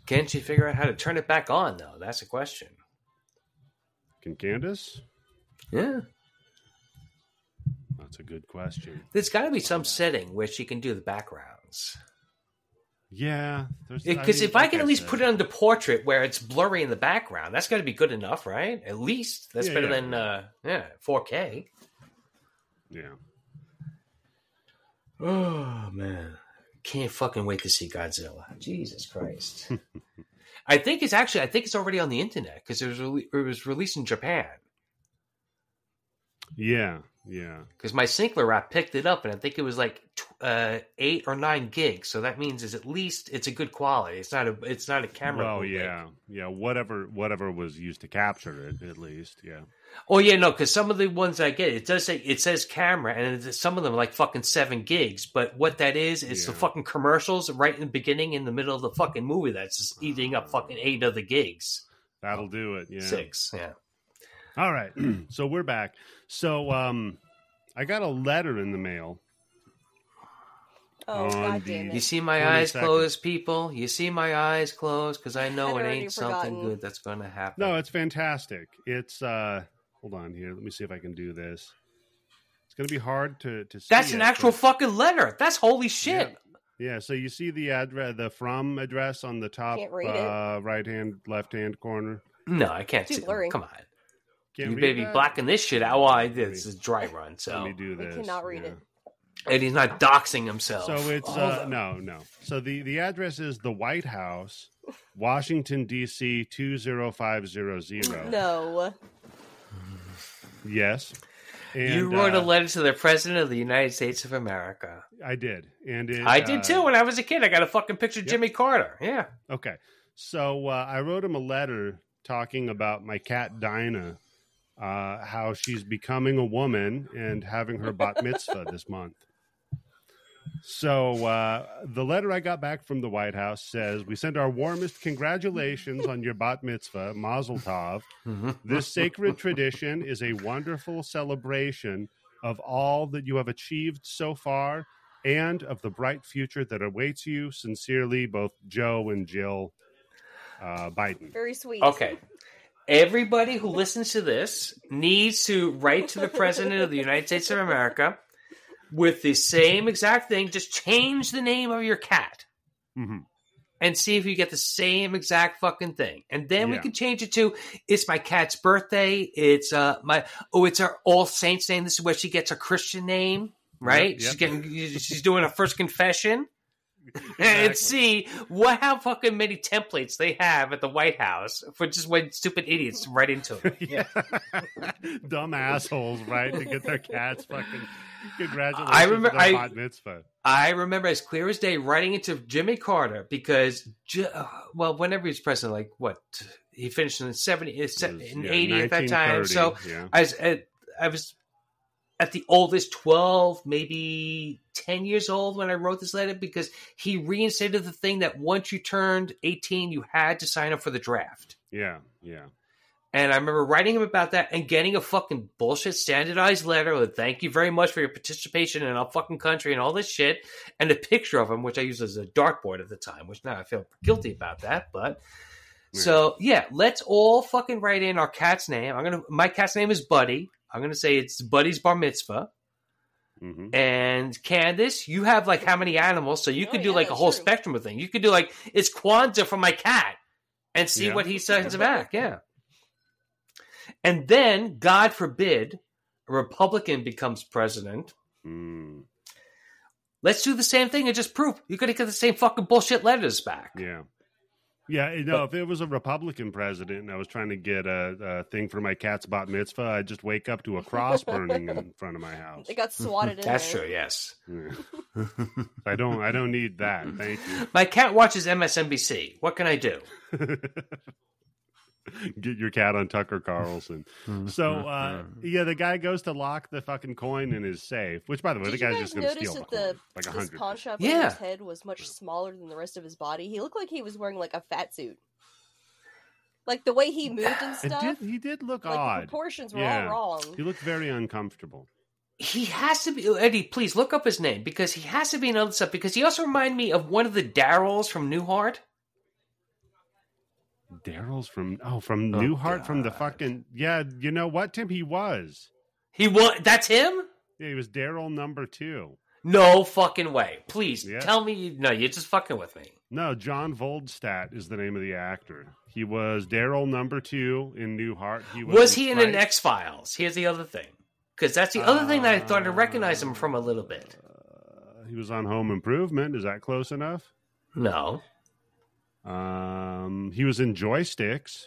Can't you figure out how to turn it back on, though? That's the question. Can Candace? Yeah. That's a good question. There's got to be some setting where she can do the backgrounds. Yeah. Because if I can at least put it under portrait where it's blurry in the background, that's got to be good enough, right? At least. That's better than 4K. Yeah. Oh, man. Can't fucking wait to see Godzilla. Jesus Christ. I think it's already on the internet because it was released in Japan. Yeah, yeah. Because my Sinclair app picked it up, and I think it was like 8 or 9 gigs. So that means it's a good quality. It's not a camera. Well, yeah. Whatever was used to capture it, at least. Yeah. Oh yeah, no. Because some of the ones I get, it says camera, and some of them are like fucking 7 gigs. But what that is the fucking commercials right in the beginning, in the middle of the fucking movie. That's just eating up fucking 8 of the gigs. That'll do it. Yeah. 6. Yeah. All right. So we're back. So I got a letter in the mail. Oh, God damn it. You see my eyes closed, people? You see my eyes closed? Because I know it ain't something good that's going to happen. No, it's fantastic. It's, hold on here. Let me see if I can do this. It's going to be hard to see. That's an actual fucking letter. That's holy shit. Yeah, so you see the address, the from address on the top right-hand, left-hand corner? No, I can't see blurry. it. Come on. Can't you better be blacking this shit out while I did. This is dry run, so. Let me do this. I cannot read it. And he's not doxing himself. So it's, no. So the address is the White House, Washington, D.C., 20500. No. Yes. And, you wrote a letter to the President of the United States of America. I did. And I did too when I was a kid. I got a fucking picture of Jimmy Carter. Yeah. Okay. So I wrote him a letter talking about my cat Dinah, how she's becoming a woman and having her bat mitzvah this month. So the letter I got back from the White House says, "We send our warmest congratulations on your bat mitzvah, Mazel Tov. This sacred tradition is a wonderful celebration of all that you have achieved so far and of the bright future that awaits you. Sincerely, both Joe and Jill Biden." Very sweet. Okay. Everybody who listens to this needs to write to the President of the United States of America with the same exact thing. Just change the name of your cat and see if you get the same exact fucking thing. And then we can change it to, it's my cat's birthday. It's it's our All Saints name. This is where she gets a Christian name, right? Yep. She's doing her first confession. And see how fucking many templates they have at the White House for just when stupid idiots write into it. Yeah. Dumb assholes, right? To get their cats fucking congratulations on their bat mitzvah. I remember as clear as day writing into Jimmy Carter because, whenever he was president, like what? He finished in the 80 at that time. So I was at the oldest 12, maybe 10 years old when I wrote this letter because he reinstated the thing that once you turned 18, you had to sign up for the draft. Yeah, yeah. And I remember writing him about that and getting a fucking bullshit standardized letter with thank you very much for your participation in our fucking country and all this shit. And a picture of him, which I used as a dartboard at the time, which now I feel guilty about that. But so, let's all fucking write in our cat's name. My cat's name is Buddy. I'm going to say it's Buddy's bar mitzvah. And Candace, you have like how many animals? So you could do like a whole spectrum of things. You could do like, it's Kwanzaa for my cat and see what he sends back. Yeah. And then, God forbid, a Republican becomes president. Let's do the same thing and just prove you're going to get the same fucking bullshit letters back. Yeah. Yeah, if it was a Republican president and I was trying to get a thing for my cat's bat mitzvah, I'd just wake up to a cross burning in front of my house. They got swatted in That's there. true, yes. Yeah. I don't need that. Thank you. My cat watches MSNBC. What can I do? Get your cat on Tucker Carlson. So, the guy goes to lock the fucking coin in his safe, which, by the way, the guy's just going to steal the coin. Like this 100. pawn shop owner's his head was much smaller than the rest of his body. He looked like he was wearing like a fat suit. Like the way he moved and stuff. He did look like, odd. The proportions were all wrong. He looked very uncomfortable. He has to be, Eddie, please look up his name because he has to be in other stuff because he also reminded me of one of the Daryls from Newhart. Daryl's from Newhart, from the fucking you know what, Tim? He was that's him. Yeah, he was Daryl number 2. No fucking way. Please tell me. No, you're just fucking with me. No, John Voldstadt is the name of the actor. He was Daryl number 2 in Newhart. Was he in an X-Files? Here's the other thing, because that's the other thing that I thought I recognized him from a little bit. He was on Home Improvement. Is that close enough? No. He was in Joysticks.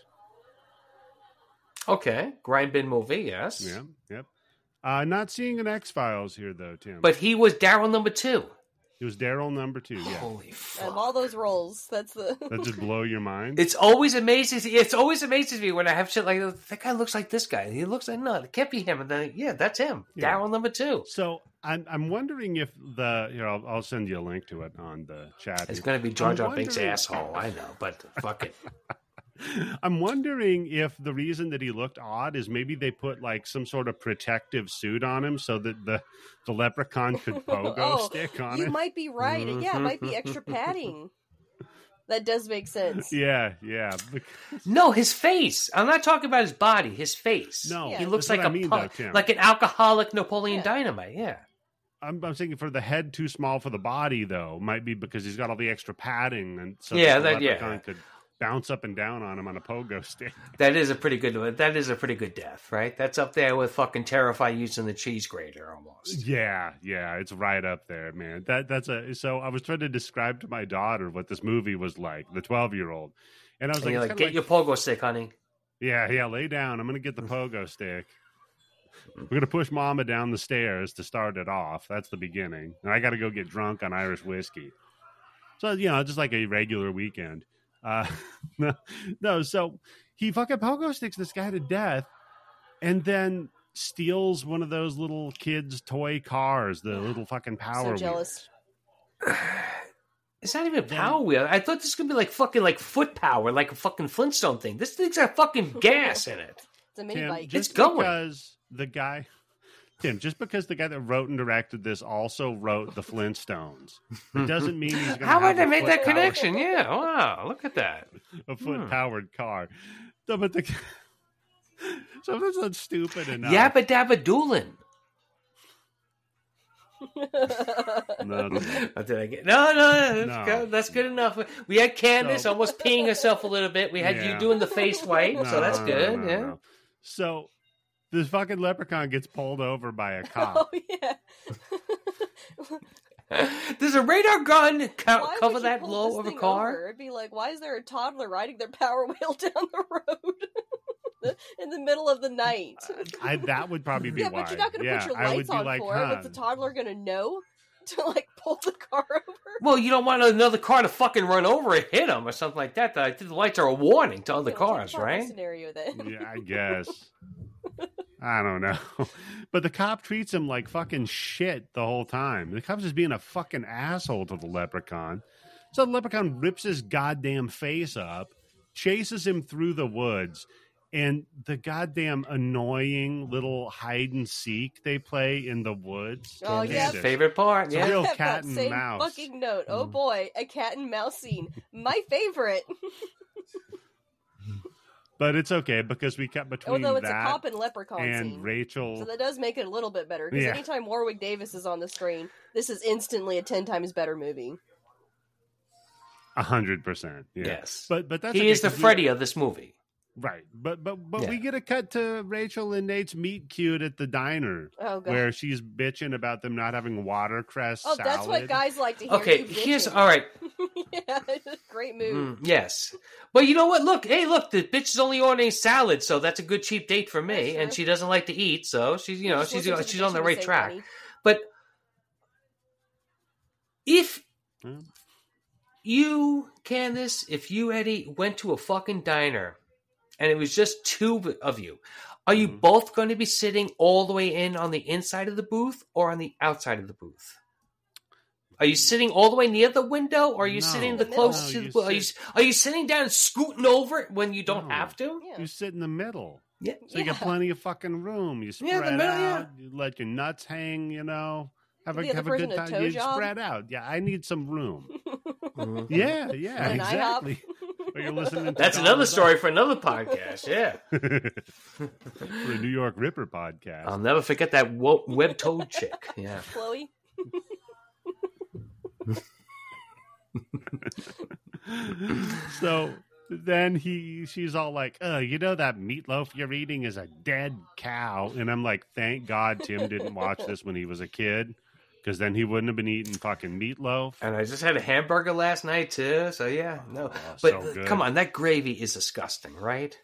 Okay, grind bin movie, yes. Yeah, yep. Not seeing an X-Files here though, Tim. But he was Daryl number 2. He was Daryl number 2. Yeah. Holy fuck! Of all those roles, that just blow your mind. It's always amazes me when I have shit like that guy looks like this guy. He looks like it can't be him. And then that's him. Yeah. Daryl number 2. So I'm wondering if I'll send you a link to it on the chat. It's going to be Jar Jar Binks' asshole. I know, but fuck it. I'm wondering if the reason that he looked odd is maybe they put like some sort of protective suit on him so that the leprechaun could pogo stick on it. You might be right. Yeah, it might be extra padding. That does make sense. Yeah. No, his face. I'm not talking about his body. His face. No, he looks like like an alcoholic Napoleon Dynamite. Yeah. I'm thinking for the head too small for the body though. Might be because he's got all the extra padding and so the leprechaun could bounce up and down on him on a pogo stick. That is a pretty good death, right? That's up there with fucking Terrify using the cheese grater almost. Yeah, it's right up there, man. So I was trying to describe to my daughter what this movie was like, the 12-year-old. And I was like, get your pogo stick, honey. Yeah, lay down. I'm going to get the pogo stick. We're going to push Mama down the stairs to start it off. That's the beginning. And I got to go get drunk on Irish whiskey. So, just like a regular weekend. No, so he fucking pogo sticks this guy to death and then steals one of those little kids' toy cars, the little fucking Power So jealous. Wheels. It's not even a Power Wheel. I thought this was going to be like fucking like foot power, like a fucking Flintstone thing. This thing's got fucking gas in it. It's a mini bike. It's going. Because the guy... Tim, just because the guy that wrote and directed this also wrote the Flintstones, it doesn't mean he's going to How would have they a make that foot-powered- connection? Yeah, wow, look at that. a foot-powered car. No, but so that's not stupid enough. Yabba dabba doolin. No. Did I get no? That's, No. Good. That's good enough. We had Candace So- almost peeing herself a little bit. We had Yeah. you doing the face wipe, so that's good. Yeah. No. So this fucking leprechaun gets pulled over by a cop. Oh yeah. Does a radar gun Why cover would you that pull low this of a thing car? over? It'd be like, why is there a toddler riding their Power Wheel down the road in the middle of the night? That would probably be Yeah, why. but you're not going to Yeah, put your I would lights be on like, for it. What's the toddler going to know to like pull the car over? Well, you don't want another car to fucking run over and hit them or something like that. I think the lights are a warning to other Okay, well, cars, take the toddler right? Scenario then. Yeah, I guess. I don't know. But the cop treats him like fucking shit the whole time. The cop's just being a fucking asshole to the leprechaun. So the leprechaun rips his goddamn face up, chases him through the woods, and the goddamn annoying little hide and seek they play in the woods. Oh, yeah. Jesus. Favorite part, It's a yeah. real Have cat that and same mouse. fucking note. Oh boy, a cat and mouse scene. My favorite. But it's okay because we kept between Although it's a that cop and leprechaun and scene. Rachel. So that does make it a little bit better. Because Yeah. anytime Warwick Davis is on the screen, this is instantly a 10 times better movie. 100%. Yeah. Yes. But that's He okay, is the 'cause we- Freddy of this movie. Right. But Yeah. we get a cut to Rachel and Nate's meet cute at the diner Oh god. where she's bitching about them not having watercress Oh, salad. that's what guys like to hear. Okay, you here's bitching. all right. Yeah, it's a great move. Yes, but you know what? Look, hey, look, the bitch is only ordering salad, so that's a good cheap date for me. That's true. And she doesn't like to eat, so she's Just listen to the she's on the bitching to right save track. money. But if Hmm. you, Candace, if you, Eddie, went to a fucking diner and it was just two of you, are you Mhm. both going to be sitting all the way in on the inside of the booth or on the outside of the booth? Are you sitting all the way near the window, or are you No. sitting the No, closest to you the booth? Are you sitting down and scooting over it when you don't No. have to? Yeah. You sit in the middle. Yeah. So you get Yeah. plenty of fucking room. You spread Yeah, the middle, out. You let your nuts hang, Have Give a the other have a person good a time. toe You job? spread out. Yeah, I need some room. Mhm. Yeah, An IHOP. exactly. Or you're listening to That's Donald another Duck. story for another podcast. Yeah. For a New York Ripper podcast. I'll never forget that web-toed chick. Yeah. Chloe. So then she's all like, that meatloaf you're eating is a dead cow. And I'm like, thank God Tim didn't watch this when he was a kid, because then he wouldn't have been eating fucking meatloaf. And I just had a hamburger last night too, so yeah, no. Oh, But so good. come on, that gravy is disgusting, right?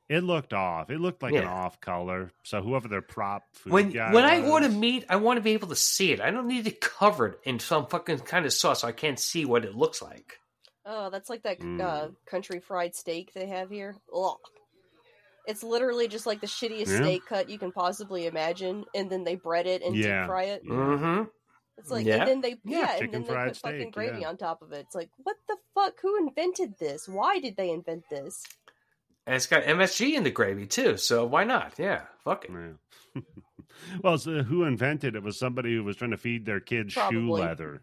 It looked off. It looked like an Yeah. off color. So whoever their prop food When guy I was- order meat, I want to be able to see it. I don't need it covered in some fucking kind of sauce so I can't see what it looks like. Oh, that's like that Mm. country fried steak they have here. Ugh. It's literally just like the shittiest Yeah. steak cut you can possibly imagine, and then they bread it and Yeah. deep fry it. Yeah. Mm-hmm. It's like, Yeah. and then they, Yeah, and chicken then they fried put fucking steak, gravy yeah. on top of it. It's like, what the fuck? Who invented this? Why did they invent this? And it's got MSG in the gravy too, so why not? Yeah, fuck it. Yeah. Well, so who invented it was somebody who was trying to feed their kids shoe Probably. leather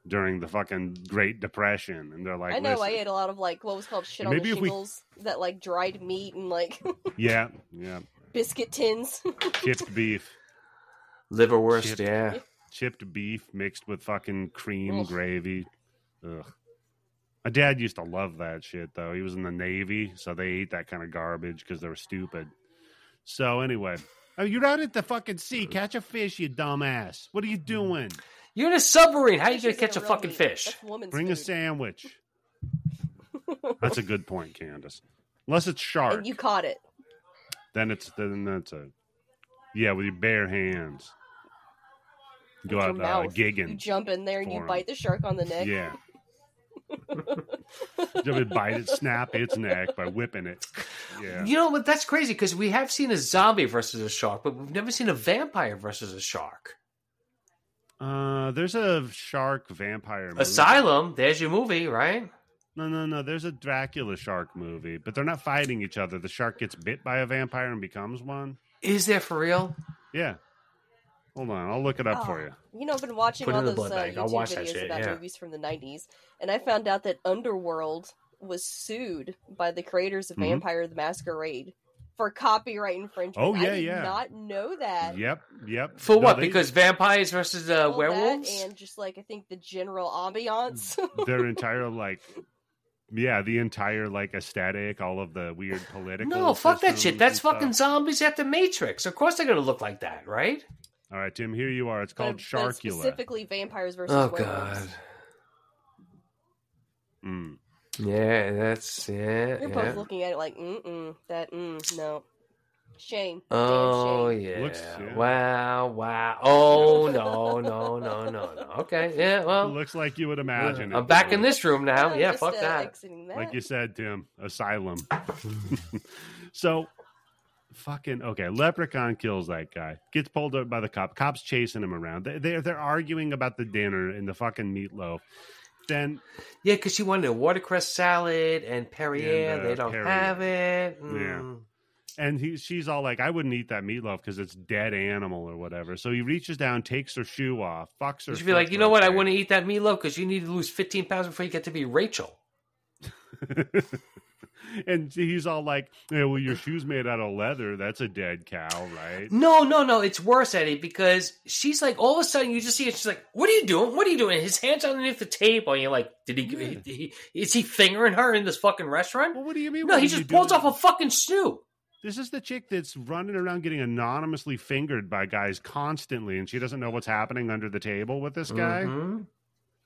during the fucking Great Depression, and they're like, I know I "Listen." ate a lot of like what was called shit on Maybe the if we- shingles, that like dried meat and like yeah, biscuit tins. chipped beef, Liverwurst, Chipped. yeah. chipped beef mixed with fucking cream Ugh. gravy. Ugh. My dad used to love that shit, though. He was in the Navy, so they ate that kind of garbage because they were stupid. So anyway, you're out at the fucking sea. Catch a fish, you dumbass. What are you doing? You're in a submarine. How are you Fish gonna isn't catch a real fucking meat. fish? That's woman's Bring a food. sandwich. That's a good point, Candace. Unless it's shark, And you caught it. then that's a Yeah, with your bare hands. Go With out your mouth. You gigging. jump in there and you bite the shark on the neck. Yeah. Jump and bite it, snap its neck by whipping it. Yeah. You know what? That's crazy because we have seen a zombie versus a shark, but we've never seen a vampire versus a shark. There's a shark vampire movie. Asylum, there's your movie, right? No. There's a Dracula shark movie, but they're not fighting each other. The shark gets bit by a vampire and becomes one. Is there for real? Yeah. Hold on, I'll look it up for you. You know, I've been watching Put it all in the those blood bank. I'll YouTube watch that videos shit, about yeah. movies from the 90s, and I found out that Underworld was sued by the creators of Vampire the Masquerade for copyright infringement. Oh, yeah, I did yeah. not know that. Yep. For No, what? they- Because vampires versus Well, werewolves? that and just like I think the general ambiance. their entire the entire aesthetic, all of the weird political. No, fuck that systems shit. That's and stuff. fucking zombies after Matrix. Of course they're going to look like that, right? All right, Tim. Here you are. It's called but Sharkula. specifically vampires versus Oh, werewolves. God. Mm. Yeah, that's... Yeah, You're both looking at it like, no. Shame. Oh, Damn shame. yeah. Looks- yeah. Wow. Oh, no. Okay, yeah, It well... looks like you would imagine. I'm it. back in this room now. I'm Yeah, just, fuck that. exiting that. Like you said, Tim. Asylum. So, fucking okay. Leprechaun kills that guy. Gets pulled up by the cop. Cops chasing him around. They're arguing about the dinner and the fucking meatloaf. Then Yeah, because she wanted a watercress salad and Perrier. And, They don't Perrier. have it. Yeah. And she's all like, I wouldn't eat that meatloaf because it's dead animal or whatever. So he reaches down, takes her shoe off, fucks her. You should be foot like, you know right what? I there. want to eat that meatloaf because you need to lose 15 pounds before you get to be Rachel. And he's all like, yeah, well, your shoe's made out of leather. That's a dead cow, right? No. It's worse, Eddie, because she's like, all of a sudden you just see it. She's like, what are you doing? What are you doing? His hand's underneath the table. And you're like, is he fingering her in this fucking restaurant? Well, what do you mean? No, what he are you just pulls doing? off a fucking shoe. This is the chick that's running around getting anonymously fingered by guys constantly, and she doesn't know what's happening under the table with this guy. Mhm.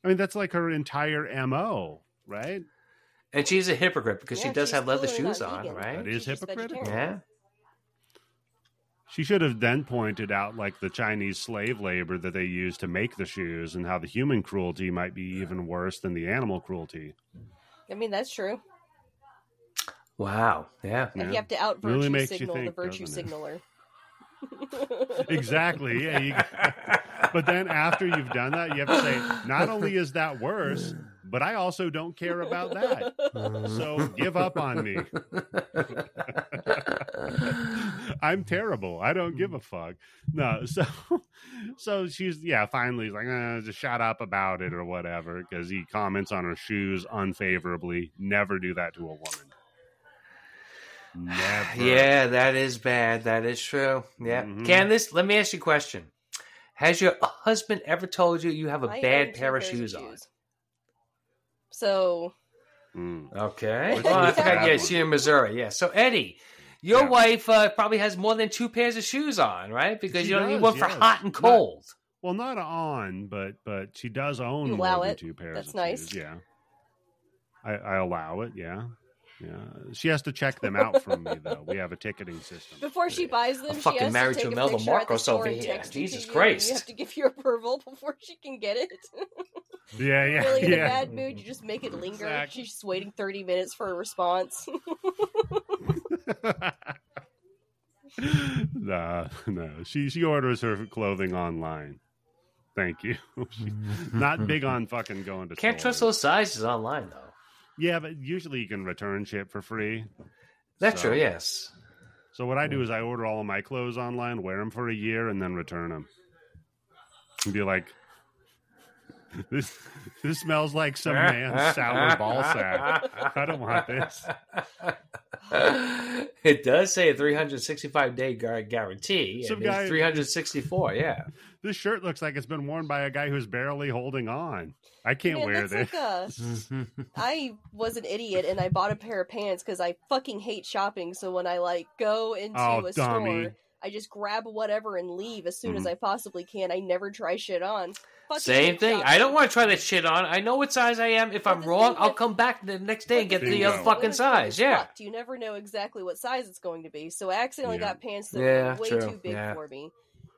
I mean, that's like her entire MO, right? And she's a hypocrite because she Yeah, does she's have leather clearly shoes not on, vegan. right? That is She's just hypocritical. vegetarian. Yeah. She should have then pointed out like the Chinese slave labor that they use to make the shoes and how the human cruelty might be even worse than the animal cruelty. I mean, that's true. Wow. Yeah. And Yeah. you have to out Really virtue makes you signal the think, virtue doesn't it? signaler. Exactly. Yeah. But then after you've done that, you have to say, not only is that worse, but I also don't care about that. So give up on me. I'm terrible. I don't give a fuck. No. So she's, finally he's like, just shut up about it or whatever. Because he comments on her shoes unfavorably. Never do that to a woman. Never. Yeah, that is bad. That is true. Yeah. Mhm. Candace, let me ask you a question. Has your husband ever told you you have a I own bad 2 pair of pairs shoes on? So, Mm. Okay. Which Well, I one's forgot that you one? see in Missouri. Yeah. So, Eddie, your Yeah. wife probably has more than 2 pairs of shoes on, right? Because She you don't need does, one for yes. hot and Not- cold. Well, not on, but she does own You more allow than it. 2 pairs That's of nice. shoes. Yeah. I allow it, yeah. She has to check them out from me, though. We have a ticketing system. before she buys them, I'm she fucking has married to to take a Imelda picture at the Marcos store over and here. text it to Jesus you, Christ. You have to give your approval before she can get it. Yeah. Really in a Yeah. bad mood, you just make it linger. Exactly. She's just waiting 30 minutes for a response. No. She orders her clothing online. Thank you. She's not big on fucking going to Can't trust stores. those sizes online, though. Yeah, but usually you can return ship for free. That's So- true, yes. So what I do is I order all of my clothes online, wear them for a year, and then return them. And be like, this smells like some man's sour ball sack. I don't want this. It does say a 365-day guarantee. Some And it's guy- 364, yeah. This shirt looks like it's been worn by a guy who's barely holding on. I can't Man, wear that's this. like I was an idiot and I bought a pair of pants because I fucking hate shopping. So when I go into Oh, a dummy. store, I just grab whatever and leave as soon as I possibly can. I never try shit on. Fucking Same thing. shopping. I don't want to try that shit on. I know what size I am. If I'm the wrong, thing I'll with- come back the next day and get the Bingo. other fucking Women's size. clothes Yeah. fucked. You never know exactly what size it's going to be. So I accidentally Yeah. got pants that Yeah, were way true. too big Yeah. for me.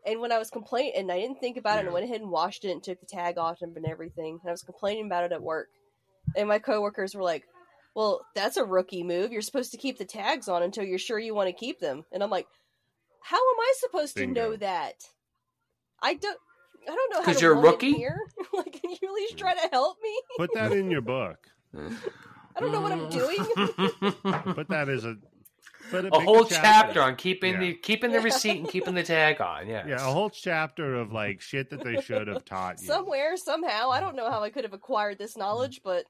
And when I was complaining, and I didn't think about it, and Yeah. went ahead and washed it and took the tag off and everything, and I was complaining about it at work. And my coworkers were like, well, that's a rookie move. You're supposed to keep the tags on until you're sure you want to keep them. And I'm like, how am I supposed Bingo. to know that? I don't know how 'Cause to you're a run it rookie? here. Like, can you at least try to help me? Put that in your book. I don't know what I'm doing. Put that as a A whole chapter on keeping Yeah. the receipt and keeping the tag on. Yeah. Yeah, a whole chapter of like shit that they should have taught you. Somewhere, somehow. I don't know how I could have acquired this knowledge, but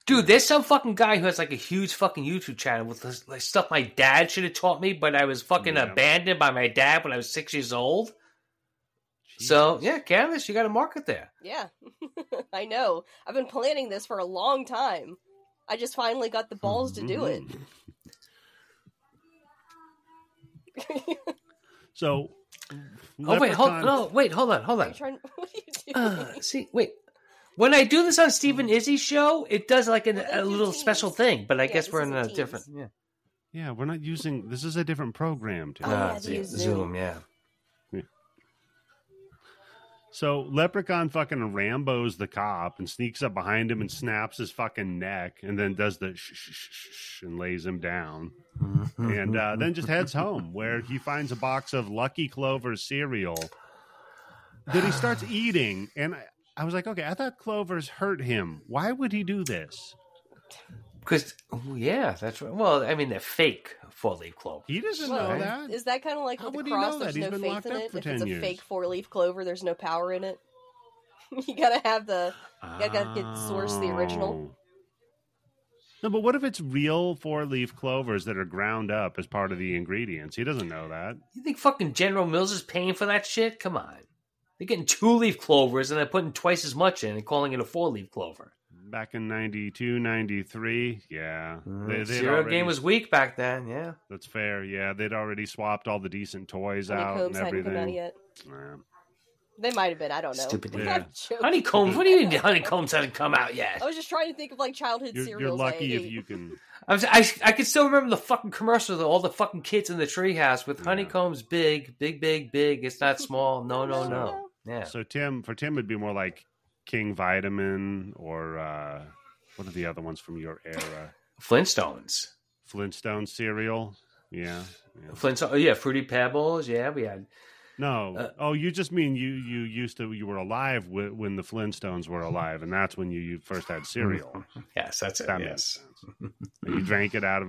Dude, there's some fucking guy who has like a huge fucking YouTube channel with this, like stuff my dad should have taught me, but I was fucking Yeah. abandoned by my dad when I was 6 years old. So yeah, Candace, you got a market there. yeah. I know. I've been planning this for a long time. I just finally got the balls to do it. So, Oh wait, hold Leprechaun- no, wait, hold on. Are you trying? What are you doing? See, wait. When I do this on Stephen Izzy's show, it does like Well, they a do little teams. special thing, but I Yeah, guess this we're in isn't a Teams. different. Yeah. Yeah, we're not using. This is a different program. Too. Oh, yeah, they see, use Zoom. Zoom. Yeah. So Leprechaun fucking Rambos the cop and sneaks up behind him and snaps his fucking neck and then does the shh and lays him down. And then just heads home where he finds a box of Lucky Clover cereal that he starts eating. And I was like, okay, I thought Clovers hurt him. Why would he do this? Because yeah, that's right. Well, I mean, they're fake 4-leaf clover. He doesn't Well, know that. Is that kind of like How with would the he know cross? that? There's He's no been faith locked in up it. for If 10 it's a years. fake 4-leaf clover, there's no power in it. You gotta have the. You gotta get the source, the original. Oh. No, but what if it's real 4-leaf clovers that are ground up as part of the ingredients? He doesn't know that. You think fucking General Mills is paying for that shit? Come on. They're getting 2-leaf clovers and they're putting twice as much in and calling it a 4-leaf clover. Back in 92, 93, yeah. They'd Cereal already- game was weak back then, yeah. That's fair, yeah. They'd already swapped all the decent toys out and Honeycombs hadn't come out everything. yet. Yeah. They might have been. I don't know. Stupid. I'm Yeah. joking. Honeycombs? What do you mean Honeycombs hasn't come out yet? I was just trying to think of like childhood You're cereals. lucky I if ate. you can. I can still remember the fucking commercials of all the fucking kids in the treehouse with honeycombs big, big, big, big. It's not small. No, no, no. Yeah. So for Tim, it'd be more like King Vitamin or what are the other ones from your era? Flintstones. Flintstone cereal. Yeah. Flintstones. Oh, yeah. Fruity Pebbles. Yeah, we had. No. You just mean you were alive when the Flintstones were alive, and that's when you first had cereal. Yes, that's it. That makes sense. You drank it out of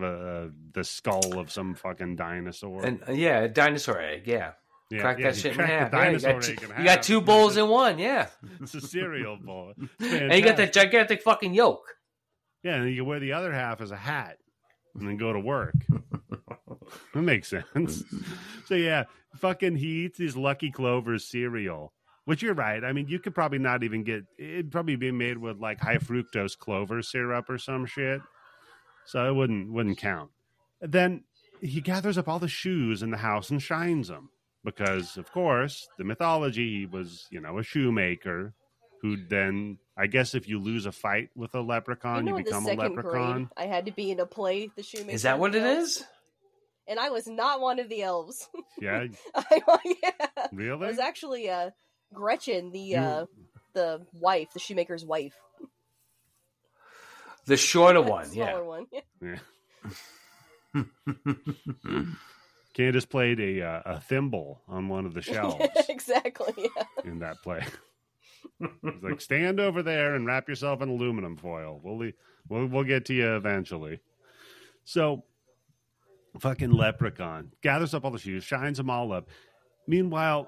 the skull of some fucking dinosaur. And yeah, a dinosaur egg. Yeah. Yeah, Crack yeah, that you shit in crack half. the Yeah, dinosaur you egg in got half. two bowls in one. Yeah. It's a cereal bowl. And you got that gigantic fucking yolk. Yeah, and you wear the other half as a hat and then go to work. That makes sense. So yeah, fucking he eats these Lucky Clovers cereal, which you're right. I mean, you could probably not even get, it'd probably be made with like high fructose clover syrup or some shit. So it wouldn't count. Then he gathers up all the shoes in the house and shines them because, of course, the mythology, he was, a shoemaker who then, I guess if you lose a fight with a leprechaun, you in the become a second leprechaun. grade, I had to be in a play, The Shoemaker. Is that what it Elf, is? And I was not one of the elves. Yeah, Yeah. really? I was actually Gretchen, the wife, the shoemaker's wife. The shorter The one, yeah. smaller one. Yeah. Candace played a thimble on one of the shelves Exactly. Yeah. in that play. It's like, stand over there and wrap yourself in aluminum foil. We'll get to you eventually. So, fucking leprechaun gathers up all the shoes, shines them all up. Meanwhile,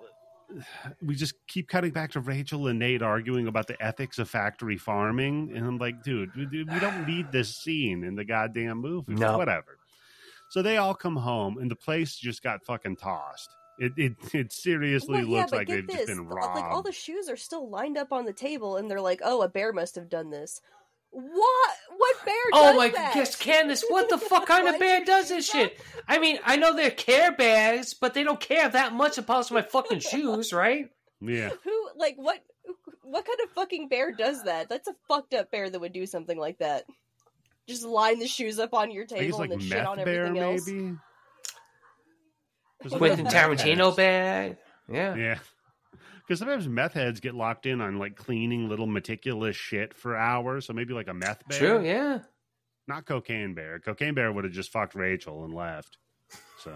we just keep cutting back to Rachel and Nate arguing about the ethics of factory farming, and I'm like, dude, we don't need this scene in the goddamn movie. No. Whatever. So they all come home, and the place just got fucking tossed. It seriously Well, yeah, looks but like get they've just this, been like all robbed. the shoes are still lined up on the table, and they're like, "Oh, a bear must have done this." What bear Oh does my that? goodness, Candace, what the fuck kind of Why'd bear you does do this that? shit? I mean, I know they're Care Bears, but they don't care that much about my fucking shoes, right? Yeah. What kind of fucking bear does that? That's a fucked up bear that would do something like that. Just line the shoes up on your I guess table like and then shit meth on bear, everything else. maybe. Quentin Meth Tarantino heads. bear. Yeah. Yeah. Because sometimes meth heads get locked in on like cleaning little meticulous shit for hours. So maybe like a meth bear. True, yeah. Not cocaine bear. Cocaine bear would have just fucked Rachel and left. So,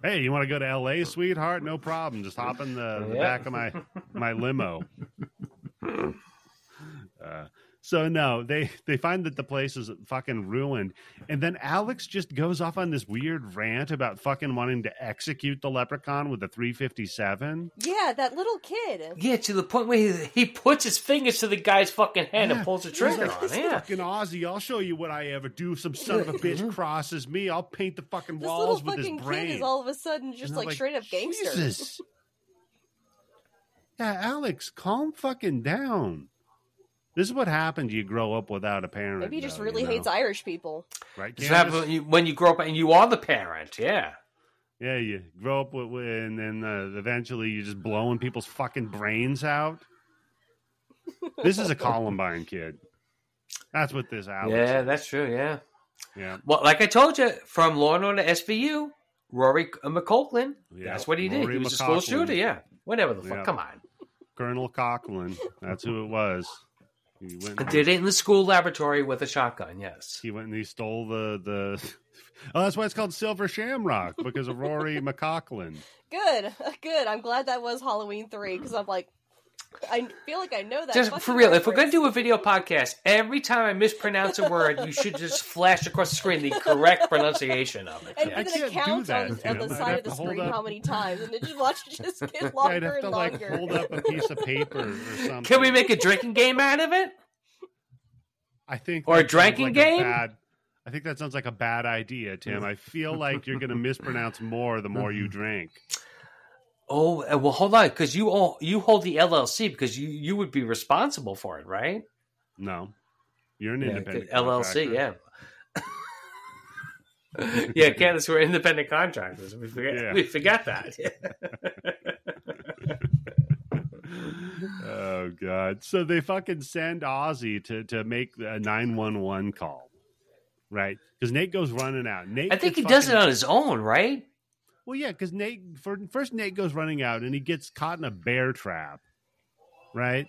hey, you want to go to L.A., sweetheart? No problem. Just hop in the back of my limo. So no, they find that the place is fucking ruined, and then Alex just goes off on this weird rant about fucking wanting to execute the leprechaun with a 357. Yeah, that little kid. Yeah, to the point where he puts his fingers to the guy's fucking head and pulls the He's trigger like, on it. Yeah. fucking Aussie, I'll show you what I ever do. Some son of a bitch crosses me, I'll paint the fucking This little walls with his fucking brain. kid is all of a sudden just And I'm like straight up gangster. Jesus. Yeah, Alex, calm fucking down. This is what happens. You grow up without a parent. Maybe he just though, really hates Irish people. Right, This Candace? happens when you grow up and you are the parent. Yeah. Yeah, you grow up with and then eventually you're just blowing people's fucking brains out. This is a Columbine kid. That's what this Alex Yeah, is. that's true. Yeah. Yeah. Well, like I told you, from Law and Order SVU, Rory McCoughlin. Yeah, That's what he did. Rory He was a school McCoughlin. shooter. Yeah. Whatever the fuck. Yeah. Come on. Colonel Coughlin. That's who it was. He went Did it in the school laboratory with a shotgun. Yes. He went and he stole the Oh, that's why it's called Silver Shamrock, because of Rory McCoughlin. Good. I'm glad that was Halloween 3 because I'm like, I feel like I know that. Just fucking for real, if we're going reference. to do a video podcast, every time I mispronounce a word, you should just flash across the screen the correct pronunciation of it. And Yeah. then can't it counts do that, on Tim. the I'd side have of the to hold screen up- how many times, and it just watch it just get I'd longer have to and like longer. hold up a piece of paper or something. Can we make a drinking game out of it? I think Or a that sounds drinking like game? I think that sounds like a bad idea, Tim. I feel like you're going to mispronounce more the more you drink. Oh, well, hold on, because you hold the LLC because you would be responsible for it, right? No, you're an Yeah, independent LLC, contractor. yeah. Yeah, Candace, we're independent contractors. We Yeah. forgot that. Oh God! So they fucking send Ozzy to make a 911 call, right? Because Nate goes running out. Nate, I think he gets does it fucking- on his own, right? Well, yeah, because first Nate goes running out and he gets caught in a bear trap, right?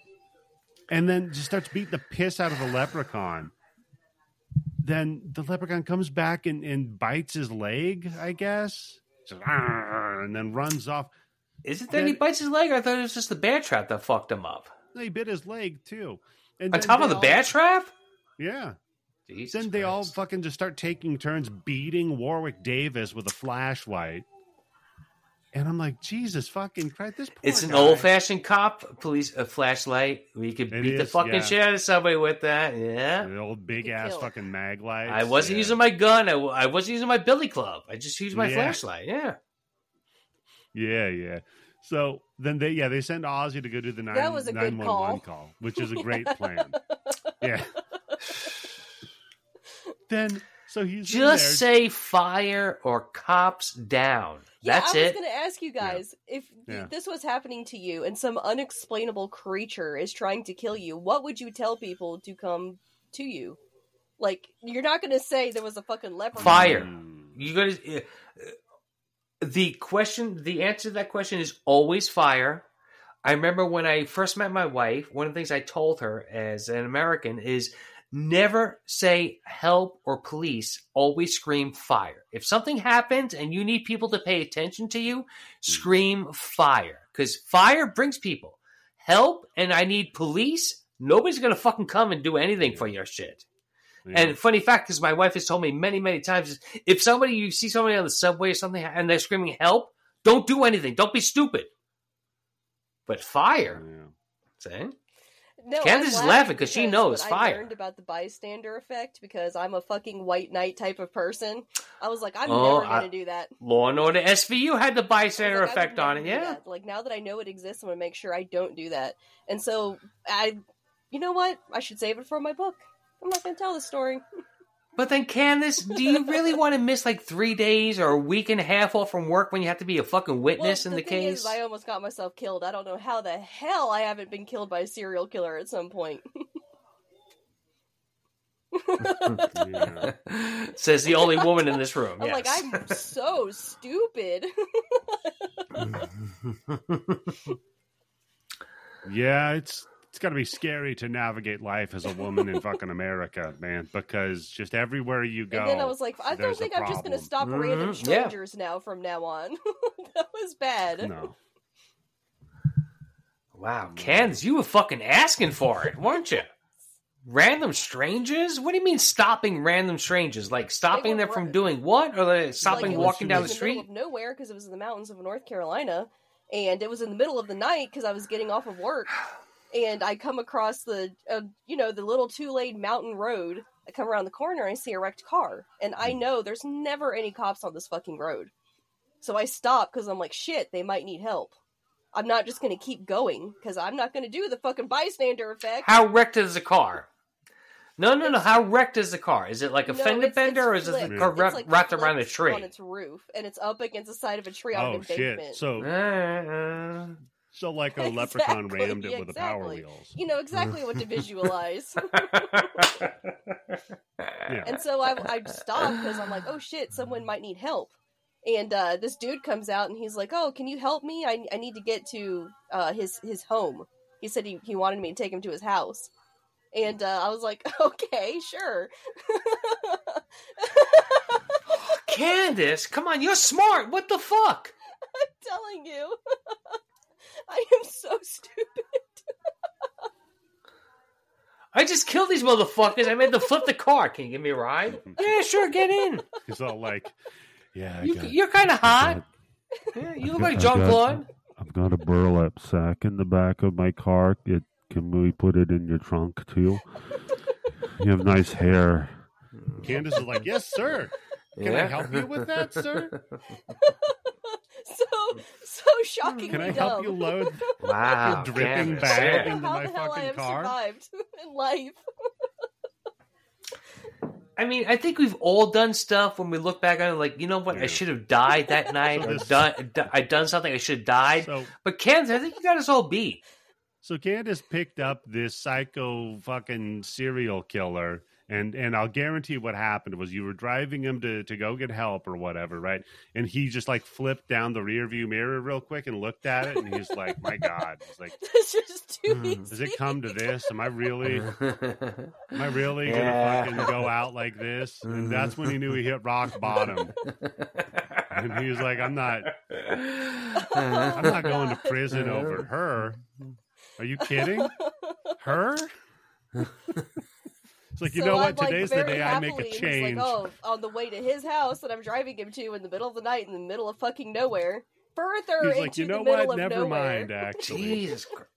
And then just starts beating the piss out of the leprechaun. Then the leprechaun comes back and bites his leg, I guess, and then runs off. Is it that he bites his leg? Or I thought it was just the bear trap that fucked him up. He bit his leg too. And On then top they of the all- bear trap? Yeah. Jesus Then they all Christ. fucking just start taking turns beating Warwick Davis with a flashlight. And I'm like, Jesus fucking Christ, this poor It's an guy. old-fashioned cop police flashlight. We could It beat the is, fucking yeah. shit out of somebody with that. Yeah. The old big ass kill. fucking mag lights. I wasn't Yeah. using my gun. I wasn't using my billy club. I just used my Yeah. flashlight. Yeah. Yeah. So then they send Ozzy to go do the That was a good 911 call, which is a great plan. Yeah. Then so he's in Just there. say fire or cops down. Yeah, That's I was it. going to ask you guys if Yeah. this was happening to you and some unexplainable creature is trying to kill you. What would you tell people to come to you? Like, you're not going to say there was a fucking leprechaun. Fire. Mm. You got to. The answer to that question is always fire. I remember when I first met my wife, one of the things I told her as an American is never say help or police, always scream fire. If something happens and you need people to pay attention to you, scream fire. Because fire brings people. Help and I need police, nobody's going to fucking come and do anything for your shit. Yeah. And funny fact, because my wife has told me many, many times, is if you see somebody on the subway or something and they're screaming help, don't do anything. Don't be stupid. But fire, see? No, Candace I'm is laughing 'cause she knows when fire. I learned about the bystander effect because I'm a fucking white knight type of person. I was like, I'm Oh, never going to do that. Law and Order SVU had the I bystander was like, I would effect on it, never do yeah. that. Like, now that I know it exists, I'm going to make sure I don't do that. And so, you know what? I should save it for my book. I'm not going to tell the story. But then, Candace, do you really want to miss like 3 days or a week and a half off from work when you have to be a fucking witness in the thing case? Is, I almost got myself killed. I don't know how the hell I haven't been killed by a serial killer at some point. Yeah. Says the only woman in this room. I'm yes. like, I'm so stupid. Yeah, it's got to be scary to navigate life as a woman in fucking America, man, because just everywhere you go. And then I was like, I don't think I'm just going to stop random strangers now from now on. That was bad. No. Wow, Candace, you were fucking asking for it, weren't you? Random strangers? What do you mean stopping random strangers? Like stopping them from doing what? Or like stopping walking down the street? It was in the middle of nowhere because it was in the mountains of North Carolina. And it was in the middle of the night because I was getting off of work. And I come across the little 2-lane mountain road. I come around the corner and I see a wrecked car. And I know there's never any cops on this fucking road. So I stop because I'm like, shit, they might need help. I'm not just going to keep going because I'm not going to do the fucking bystander effect. How wrecked is the car? No. How wrecked is the car? Is it like a fender bender, or is it the car wrapped around a tree? On its roof, and it's up against the side of a tree on an embankment. Shit. So like a leprechaun rammed it with the power wheels. You know exactly what to visualize. Yeah. And so I stopped because I'm like, oh shit, someone might need help. And this dude comes out and he's like, oh, can you help me? I need to get to his home. He said he wanted me to take him to his house. And I was like, okay, sure. Candace, come on, you're smart. What the fuck? I'm telling you. I am so stupid. I just killed these motherfuckers. I made them flip the car. Can you give me a ride? Yeah, sure, get in. He's all like, yeah, you're kind of hot. Yeah, you look like Jean-Claude. I've got a burlap sack in the back of my car. Can we put it in your trunk, too? You have nice hair. Candace is like, yes, sir. Can I help you with that, sir? So shockingly Can I dumb. help you load wow, your dripping Candace, bag yeah. into How my the hell I fucking have car? survived in life. I mean, I think we've all done stuff when we look back on it, like, you know what, I should have died that night, or I done something, I should have died. But Candace, I think you got us all beat. So Candace picked up this psycho fucking serial killer, and I'll guarantee what happened was you were driving him to go get help or whatever, right? And he just like flipped down the rear view mirror real quick and looked at it, and he's like, my God. He's like, It's just too easy. does it come to this? Am I really gonna fucking go out like this? And that's when he knew he hit rock bottom. And he was like, I'm not going to prison over her. Are you kidding? Her? It's like, you know what? Today's the day I make a change. Like, on the way to his house that I'm driving him to in the middle of the night in the middle of fucking nowhere. Further He's like, into you know the middle what? of Never nowhere. mind, actually. Jesus Christ.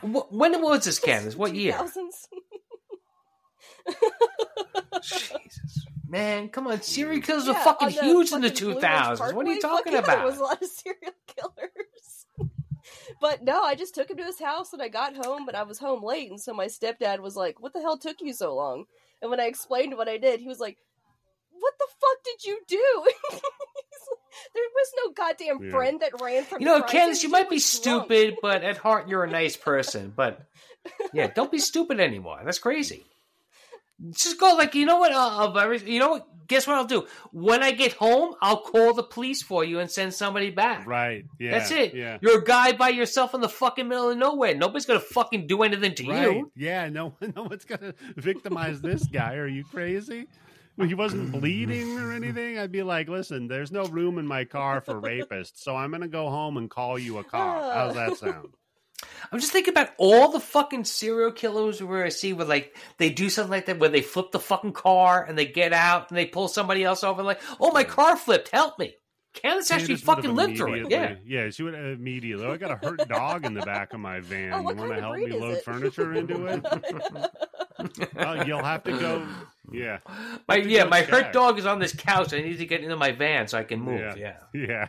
When was this, Candace? What year? 2000s. Jesus. Man, come on. Serial killers are fucking huge in the 2000s. What are you talking about? There was a lot of serial killers. But no, I just took him to his house and I got home, but I was home late. And so my stepdad was like, what the hell took you so long? And when I explained what I did, he was like, what the fuck did you do? There was no goddamn friend that ran from You know, Candace, you might be stupid, but at heart you're a nice person. But yeah, don't be stupid anymore. That's crazy. Just go like, you know what? Guess what I'll do? When I get home, I'll call the police for you and send somebody back. Right. Yeah. That's it. Yeah. You're a guy by yourself in the fucking middle of nowhere. Nobody's gonna fucking do anything to you. Yeah. No one's gonna victimize this guy. Are you crazy? Well, he wasn't bleeding or anything. I'd be like, listen, there's no room in my car for rapists, so I'm gonna go home and call you a cop. How's that sound? I'm just thinking about all the fucking serial killers where I see where like they do something like that where they flip the fucking car and they get out and they pull somebody else over like, oh, my car flipped, help me. Candace actually fucking lived through it. Yeah, she would immediately. I got a hurt dog in the back of my van. You want to help me load furniture into it? You'll have to go. Yeah. My hurt dog is on this couch. I need to get into my van so I can move. Yeah.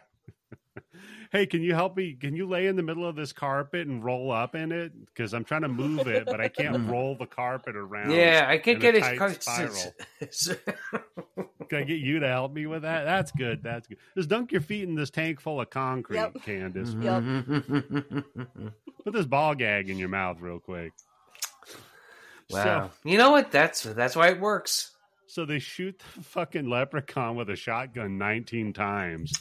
Hey, can you help me? Can you lay in the middle of this carpet and roll up in it? Because I'm trying to move it, but I can't roll the carpet around. Yeah, I can't get in it. a tight spiral. Can I get you to help me with that? That's good. That's good. Just dunk your feet in this tank full of concrete, Yep. Candace. Yep. Put this ball gag in your mouth real quick. Wow. You know what? That's why it works. So they shoot the fucking leprechaun with a shotgun 19 times.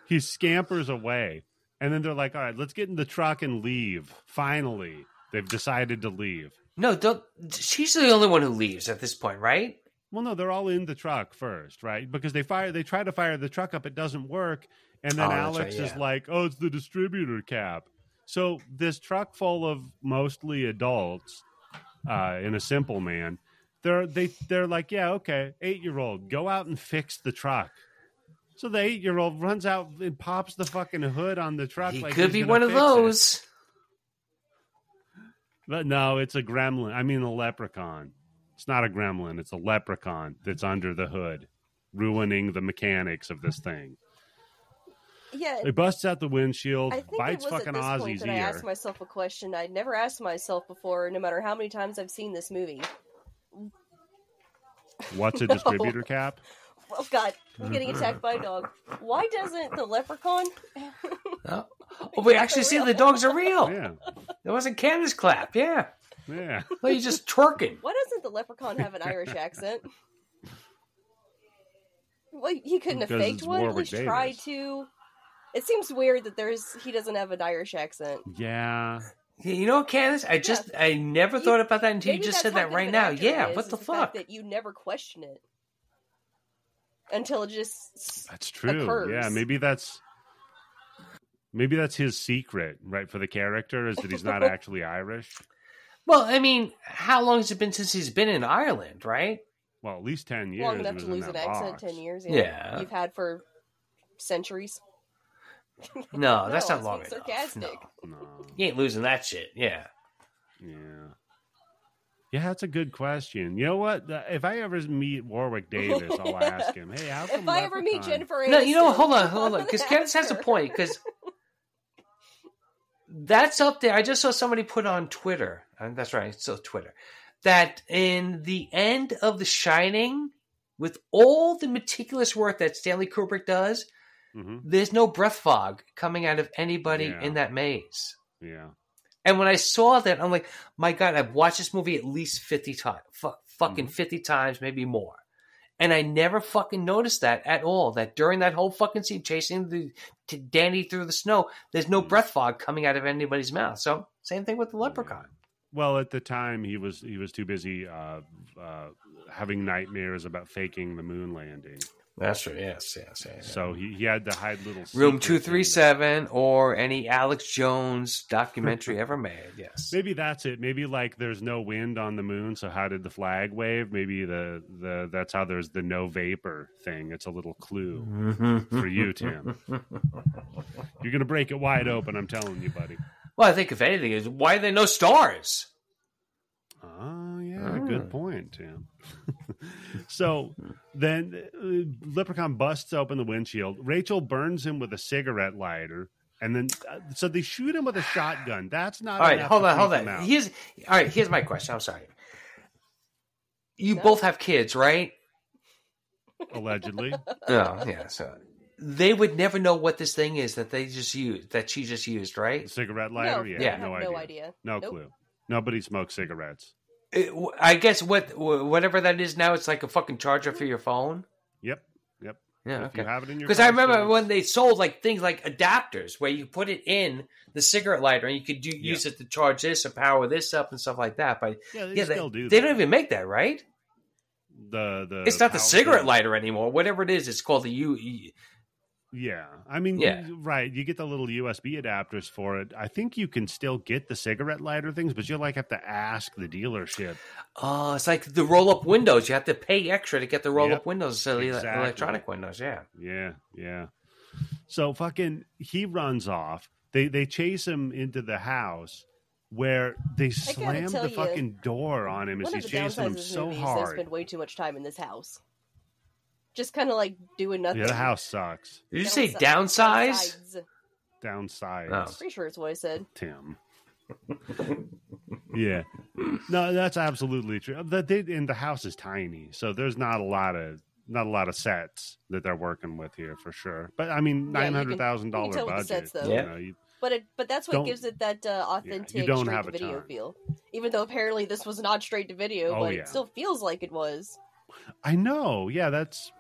He scampers away. And then they're like, all right, let's get in the truck and leave. Finally, they've decided to leave. No, don't. She's the only one who leaves at this point, right? Well, no, they're all in the truck first, right? Because they try to fire the truck up. It doesn't work. And then Alex is like, oh, it's the distributor cap. So this truck full of mostly adults in a Simple Man, they're like, yeah, okay, 8-year-old, go out and fix the truck. So the 8-year-old runs out and pops the fucking hood on the truck. He like could be one of those. But no, it's a gremlin. I mean, a leprechaun. It's not a gremlin. It's a leprechaun that's under the hood, ruining the mechanics of this thing. Yeah, It busts out the windshield, I think bites it was fucking at this point Ozzy's that I asked ear. myself a question I'd never asked myself before, no matter how many times I've seen this movie. What's a No. distributor cap? Oh God, I'm getting attacked by a dog. Why doesn't the leprechaun? Oh, we actually see the dogs are real. Yeah, There wasn't Candace clap. Yeah. yeah. Well, you're just twerking. Why doesn't the leprechaun have an Irish accent? Well, he couldn't have Because faked it's one. At Warwick least try Davis. to. It seems weird that he doesn't have an Irish accent. Yeah. You know, Candace, I never thought about that until you Maybe just that's said how that good right of an now. actor Yeah, he is, what the is fuck? fact that you never question it until it just That's true. occurs. Yeah, maybe that's his secret, right, for the character, is that he's not actually Irish. Well, I mean, how long has it been since he's been in Ireland, right? Well, at least 10 years. long he enough was to in lose that an accent. box. 10 years. Yeah. You've had for centuries. No, No, that's I not was long being enough. sarcastic. No. No. You ain't losing that shit. Yeah. Yeah. Yeah, that's a good question. You know what? If I ever meet Warwick Davis, I'll ask him, hey, how come If I ever meet Leprechaun- Jennifer Aniston, No, you know, hold on, because Candace has a Ask her. point. Because that's up there. I just saw somebody put on Twitter. That's right, it's still Twitter. That in the end of The Shining, with all the meticulous work that Stanley Kubrick does, Mhm. there's no breath fog coming out of anybody Yeah. in that maze. Yeah. And when I saw that, I'm like, my God, I've watched this movie at least 50 times. Fucking 50 times, maybe more. And I never fucking noticed that at all. That during that whole fucking scene, chasing Danny through the snow, there's no breath fog coming out of anybody's mouth. So, same thing with the leprechaun. Well, at the time, he was too busy having nightmares about faking the moon landing. That's true. Yes. So he had to hide little Room secrets 237 or any Alex Jones documentary ever made. Yes. Maybe that's it. Maybe like there's no wind on the moon, so how did the flag wave? Maybe the that's how there's the no vapor thing. It's a little clue for you, Tim. You're gonna break it wide open. I'm telling you, buddy. Well, I think if anything is why are there no stars? Oh, yeah, good point, Tim. So then Leprechaun busts open the windshield. Rachel burns him with a cigarette lighter, and then so they shoot him with a shotgun. That's not All right, enough hold to on. freak him out. Here's my question. I'm sorry. You both have kids, right? Allegedly. Oh, yeah. So they would never know what this thing is that she just used, right? Cigarette lighter? No, Yeah, I no have idea. no idea. No Nope. clue. Nobody smokes cigarettes. I guess whatever that is now, it's like a fucking charger for your phone. Yep. Yeah, If you okay. have it in your Because I car, remember so when they sold like things like adapters where you put it in the cigarette lighter and you could use it to charge this or power this up and stuff like that. But they still do they that. don't even make that, right? The It's not the power- cigarette lighter anymore. Whatever it is, it's called the Yeah, I mean, Yeah. right. You get the little USB adapters for it. I think you can still get the cigarette lighter things, but you'll like have to ask the dealership. Oh, it's like the roll-up windows. You have to pay extra to get the roll-up Yep, windows instead of the exactly. electronic windows. Yeah. Yeah. So fucking, he runs off. They chase him into the house where they slam tell the you, fucking door on him as One of he's the downsides chasing him of this so movie is they hard. spend way too much time in this house. Just kind of like doing nothing. Yeah, the house sucks. Did you say downsize? Downsides. down sides. Oh. Pretty sure it's what I said. Tim. Yeah. No, that's absolutely true. And the house is tiny, so there's not a lot of sets that they're working with here for sure. But I mean, Yeah, $900,000 you can tell with the budget. sets, though. Yeah. But that's what Don't- gives it that authentic you don't straight have to a video ton. feel. Even though apparently this was not straight to video, Oh, but yeah. it still feels like it was. I know. Yeah, that's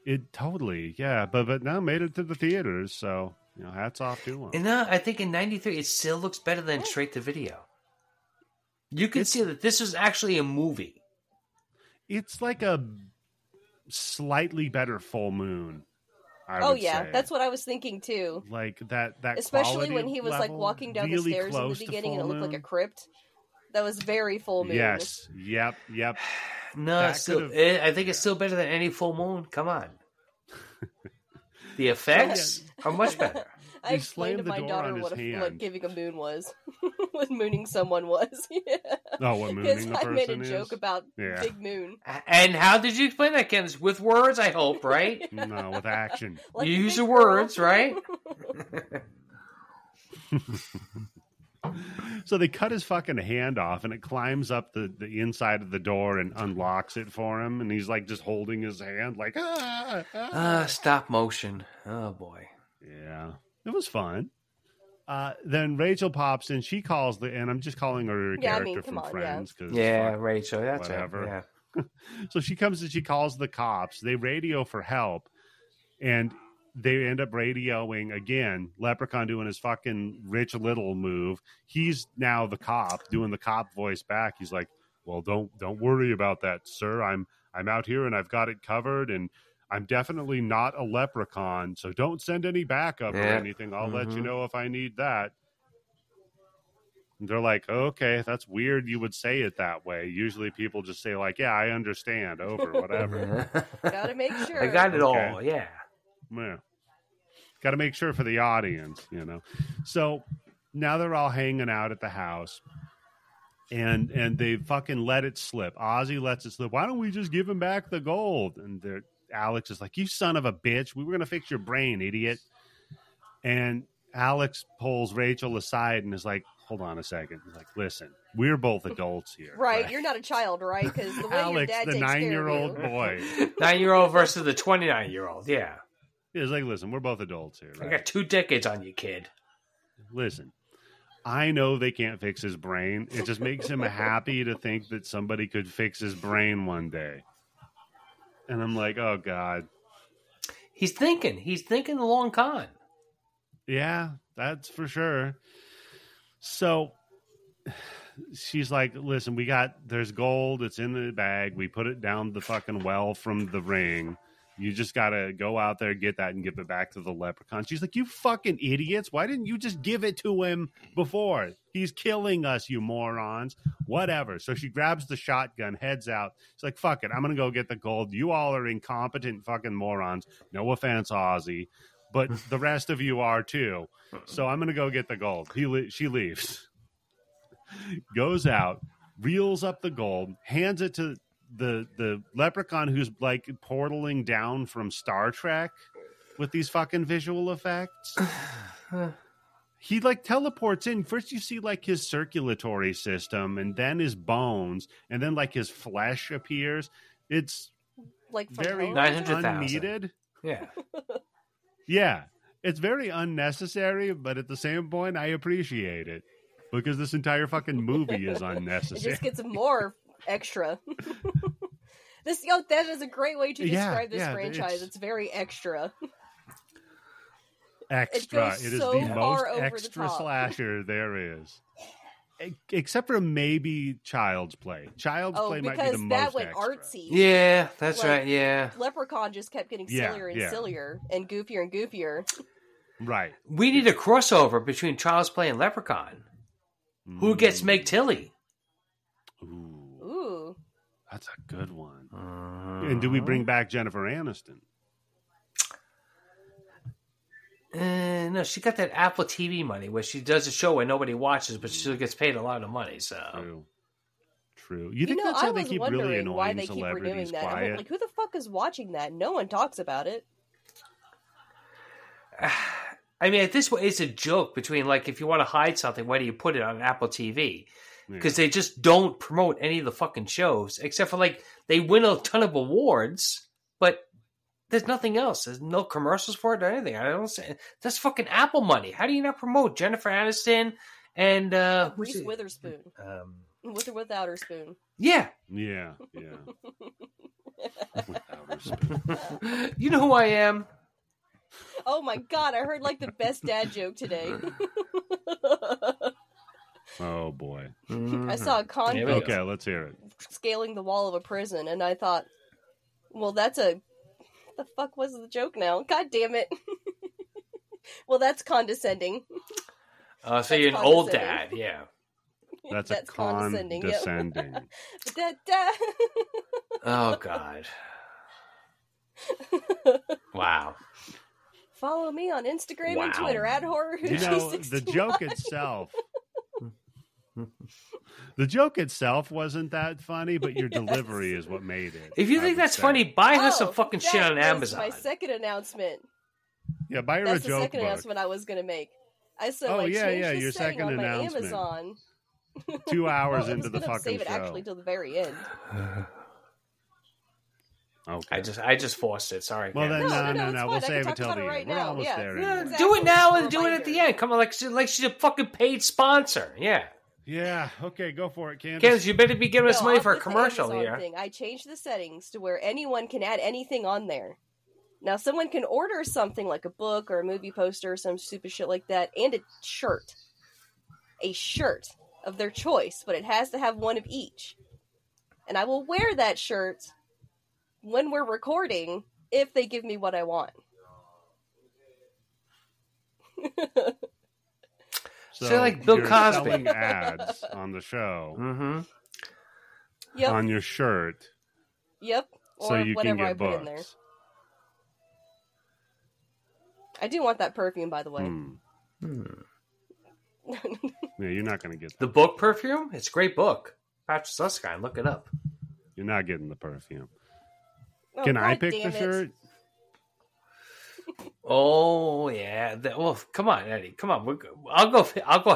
it. Totally. Yeah, but now made it to the theaters, so hats off to them. And I think in '93 it still looks better than straight to video. You can see that this was actually a movie. It's like a slightly better Full Moon. I Oh would yeah, say. that's what I was thinking too. Like that Especially quality when he was like level, walking down really the stairs in the close to beginning and it Full looked like a Moon. crypt. That was very Full Moon. Yes. Yep. No, That it's still, could've- I think it's still better than any full moon. Come on. The effects are much better. I He explained to slammed the my door daughter on his what hand. giving a moon was. What mooning someone was. Yeah. Oh, what Because mooning the I person made a is? joke about Yeah. Big Moon. And how did you explain that, Ken? With words, I hope, right? No, with action. Like You the use big your girl. words, right? So they cut his fucking hand off, and it climbs up the inside of the door and unlocks it for him. And he's like just holding his hand, like Stop motion. Oh boy. Yeah, it was fun. Then Rachel pops in. She calls and I'm just calling her a Yeah, I character mean, from come on, Friends. Cause Yeah, fuck. Rachel. That's whatever. right. Yeah. So she comes and she calls the cops. They radio for help, and they end up radioing again. Leprechaun doing his fucking Rich Little move. He's now the cop doing the cop voice back. He's like, "Well, don't worry about that, sir. I'm out here and I've got it covered, and I'm definitely not a leprechaun. So don't send any backup or Yeah. anything. I'll let you Mhm. know if I need that." And they're like, "Okay, that's weird. You would say it that way. Usually people just say like, yeah, I understand. Over, whatever." Gotta make sure. I got it Okay. all. Yeah. Yeah. Got to make sure for the audience, So now they're all hanging out at the house, and they fucking let it slip. Ozzy lets it slip. Why don't we just give him back the gold? And Alex is like, "You son of a bitch! We were gonna fix your brain, idiot." And Alex pulls Rachel aside and is like, "Hold on a second." He's like, "Listen, we're both adults here, Right, you're not a child, right? Because the way your Alex, dad the takes care of 9-year-old you. boy." 9-year-old versus the 29-year-old. Yeah. He's like, "Listen, we're both adults here, I right? got 2 decades on you, kid. Listen, I know they can't fix his brain. It just makes him happy to think that somebody could fix his brain one day." And I'm like, oh, God. He's thinking the long con. Yeah, that's for sure. So she's like, "Listen, there's gold. It's in the bag. We put it down the fucking well from the ring. You just got to go out there, get that, and give it back to the leprechaun." She's like, "You fucking idiots. Why didn't you just give it to him before? He's killing us, you morons." Whatever. So she grabs the shotgun, heads out. She's like, "Fuck it. I'm going to go get the gold. You all are incompetent fucking morons. No offense, Ozzy, but the rest of you are too. So I'm going to go get the gold." She leaves, goes out, reels up the gold, hands it to the leprechaun who's like portaling down from Star Trek with these fucking visual effects. He like teleports in. First you see like his circulatory system, and then his bones, and then like his flesh appears. It's Like from very home. 900,000. unneeded. Yeah. Yeah, it's very unnecessary, but at the same point, I appreciate it because this entire fucking movie is It unnecessary. just gets more extra. That is a great way to Yeah, describe this yeah, franchise. It's very extra. Extra. goes It is so the most far over the extra top. slasher there is. Except for maybe Child's Play. Child's Oh, Play might be because the most that went extra. artsy. Yeah, that's Like- right. Yeah. Leprechaun just kept getting Yeah, sillier and yeah. sillier and goofier and goofier. Right. We need a crossover between Child's Play and Leprechaun. Who gets Meg Tilly? Ooh, Ooh. that's a good one. And do we bring back Jennifer Aniston? No, she got that Apple TV money where she does a show where nobody watches, but she still gets paid a lot of money. So True. You think that's I how they was keep really wondering why annoying they keep renewing celebrities that. I'm quiet? like, who the fuck is watching that? No one talks about it. I mean, at this point, it's a joke between, like, if you want to hide something, why do you put it on Apple TV? Because they just don't promote any of the fucking shows, except for, like, they win a ton of awards, but there's nothing else. There's no commercials for it or anything. I don't say that's fucking Apple money. How do you not promote Jennifer Aniston and Reese Witherspoon? With or without her spoon. Yeah. Yeah. Without her spoon. You know who I am? Oh my god, I heard like the best dad joke today. Oh boy. I saw a convict Okay, let's hear it. scaling the wall of a prison, and I thought, well, that's a... What the fuck was the joke now? God damn it. Well, that's condescending. So you're an old dad, yeah. That's That's a condescending, yep. condescending. Oh, God. Wow. Follow me on Instagram and Wow. Twitter at Horror You know, the joke itself. The joke itself wasn't that funny, but your delivery is what made it. If you I think would that's say. funny, buy her some fucking shit on That was Amazon. my second announcement. Yeah, buy her That's a the joke second book. announcement I was going to make. I said, Oh, like, yeah, change yeah, the your setting second on my announcement. Amazon. 2 hours I was into the gonna fucking save it show. actually till the very end. Okay. I just forced it. Sorry. Well, Ken. then, No, no. it's fine. We'll I can save talk it till about the it end. right We're now. almost Yeah. there. Yeah, anyway. exactly. Do it now and do it Reminder. at the end. Come on, like she's a fucking paid sponsor. Yeah. Yeah, okay, go for it, Candace. Candace, you better be giving us No, money off for a with the commercial Amazon here. thing. I changed the settings to where anyone can add anything on there. Now, someone can order something like a book or a movie poster or some stupid shit like that, and a shirt. A shirt of their choice, but it has to have one of each. And I will wear that shirt when we're recording if they give me what I want. So, like Bill you're Cosby. selling ads on the show Mm-hmm. Yep. on your shirt Yep. Or so you can whatever I get put books. in there. I do want that perfume, by the way. Yeah, you're not going to get The that. book Perfume? It's a great book. Patrick Susskind, look it up. You're not getting the perfume. Oh, Can I God pick the damn it. shirt? Oh yeah. Well, come on, Eddie. Come on. I'll go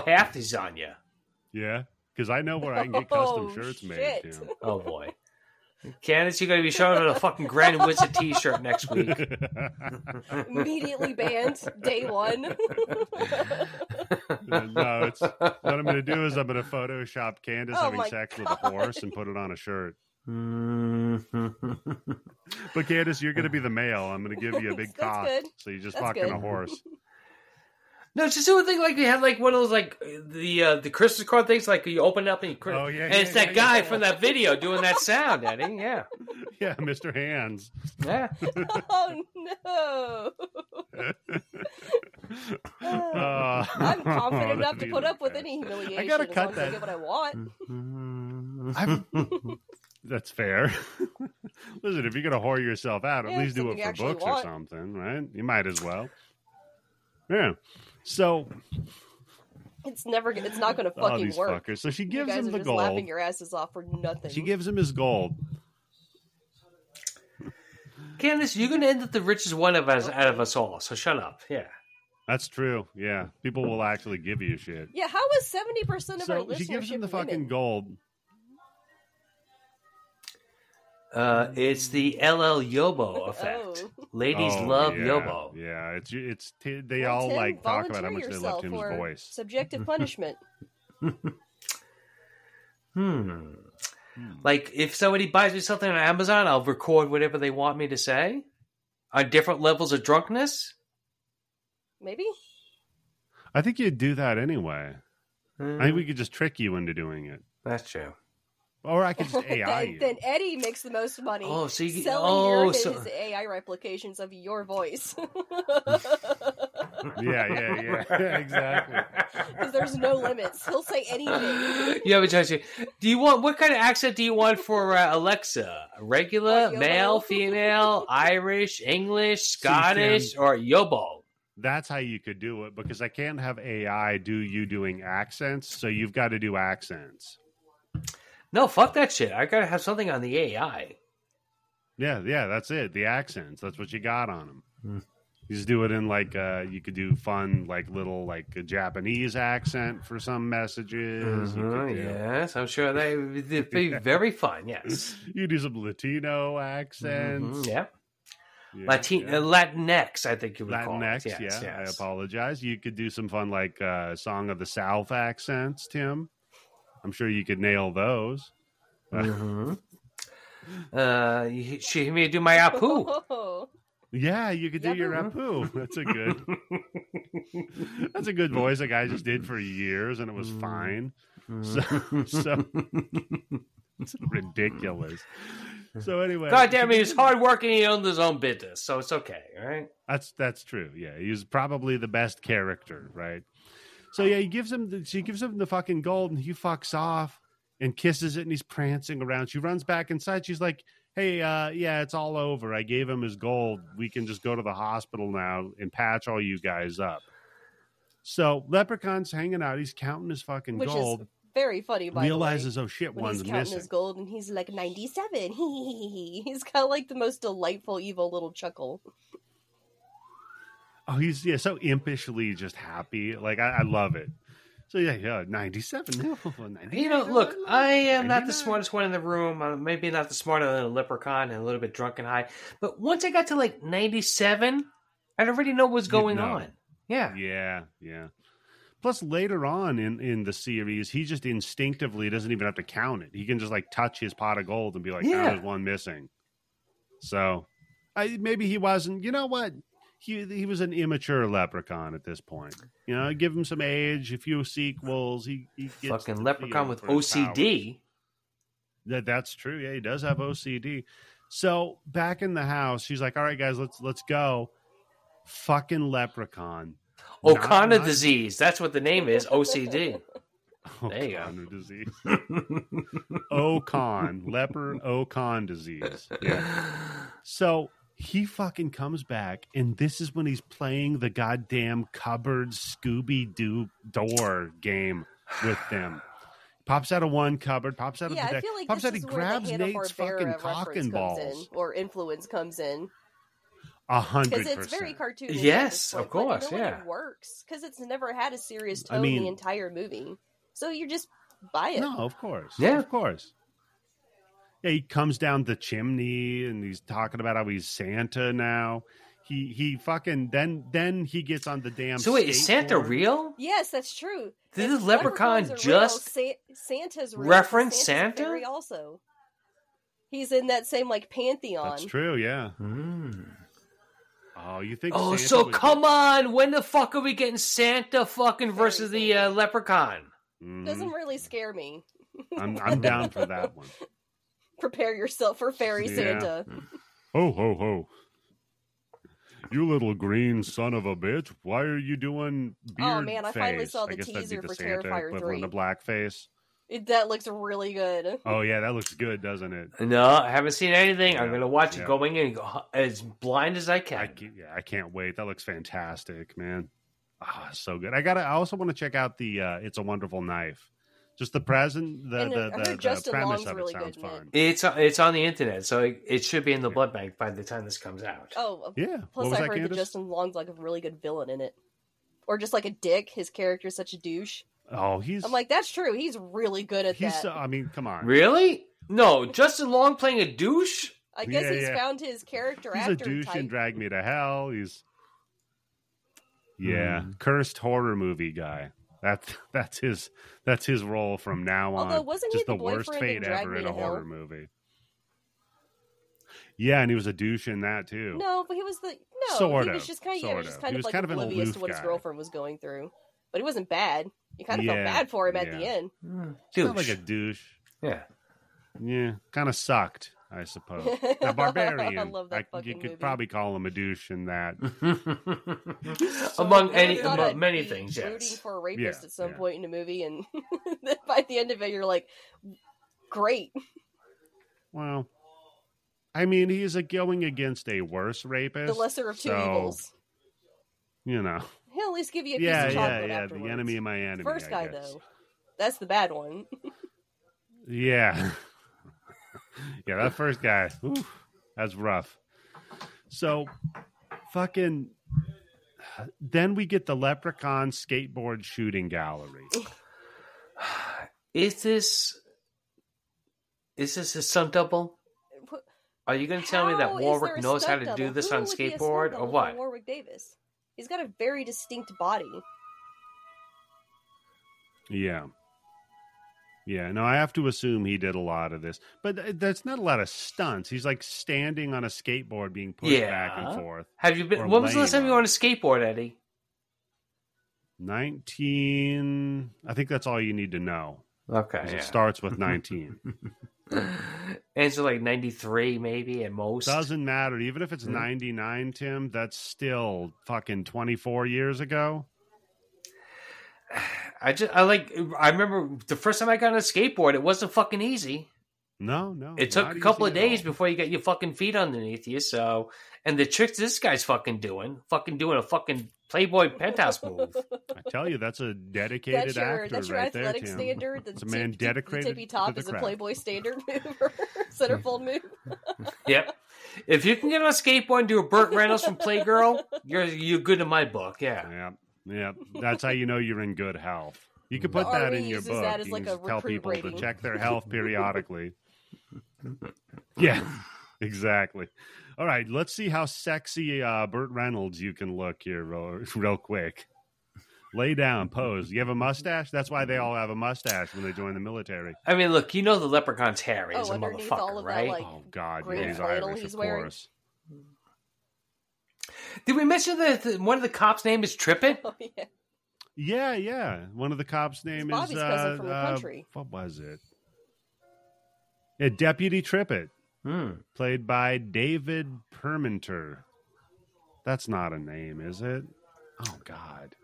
half on you. Yeah, because I know where I can get custom Oh, shirts made. shit. Tim. Oh boy. Candace, you're gonna be showing a fucking Grand Wizard T-shirt next week. Immediately banned. Day one. No, it's what I'm going to do is I'm going to Photoshop Candace Oh having my sex with God. a horse and put it on a shirt. Mm-hmm. But Candace, you're going to be the male. I'm going to give you a big That's cock, good. so you just That's fucking good. a horse. No, it's just do a thing like they had like one of those like the Christmas card things, like you open it up and you Oh, yeah, and yeah, it's that yeah, guy yeah. from that video doing that sound, Eddie. Yeah. Yeah, Mr. Hands. Yeah. Oh no! I'm confident enough to put up with any humiliation. I gotta as cut long as I that. get what I want. That's fair. Listen, if you're going to whore yourself out, at Yeah, least do something it you for actually books want. or something, right? You might as well. Yeah. So, It's not going to all fucking these work. fuckers. So she You gives guys him are the just gold. laughing your asses off for nothing. She gives him his gold. Candace, you're gonna end up the richest one of us out of us all. So shut up. Yeah. That's true. Yeah. People will actually give you shit. Yeah, how is 70% of our So she gives him listenership the fucking women? gold. It's the LL Yobo effect. Oh. Ladies Oh, love yeah. Yobo. Yeah, they Well, all Tim, like talk about how volunteer much they love yourself Tim's for voice. Subjective punishment. Like if somebody buys me something on Amazon, I'll record whatever they want me to say on different levels of drunkenness. Maybe? I think you'd do that anyway. Hmm, I think we could just trick you into doing it, that's true. or I could just AI you. Then Eddie makes the most money Oh, so you selling his so AI replications of your voice. Yeah, exactly. Because there's no limits. He'll say anything. You have a choice. Do you want what kind of accent do you want for Alexa? Regular, Or Yobo. male, female, Irish, English, Scottish, or Yobo? That's how you could do it, because I can't have AI do you doing accents, so you've got to do accents. No, fuck that shit. I gotta have something on the AI. Yeah, that's it. The accents. That's what you got on them. You just do it in like you could do fun like little like a Japanese accent for some messages. You could do, Yes, I'm sure they would be very fun. Yes, you do some Latino accents. Yeah. Yeah, Latinx, I think you would call it. Latinx, Yes, yeah. I yes. apologize. You could do some fun like Song of the South accents, Tim. I'm sure you could nail those. You should hear me do my Apu. Oh, Yeah, you could do your Apu. That's a good voice. A guy just did for years, and it was fine. So it's ridiculous. So anyway, God damn it, he's hardworking. He owns his own business, so it's okay, right? That's true. Yeah, he's probably the best character, right? So yeah, she gives him the fucking gold, and he fucks off and kisses it, and he's prancing around. She runs back inside. She's like, "Hey, yeah, it's all over. I gave him his gold. We can just go to the hospital now and patch all you guys up." So Leprechaun's hanging out. He's counting his fucking which gold. is very funny. By Realizes, the way, oh shit, when one's he's counting missing. his gold, and he's like 97. He's got like the most delightful, evil little chuckle. Oh, he's so impishly just happy. Like I love it. So yeah, 97. No, 99. Look, I am not the 99. smartest one in the room. Maybe not the smarter than a leprechaun and a little bit drunk and high. But once I got to like 97, I'd already know what's going on. Yeah. Yeah. Plus, later on in the series, he just instinctively doesn't even have to count it. He can just like touch his pot of gold and be like, Yeah. there's one missing. So maybe he wasn't. You know what? He was an immature leprechaun at this point. Give him some age, a few sequels. He gets Fucking the leprechaun feel with for his powers. OCD. That's true. Yeah, he does have OCD. So back in the house, she's like, "All right, guys, let's go." Fucking leprechaun. O'Connor disease. That's what the name is. OCD. There you go. O'Connor disease. Leper Ocon disease. Yeah. So he fucking comes back, and this is when he's playing the goddamn cupboard Scooby-Doo door game with them. Pops out of one cupboard, pops out of the I deck, feel like pops this out, he is where grabs the Nate's fucking Hanna-Barbera cock reference and comes balls. in, or influence comes in. 100%. Because it's very cartoonish. Yes, at this of point, course, but you know what? yeah. It works because it's never had a serious tone I mean- the entire movie. So you just buy it. No, of course. Yeah. Of course. Yeah, he comes down the chimney and he's talking about how he's Santa now. He fucking then he gets on the damn So wait, is Santa skateboard. real? Yes, that's true. Did If the leprechaun leprechauns are just real, Santa's real. reference Santa's Santa? fairy also. He's in that same like pantheon. That's true, yeah. Oh, you think Oh, Santa so would come on. When the fuck are we getting Santa fucking versus the Santa. leprechaun? Mhm. Doesn't really scare me. I'm down for that one. Prepare yourself for fairy Yeah. Santa. Ho, ho, ho. You little green son of a bitch. Why are you doing beard Oh, man, I finally face? saw the guess that'd be teaser the for Santa Terrifier equivalent 3. of blackface. That looks really good. Oh, yeah, that looks good, doesn't it? No, I haven't seen anything. I'm Yeah, going to watch it yeah. going in and go as blind as I can. I can't wait. That looks fantastic, man. Ah, so good. I also want to check out the It's a Wonderful Knife. Just the present, And I the heard Justin premise Long's of it really sounds good in fun. It's on the internet, so it should be in the blood bank by the time this comes out. Oh, Yeah. What plus was I that, heard that Candace? Justin Long's like a really good villain in it. Or just like a dick. His character's such a douche. Oh, he's. I'm like, that's true. He's really good at he's. that. I mean, come on. Really? No, Justin Long playing a douche? I guess Yeah, he's yeah. found his character He's a actor douche type. and Drag Me to Hell. He's. Yeah, cursed horror movie guy. That's his role from now on. Although, wasn't he Just the the worst boyfriend in fate Drag ever Me in to a horror Hell? movie. Yeah, and he was a douche in that too. No, but he was the Sort he was of, just kind of sort was just of. kind He of was like kind of an oblivious to aloof what his guy. girlfriend was going through. But he wasn't bad. You kind of felt Yeah, bad for him at yeah. the end. He's not Douche. like a douche. Yeah. Yeah, kind of sucked, I suppose. The Barbarian. I love that you fucking could movie. probably call him a douche in that. among I never thought among I'd many be things, rooting yes. for a rapist Yeah, at some yeah. point in the movie, and then by the end of it, you're like, great. Well, I mean, he's going against a worse rapist. The lesser of two so, evils. You know. He'll at least give you a Yeah, piece of yeah, chocolate yeah. afterwards. The enemy of my enemy. First I guy, guess. though. That's the bad one. Yeah. Yeah, that first guy. Oof, that's rough. So, fucking, Then we get the Leprechaun skateboard shooting gallery. Is this a stunt double? Are you going to tell me that Warwick knows how to do this on skateboard, or what? Warwick Davis. He's got a very distinct body. Yeah. Yeah, no, I have to assume he did a lot of this. But that's not a lot of stunts. He's like standing on a skateboard being pushed back and forth. Have you been? When was the last time you were on a skateboard, Eddie? 19. I think that's all you need to know. Okay. It starts with 19. And so like 93 maybe at most. Doesn't matter. Even if it's 99, Tim, that's still fucking 24 years ago. I remember the first time I got on a skateboard, it wasn't fucking easy. No. It took a couple of days before you got your fucking feet underneath you. So, and the tricks this guy's fucking doing a fucking Playboy penthouse move. I tell you, that's a dedicated actor that's your right athletic there, Tim. standard. It's a man dedicated the tippy top to is the a craft. Playboy standard move or centerfold move. Yep. If you can get on a skateboard and do a Burt Reynolds from Playgirl, you're good in my book. Yeah. Yeah. That's how you know you're in good health. You can put that in your book. That as you like can a just tell people rating. to check their health periodically. Yeah, exactly. All right, let's see how sexy Burt Reynolds you can look here real quick. Lay down, pose. You have a mustache? That's why they all have a mustache when they join the military. I mean, look, you know the leprechaun's hairy as a underneath motherfucker, all of right? that, like, Oh, God, green he's flannel Irish, he's of wearing. course. Did we mention that one of the cops' name is Trippett? Oh, yeah. Yeah. One of the cops' name Bobby's is... cousin from the country. What was it? Yeah, Deputy Trippett. Played by David Permenter. That's not a name, is it? Oh, God.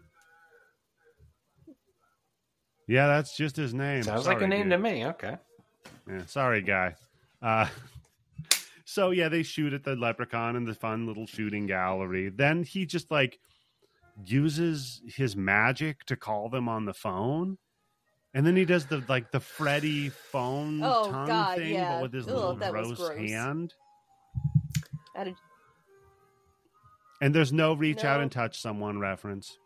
Yeah, that's just his name. Sounds like a name to me. Okay. Yeah, sorry, guy. So, yeah, they shoot at the leprechaun in the fun little shooting gallery. Then he just, like, uses his magic to call them on the phone. And then he does the Freddy phone tongue thing, but with his little gross hand. And there's no reach out and touch someone reference.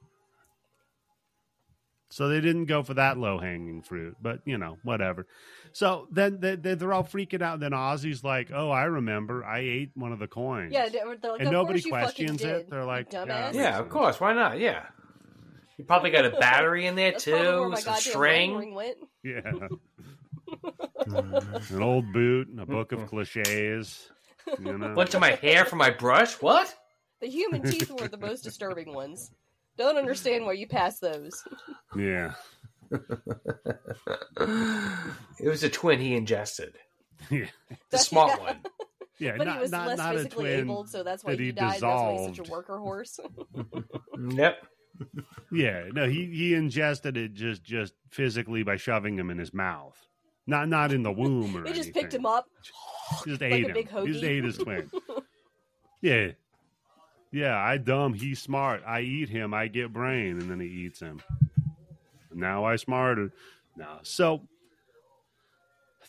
So they didn't go for that low-hanging fruit, but, whatever. So then they're all freaking out. And then Ozzy's like, oh, I remember. I ate one of the coins. Yeah, they're like, and nobody questions it. They're like, yeah, of course. Why not? Yeah. You probably got a battery in there, too. Some string. Yeah. An old boot, a book of cliches. Bunch of my hair from my brush? What? The human teeth were the most disturbing ones. Don't understand why you pass those. Yeah. It was a twin he ingested. Yeah. The smart one. Yeah, but he was less physically able, so that's why he died. That's why he's such a worker horse. Yep. Yeah, no, he ingested it just physically by shoving him in his mouth. Not in the womb or anything. He just picked him up. Just like ate a him. big hoagie. He just ate his twin. Yeah. Yeah, I dumb, he's smart. I eat him, I get brain, and then he eats him. Now I smarter. No. So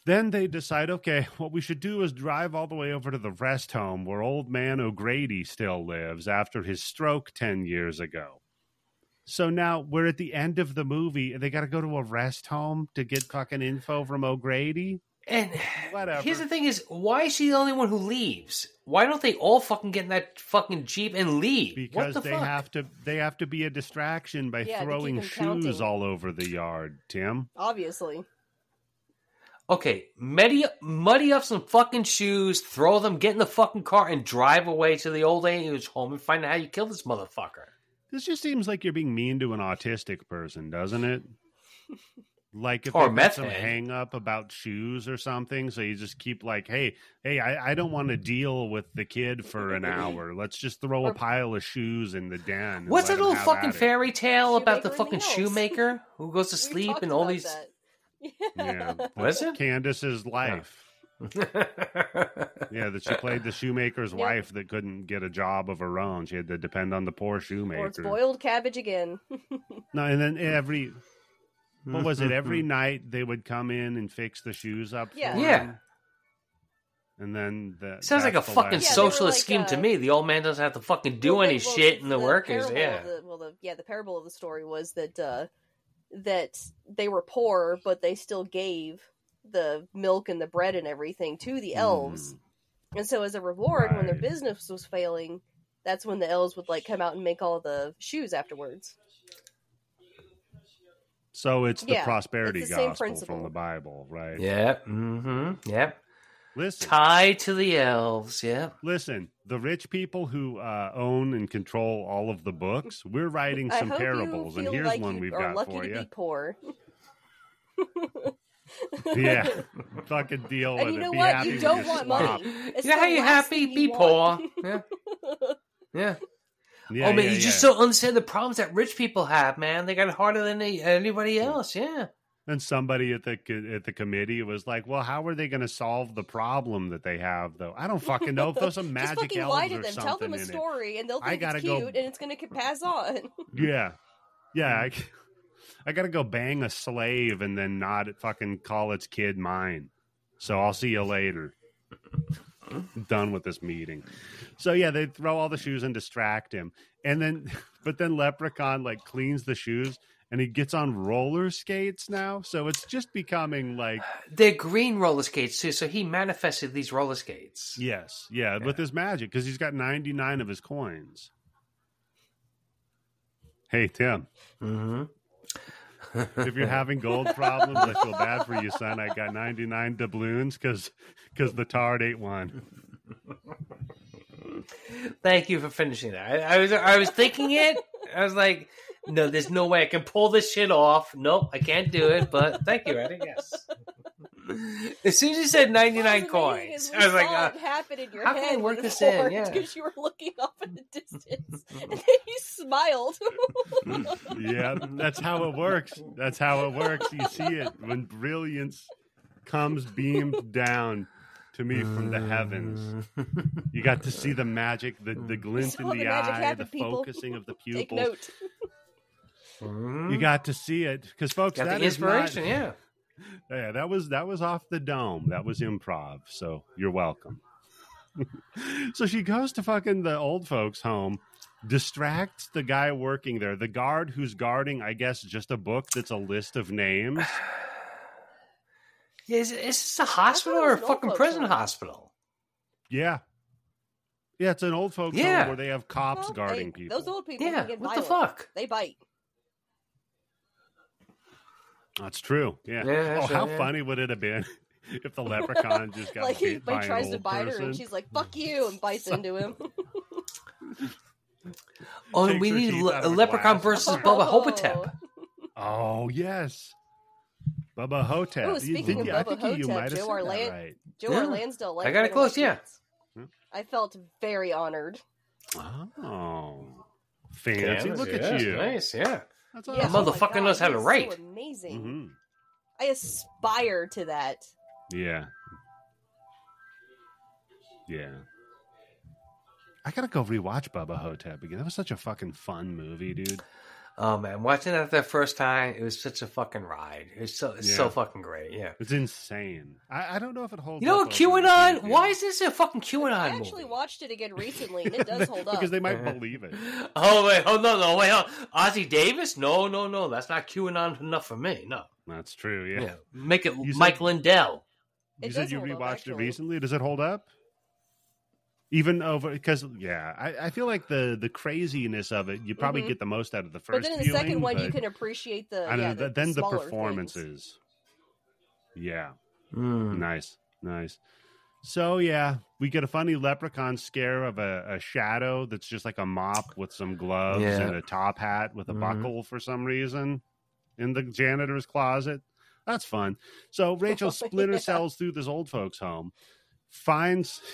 then they decide, okay, what we should do is drive all the way over to the rest home where old man O'Grady still lives after his stroke 10 years ago. So now we're at the end of the movie, and they got to go to a rest home to get fucking info from O'Grady. And whatever. Here's the thing is, why is she the only one who leaves? Why don't they all fucking get in that fucking Jeep and leave? Because they have to be a distraction by throwing shoes all over the yard, Tim. Obviously. Okay, muddy up some fucking shoes, throw them, get in the fucking car, and drive away to the old lady's home and find out how you killed this motherfucker. This just seems like you're being mean to an autistic person, doesn't it? Like if or they got some hang up about shoes or something, so you just keep like, hey, I don't want to deal with the kid for an hour. Let's just throw a pile of shoes in the den. What's that old fucking fairy tale about the fucking Shoemaker shoemaker who goes to sleep and all these... Yeah. What is it? Candace's life. Yeah, that she played the shoemaker's wife that couldn't get a job of her own. She had to depend on the poor shoemaker. Or it's boiled cabbage again. No, and then what was it? Every night they would come in and fix the shoes up for him. Yeah. And then sounds like a fucking Yeah, they were socialist like, scheme to me. The old man doesn't have to fucking do any shit, and the workers, the parable of the story was that that they were poor, but they still gave the milk and the bread and everything to the elves. And so as a reward, when their business was failing, that's when the elves would like come out and make all the shoes afterwards. So it's the Yeah, prosperity it's the same gospel principle. from the Bible, right? Yep. Mm-hmm. Yep. Listen, Tied to the elves. Yep. listen. The rich people who own and control all of the books, we're writing some I hope parables, you and feel here's like one you we've are got lucky for to you. be poor. Yeah, fucking deal with And you it. know Be what? happy You with don't your want slop. money. It's Yeah, the how you last happy? thing Be you poor. want. Yeah. Yeah. Yeah, Oh man, yeah, you just don't understand the problems that rich people have, man. They got it harder than anybody else. Yeah. And somebody at the committee was like, "Well, how are they going to solve the problem that they have, though? I don't fucking know. Throw some Just magic fucking elves lie to or them. something Tell them a in it." story, and they'll I think gotta it's go- cute, and it's going to pass on. Yeah, yeah. I got to go bang a slave and then not fucking call its kid mine. So I'll see you later. Done with this meeting. So yeah, they throw all the shoes and distract him, and then but then Leprechaun like cleans the shoes. And he gets on roller skates now, so it's just becoming like They're green roller skates too, so he manifested these roller skates. yes, yeah, with his magic because he's got 99 of his coins. Hey Tim, Mm-hmm. if you're having gold problems, I feel bad for you, son. I got 99 doubloons because the tard ate one. Thank you for finishing that. I was thinking it. I was like, no, there's no way I can pull this shit off. Nope, I can't do it. But thank you, Eddie. Yes. As soon as you said 99 coins, I was like, it happen in your how head can I work this in? Yeah. because you were looking off in the distance, and then you smiled. Yeah, that's how it works. That's how it works. You see it when brilliance comes beamed down to me from the heavens. You got to see the magic, the glint saw in the the magic eye, happen, the people. focusing of the Take pupils. note. You got to see it because, folks, got that the is inspiration. not, Yeah. yeah, that was off the dome. That was improv. So you're welcome. So she goes to fucking the old folks' home, distracts the guy working there, the guard who's guarding, I guess, just a book that's a list of names. Yeah, is this a hospital it or a was an old fucking folks' prison home. hospital? Yeah. Yeah, it's an old folks' Yeah. home where they have cops Well, guarding hey, people. Those old people Yeah. can get What the violent. fuck? They bite. That's true. Yeah. Yeah, Oh, that's how right, yeah. funny would it have been if the leprechaun just got Like he bit by tries an to old bite her, person? and she's like, "Fuck you," and bites into him. Oh, and Takes we her need teeth out a of her leprechaun glasses. versus Bubba Hotep. Oh yes, Bubba Hotep. Ooh, speaking of I Bubba think you might Hotep, have Joe said Arlan- that right. Joe Yeah. Lansdale. I got it close, yeah. I felt very honored. Oh, fancy! Look at Yes, you. Nice, yeah. That's Yeah, awesome. That motherfucker my God, knows how he to is write. So amazing. hmm I aspire to that. Yeah. Yeah. I gotta go rewatch Bubba Hotep again. That was such a fucking fun movie, dude. Oh man, watching that the first time, it was such a fucking ride. It was so Yeah. so fucking great. Yeah. It's insane. I don't know if it holds You know up what, over the QAnon? TV. Why is this a fucking QAnon I movie? actually watched it again recently, and it does hold up. Because they might believe it. Oh wait, oh no, wait, Ozzy Davis? No, that's not QAnon enough for me. No, That's true, yeah. yeah, make it You said- Mike Lindell. You It said does you hold up, rewatched it actually. recently. Does it hold up? Even over because I feel like the craziness of it, you probably Mhm. get the most out of the But first then in the viewing, second one, you but can appreciate the I don't know, then the smaller performances. Yeah. Mm. Nice. So yeah, we get a funny leprechaun scare of a shadow that's just like a mop with some gloves Yeah. and a top hat with a Mhm. buckle for some reason in the janitor's closet. That's fun. So Rachel splinter Yeah. cells through this old folks' home, finds the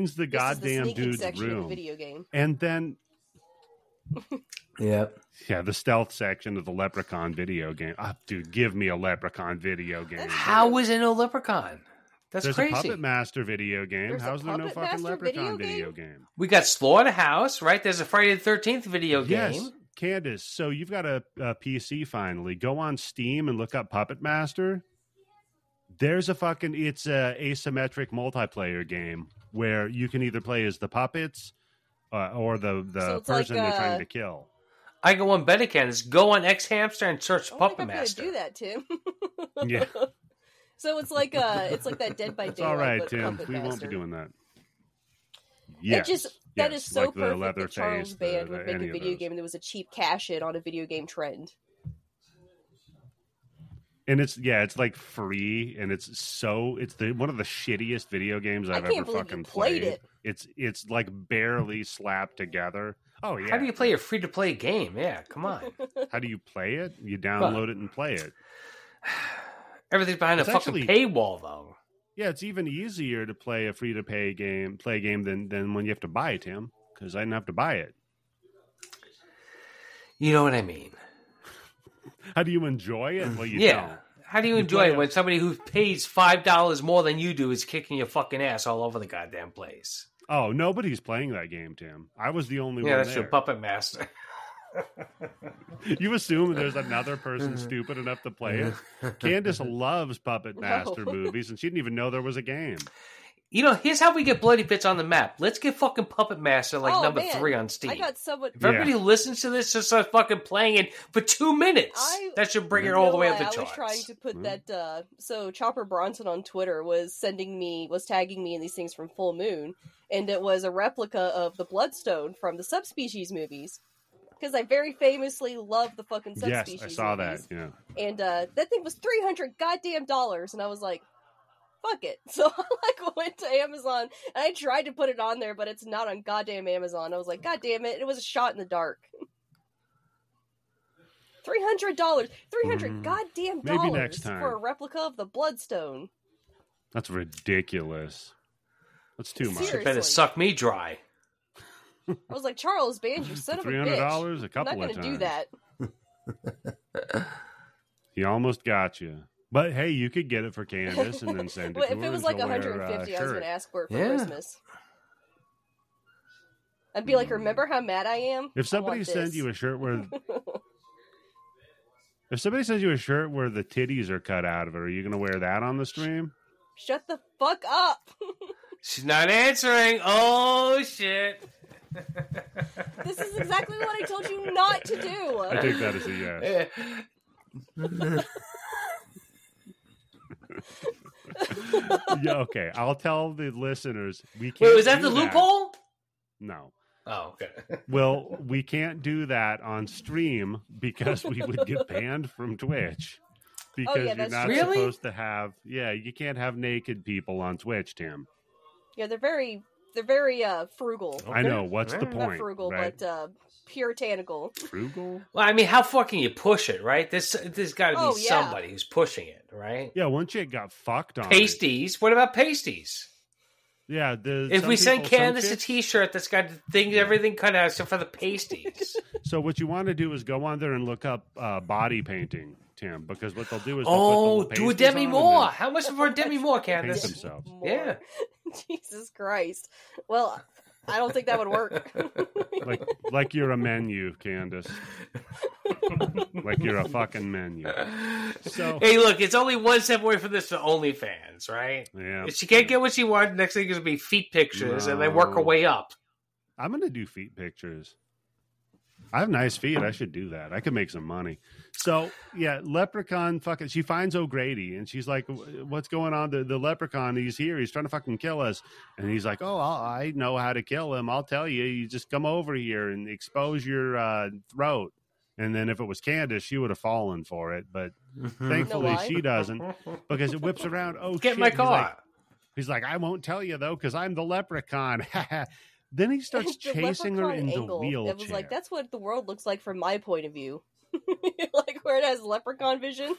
This is the goddamn sneaking dude's section of the room, video game. and then Yep. yeah, the stealth section of the Leprechaun video game. Ah, dude, give me a Leprechaun video game. That's How is it no Leprechaun? That's There's crazy. a Puppet Master video game. There's a How's there no Puppet fucking Master Leprechaun video video game? We got Slaughterhouse, right? There's a Friday the 13th video game. Yes, Candace. So you've got a PC finally. Go on Steam and look up Puppet Master. There's it's a asymmetric multiplayer game where you can either play as the puppets or the So it's person like, they're trying to kill. I go on better can is go on X Hamster and search I don't Puppet think I'm Master. gonna do that, Tim. Yeah. So it's like that Dead by It's Daylight. all right, but Tim. Puppet We won't Master. be doing that. Yes. That is so like the perfect leather that Charles face, Band would make any a of video those. game that was a cheap cash in on a video game trend. And it's like free, and it's one of the shittiest video games I've can't ever believe you fucking played played. it. It's like barely slapped together. Oh yeah. How do you play a free-to-play game? Yeah, come on. How do you play it? You download it and play it. Everything's behind It's a fucking actually- paywall, though. Yeah, it's even easier to play a free to play game than when you have to buy it, Tim. Because I didn't have to buy it. You know what I mean? How do you enjoy it? Well, you Yeah. don't. How do you You enjoy play it when somebody who pays $5 more than you do is kicking your fucking ass all over the goddamn place? Oh, nobody's playing that game, Tim. I was the only Yeah, one that's there. your Puppet Master. You assume there's another person stupid enough to play it. Candace loves Puppet Master No. movies, and she didn't even know there was a game. You know, here's how we get Bloody Bits on the map. Let's get fucking Puppet Master like Oh, number man. 3 on Steam. I got someone. If everybody who listens to this just starts fucking playing it for 2 minutes, that should bring it all the way up the I charts. was trying to put that. So Chopper Bronson on Twitter was tagging me in these things from Full Moon, and it was a replica of the Bloodstone from the Subspecies movies. Because I very famously love the fucking Subspecies Yes, I saw movies. that. Yeah. And that thing was $300 goddamn dollars, and I was like, fuck it. So I went to Amazon and I tried to put it on there, but it's not on goddamn Amazon. I was like, god damn it, it was a shot in the dark. $300. $300 goddamn Maybe dollars next time. for a replica of the Bloodstone. That's ridiculous. That's too much. Seriously. Better suck me dry. I was like, Charles Band, you son of a bitch. $300 a couple I'm not of gonna times. do that. He almost got you. But hey, you could get it for Candace and then send it Well, to if her it was and like she'll wear, 150, I was shirt. gonna ask for it for Yeah. Christmas. I'd be like, remember how mad I am? If somebody sends you a shirt where if somebody sends you a shirt where the titties are cut out of it, are you going to wear that on the stream? Shut the fuck up! She's not answering. Oh, shit. This is exactly what I told you not to do. I take that as a yes. Yeah, okay. I'll tell the listeners we can't. Wait, was that do the loophole? No. Oh, okay. Well, we can't do that on stream because we would get banned from Twitch. Because you're that's not true. Really? supposed to have. Yeah, you can't have naked people on Twitch, Tim. Yeah, they're very frugal. I know. What's the Not Not point? frugal, right? but puritanical. Frugal? Well, I mean, how far can you push it, right? There's got to be Oh, yeah. somebody who's pushing it, right? Yeah, one chick got fucked on it. Pasties. What about pasties? Yeah, If some we send people- some Candace a chicks- T-shirt that's got everything cut out except for the pasties. So what you want to do is go on there and look up body painting, Tim, because what they'll do is they'll Oh, put the do a pasties Demi on and Moore. then How much for a Demi Moore, paint Candace? themselves. More. Yeah. Jesus Christ. Well, I don't think that would work. Like you're a menu, Candace. Like you're a fucking menu. So Hey, look, it's only one step away from this to OnlyFans, right? yeah, If she can't get what she wants, next thing is going to be feet pictures, and then work her No. way up. I'm gonna do feet pictures. I have nice feet. I should do that. I could make some money. So yeah, Leprechaun fucking. She finds O'Grady and she's like, "What's going on? The Leprechaun. He's here. He's trying to fucking kill us." And he's like, "Oh, I know how to kill him. I'll tell you. You just come over here and expose your throat." And then if it was Candace, she would have fallen for it. But thankfully, why? she doesn't because it whips around. Oh, Get shit. in my car. He's like, I won't tell you though because I'm the Leprechaun. Then he starts The chasing her leprechaun in the angle, wheelchair. It was like, that's what the world looks like from my point of view. Like where it has leprechaun vision.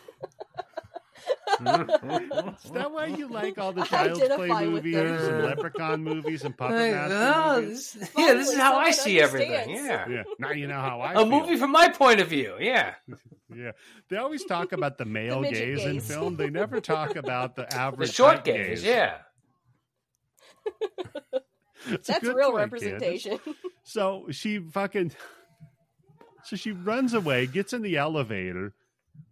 Is that why you like all the I Child's Play identify with movies them. and Leprechaun movies and Puppet Like, Master oh, movies? this is Finally, how I someone see everything. understands. Yeah. Yeah, now you know how I A feel. movie from my point of view. Yeah. Yeah, they always talk about the male midget gaze in gaze. film. They never talk about the The average short height gaze. Yeah. It's a That's good real point, representation. Candace. So she runs away, gets in the elevator,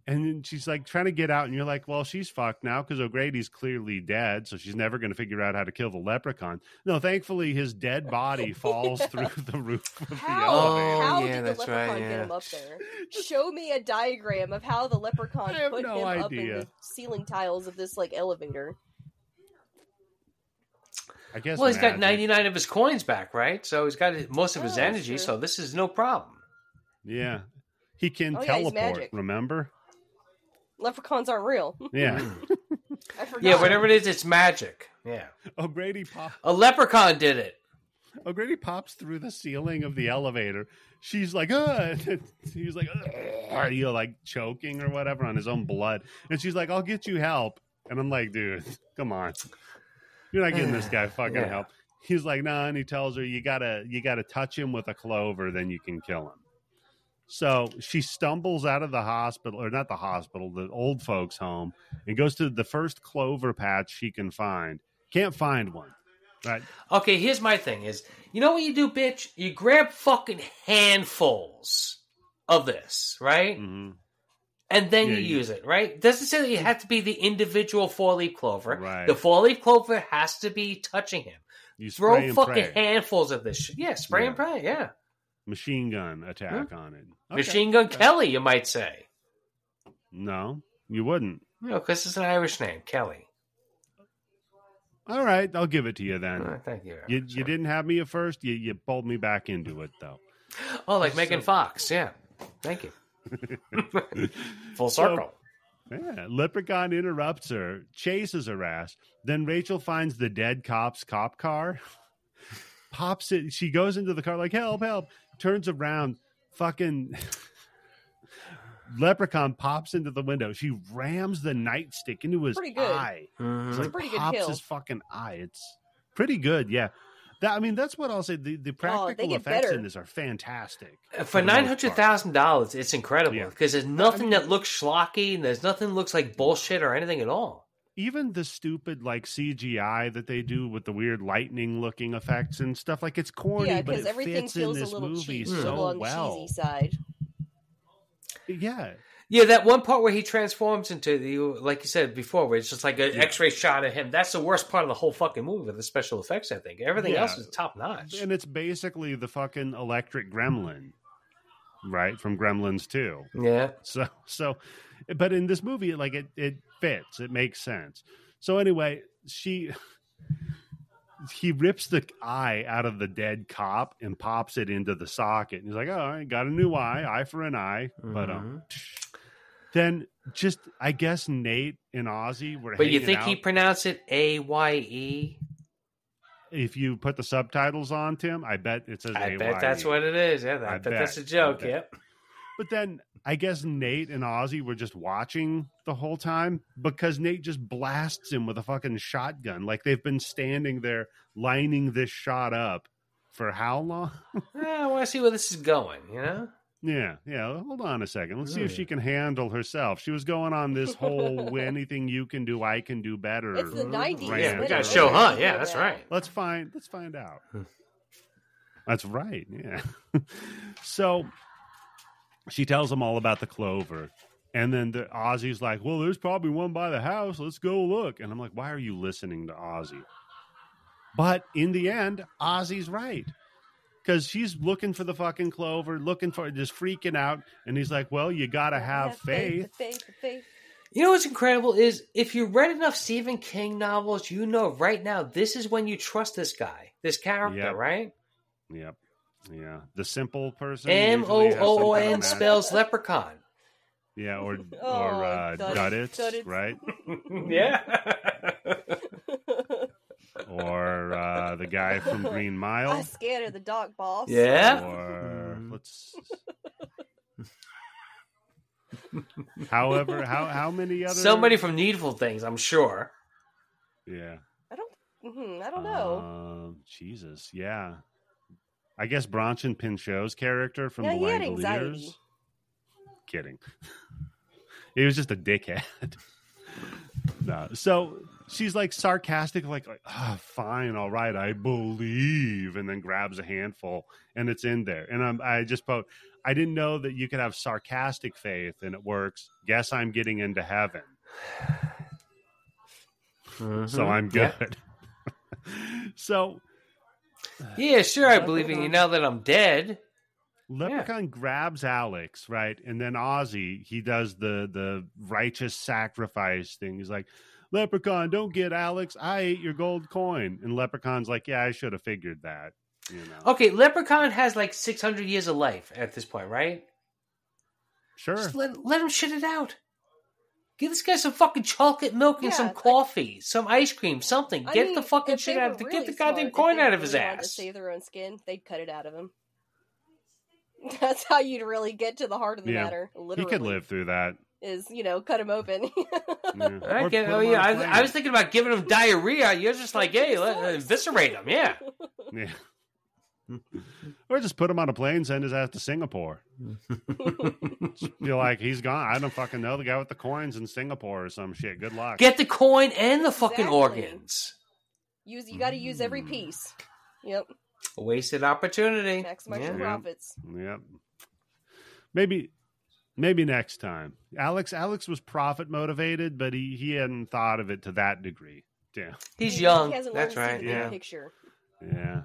And then she's like trying to get out, and you're like, well, she's fucked now because O'Grady's clearly dead, so she's never going to figure out how to kill the leprechaun. No, thankfully, his dead body falls through the roof of the elevator. How yeah, did the that's leprechaun right, get yeah. him up there? Show me a diagram of how the leprechaun I have put no him up in idea. the ceiling tiles of this like elevator. I guess. Well, he's got magic. 99 of his coins back, right? So he's got most of his Oh, that's energy, true. so this is no problem. Yeah, he can Oh, yeah, he's teleport. magic. Remember? Leprechauns aren't real. Yeah. I forgot. Yeah, whatever it is, it's magic. Yeah. O'Grady A leprechaun did it. O'Grady pops through the ceiling of the elevator. She's like, and he's like, are you like choking or whatever on his own blood? And she's like, I'll get you help. And I'm like, dude, come on. You're not getting this guy fucking Yeah. help. He's like, nah, and he tells her, you gotta touch him with a clover, then you can kill him. So she stumbles out of the hospital, or not the hospital, the old folks' home, and goes to the first clover patch she can find. Can't find one. Right. Okay, here's my thing is, you know what you do, bitch? You grab fucking handfuls of this, right? Mm-hmm. And then Yeah, you you- use it, right? Doesn't say that you have to be the individual four-leaf clover. Right. The four-leaf clover has to be touching him. You spray Throw and fucking pray. handfuls of this shit. Yeah, spray and pray, yeah. Machine gun attack on it. Okay. Machine Gun Kelly, you might say. No, you wouldn't. No, because it's an Irish name, Kelly. All right, I'll give it to you then. Thank you. You didn't have me at first. You pulled me back into it though. Oh, like Megan Fox, yeah. Thank you. Full circle. Yeah, Leprechaun interrupts her, chases her ass. Then Rachel finds the dead cop's cop car, pops it. She goes into the car like, help, help. Turns around, fucking Leprechaun pops into the window. She rams the nightstick into his Pretty good. eye. Mhm. It's a like pretty good pops kill. his fucking eye. It's pretty good, yeah. That's what I'll say. The practical get effects better. in this are fantastic. For the most part. $900,000, it's incredible Yeah. because there's nothing that looks schlocky and there's nothing that looks like bullshit or anything at all. Even the stupid like CGI that they do with the weird lightning looking effects and stuff, like it's corny, Yeah, but because it everything fits in feels a this little movie cheesy, so on the well. cheesy side. Yeah, Yeah, that one part where he transforms into the, like you said before, where it's just like an X-ray shot of him. That's the worst part of the whole fucking movie with the special effects. I think everything Yeah. else is top notch. and it's basically the fucking electric gremlin, right, from Gremlins 2. Yeah, So, but in this movie, like it fits. It makes sense. So anyway, he rips the eye out of the dead cop and pops it into the socket. And he's like, "Oh, I got a new eye for an eye." But then just I guess Nate and Ozzy were. but you hanging think out. he pronounced it A-Y-E? If you put the subtitles on, Tim, I bet it says. I AYE. bet that's what it is. Yeah, I I bet that's a bet. joke. I bet. Yep. But then I guess Nate and Ozzy were just watching the whole time because Nate just blasts him with a fucking shotgun. Like they've been standing there lining this shot up for how long? I want to see where this is going. You know. Yeah. Hold on a second. Let's see if she can handle herself. She was going on this whole anything you can do, I can do better. It's the 90s. rant. Yeah, we got Better to show than her. anything Yeah, like that's that. right. Let's find out. That's right. Yeah. So she tells him all about the clover. And then Ozzy's like, well, there's probably one by the house. Let's go look. And I'm like, why are you listening to Ozzy? But in the end, Ozzy's right. Because she's looking for the fucking clover, just freaking out. And he's like, well, you got to have faith. Faith. You know what's incredible is if you read enough Stephen King novels, you know right now this is when you trust this guy, this character, Yep. right? Yep. Yeah. The simple person. usually has some kind M-O-O-O-N of magic. spells leprechaun. Yeah, or Duddits. Duddits, right? Yeah. Or the guy from Green Mile. I'm scared of the dark, boss. Yeah. Or let's. However, how many other? Somebody from Needful Things, I'm sure. Yeah. I don't know. Jesus, yeah. I guess Bronson Pinchot's character from Yeah, The he had Langoliers. anxiety. Kidding. He was just a dickhead. No. So she's like sarcastic, like fine, all right, I believe, and then grabs a handful, and it's in there. And I just put, I didn't know that you could have sarcastic faith and it works. Guess I'm getting into heaven. So I'm good. Yeah. So. Yeah, sure, I believe in you now that I'm dead. Leprechaun grabs Alex, right? And then Ozzy, he does the righteous sacrifice thing. He's like, Leprechaun, don't get Alex. I ate your gold coin. And Leprechaun's like, yeah, I should have figured that. You know. Okay, Leprechaun has like 600 years of life at this point, right? Sure. Just let him shit it out. Give this guy some fucking chocolate milk and some coffee, some ice cream, something. Get the fucking shit out of him. Get the goddamn coin out of his ass. To save their own skin, they'd cut it out of him. That's how you'd really get to the heart of the matter. Literally, he could live through that. Is cut him open. I was thinking about giving him diarrhea. You're just like, hey, eviscerate him. Yeah. Or just put him on a plane, send his ass to Singapore. Feel like he's gone. I don't fucking know. The guy with the coins in Singapore or some shit. Good luck. Get the coin and the fucking organs. You got to use every piece. Yep. A wasted opportunity. Maximize your profits. Yep. Maybe next time. Alex was profit motivated, but he hadn't thought of it to that degree. Yeah. He's young. He hasn't That's learned right. To see the big picture. Yeah.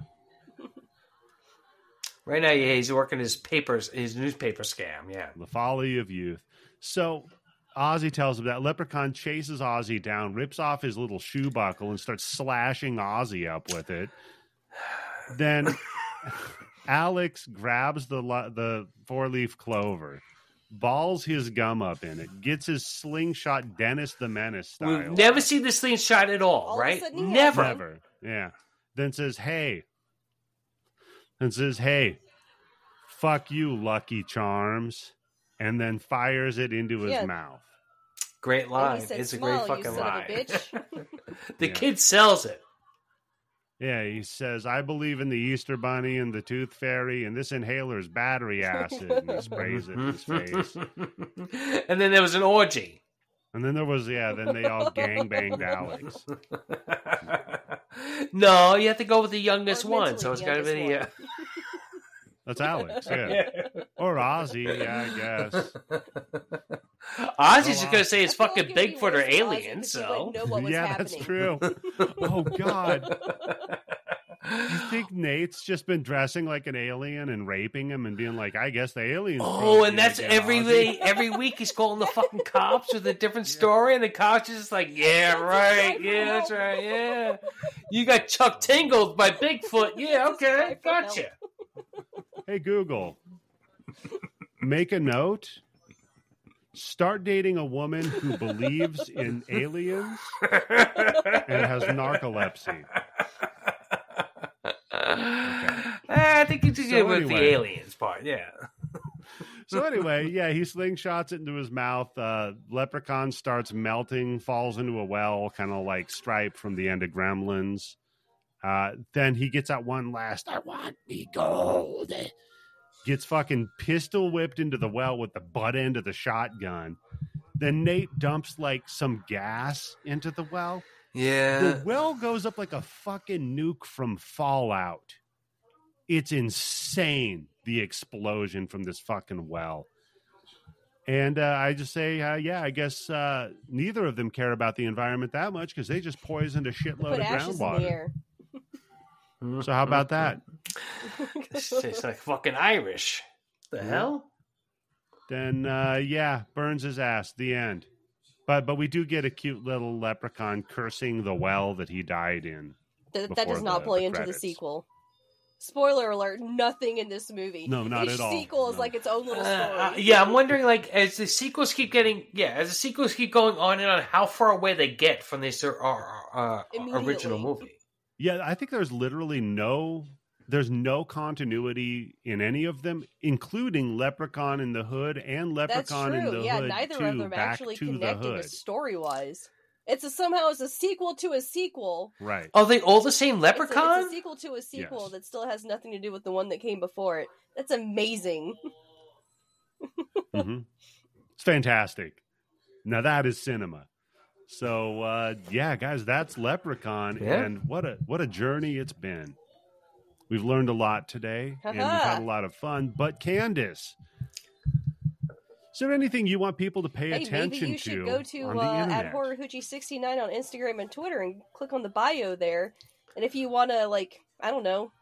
Right now, he's working his newspaper scam. Yeah. The folly of youth. So Ozzy tells him that Leprechaun chases Ozzy down, rips off his little shoe buckle, and starts slashing Ozzy up with it. Then Alex grabs the 4-leaf clover, balls his gum up in it, gets his slingshot Dennis the Menace style. We've never seen the slingshot at all, right? Never. Yeah. Then says, hey, fuck you, Lucky Charms, and then fires it into his mouth. Great line. It's a great fucking line. The kid sells it. Yeah, he says, I believe in the Easter Bunny and the Tooth Fairy, and this inhaler is battery acid. And he sprays it in his face. And then there was an orgy. And then there was, then they all gangbanged Alex. No, you have to go with the youngest one, so it's got to be the... That's Alex, yeah. Or Ozzy, I guess. Ozzy's just going to say it's fucking Bigfoot or alien, so... That's true. Oh, God. You think Nate's just been dressing like an alien and raping him and being like, I guess the alien's... Oh, and that's every week he's calling the fucking cops with a different story, and the cops are just like, yeah, right, yeah, that's right, yeah. You got Chuck Tingled by Bigfoot, yeah, okay, gotcha. Hey, Google, make a note. Start dating a woman who believes in aliens and has narcolepsy. Okay. I think you should get with the aliens part, yeah. So anyway, he slingshots it into his mouth. Leprechaun starts melting, falls into a well, kind of like Stripe from the end of Gremlins. Then he gets out one last, I want me gold. Gets fucking pistol whipped into the well with the butt end of the shotgun. Then Nate dumps like some gas into the well. Yeah. The well goes up like a fucking nuke from Fallout. It's insane, the explosion from this fucking well. And I just say, I guess neither of them care about the environment that much because they just poisoned a shitload of groundwater. So how about that? It's like fucking Irish. The hell? Then, burns his ass. The end. But we do get a cute little leprechaun cursing the well that he died in. That does not play into the sequel. Spoiler alert, nothing in this movie. No, not Each at all. Each sequel is like its own little story. I'm wondering, like, as the sequels keep going on and on, how far away they get from this original movie. Yeah, I think there's literally no continuity in any of them, including Leprechaun in the Hood and Leprechaun in the Hood. Yeah, neither of them actually connecting story-wise. It's a sequel to a sequel. Right. Are they all the same Leprechaun? It's a sequel to a sequel that still has nothing to do with the one that came before it. That's amazing. Mm-hmm. It's fantastic. Now that is cinema. So, guys, that's Leprechaun, and what a journey it's been. We've learned a lot today, and we've had a lot of fun. But Candace, is there anything you want people to pay attention maybe you should to go to on the internet? at HorrorHoochie69 on Instagram and Twitter and click on the bio there. And if you want to, like, I don't know,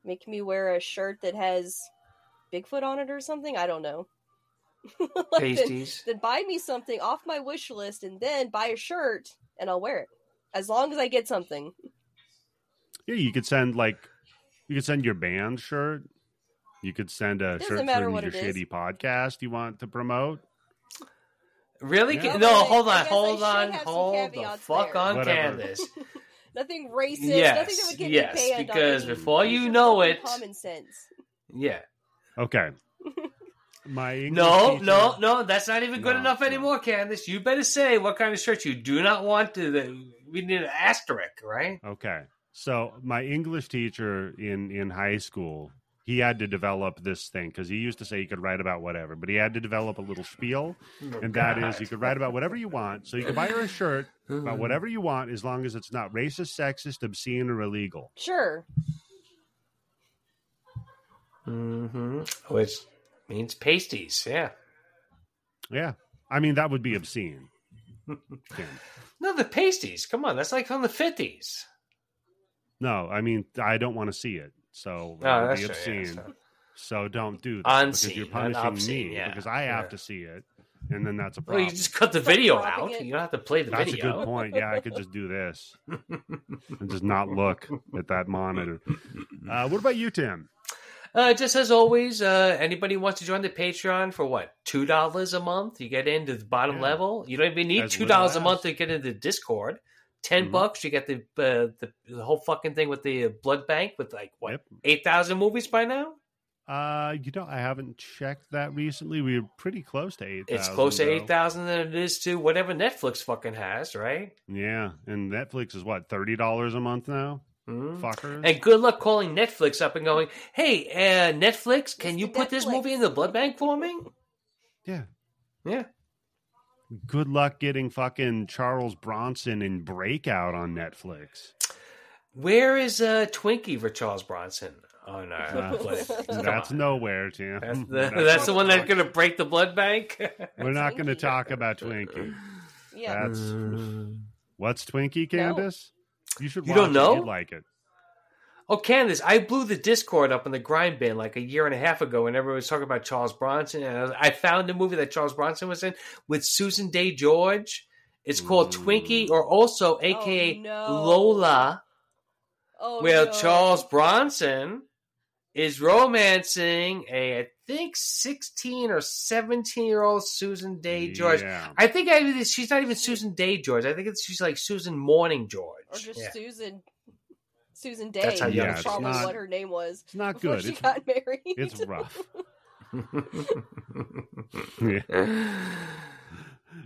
make me wear a shirt that has Bigfoot on it or something, I don't know. Pasties. Then buy me something off my wish list and then buy a shirt and I'll wear it. As long as I get something. Yeah, you could send your band shirt. You could send a shirt for matter the what it is. Shitty podcast you want to promote. Really? Yeah. No, hold I on, guess hold I on, should have some hold the caveats fuck there. on, Whatever. Candace. Nothing racist, nothing that Yes, would get yes, me banned because on any before you future know fucking it- common sense. Yeah. Okay. My English No, teacher- no, that's not even good No, enough no. anymore, Candace. You better say what kind of shirt you do not want to. We need an asterisk, right? Okay. So my English teacher in high school, he had to develop this thing because he used to say you could write about whatever, but he had to develop a little spiel, and that is you could write about whatever you want. So you can buy her a shirt about whatever you want as long as it's not racist, sexist, obscene, or illegal. Sure. Which means pasties, yeah. Yeah. I mean, that would be obscene. Tim. No, the pasties. Come on, that's like from the 50s. No, I mean, I don't want to see it. So it Oh, would that's be true, yeah, obscene. that's true. So don't do that Unseen, because you're punishing obscene, me yeah. because I have Yeah. to see it, and then that's a Well, problem. you just cut the Stop video cropping out. it. You don't have to play the That's video. a good point. Yeah, I could just do this and just not look at that monitor. What about you, Tim? Just as always, anybody wants to join the Patreon for what? $2 a month? You get into the bottom Yeah. level. You don't even need As $2 a little month as. to get into Discord. $10, you get the whole fucking thing with the blood bank with like what Yep. 8,000 movies by now. I haven't checked that recently. We were pretty close to 8,000. It's close to though. 8,000 than it is to whatever Netflix fucking has, right? Yeah, and Netflix is what, $30 a month now? Mhm. Fuckers. And good luck calling Netflix up and going, "Hey, Netflix, can you Mr. put this Netflix." movie in the blood bank for me?" Yeah. Yeah. Good luck getting fucking Charles Bronson in Breakout on Netflix. Where is Twinkie for Charles Bronson? Oh no, That's nowhere, Tim. that's the one that's going to break the blood bank. We're not going to Twinkie. talk about Twinkie. Yeah. That's what's Twinkie, Candace? You should. You watch don't know? It. You'd like it. Oh, Candace, I blew the Discord up in the grind bin like a year and a half ago when everyone was talking about Charles Bronson. And I found a movie that Charles Bronson was in with Susan Day George. It's called Twinkie, or also AKA no. Lola, Oh, where no. Charles Bronson is romancing I think 16 or 17-year-old Susan Day George. Yeah. I think she's not even Susan Day George. I think she's like Susan Morning George. Or just Yeah. Susan Day. That's how young That's she probably is. what her name was. It's not Before good. she got married. It's rough. Yeah.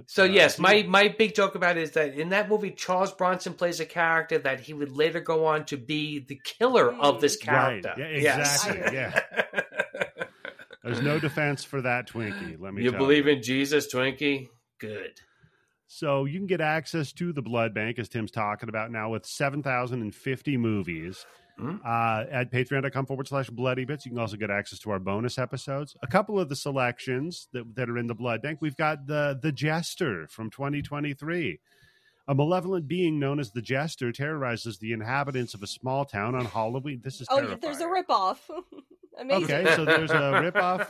So yes, my big joke about it is that in that movie, Charles Bronson plays a character that he would later go on to be the killer of this Right. character. Yeah, Yes. exactly. Yeah. There's no defense for that Twinkie. Let me. You tell believe you. in Jesus, Twinkie? Good. So you can get access to the blood bank, as Tim's talking about now, with 7,050 movies at patreon.com/bloody bits. You can also get access to our bonus episodes. A couple of the selections that are in the blood bank. We've got the Jester from 2023. A malevolent being known as the Jester terrorizes the inhabitants of a small town on Halloween. This is Oh, terrifying. there's a ripoff. Amazing. Okay, so there's a ripoff.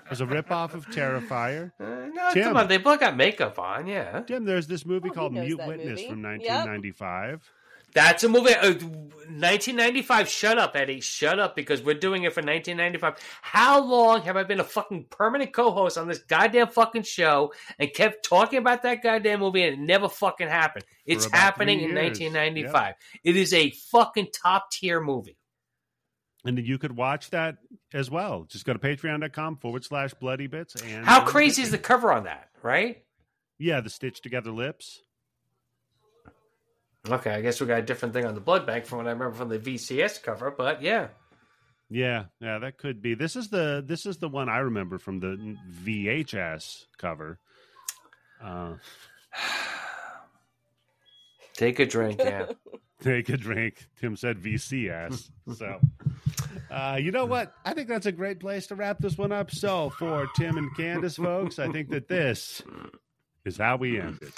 There's a ripoff of Terrifier. No, Tim. come on. They both got makeup on, yeah. Tim, there's this movie Oh, he called knows Mute that Witness movie. from Yep. 1995. That's a movie. 1995. Shut up, Eddie. Shut up, because we're doing it for 1995. How long have I been a fucking permanent co-host on this goddamn fucking show and kept talking about that goddamn movie and it never fucking happened? It's about happening 3 in years. 1995. It is a fucking top tier movie. And you could watch that as well. Just go to patreon.com/bloody bits. And How crazy is the cover on that, right? Yeah, the stitched together lips. Okay, I guess we got a different thing on the blood bank from what I remember from the VCS cover, but yeah. Yeah, that could be. This is the one I remember from the VHS cover. Take a drink, yeah. Take a drink. Tim said VCS. So You know what? I think that's a great place to wrap this one up. So for Tim and Candace, folks, I think that this is how we end it.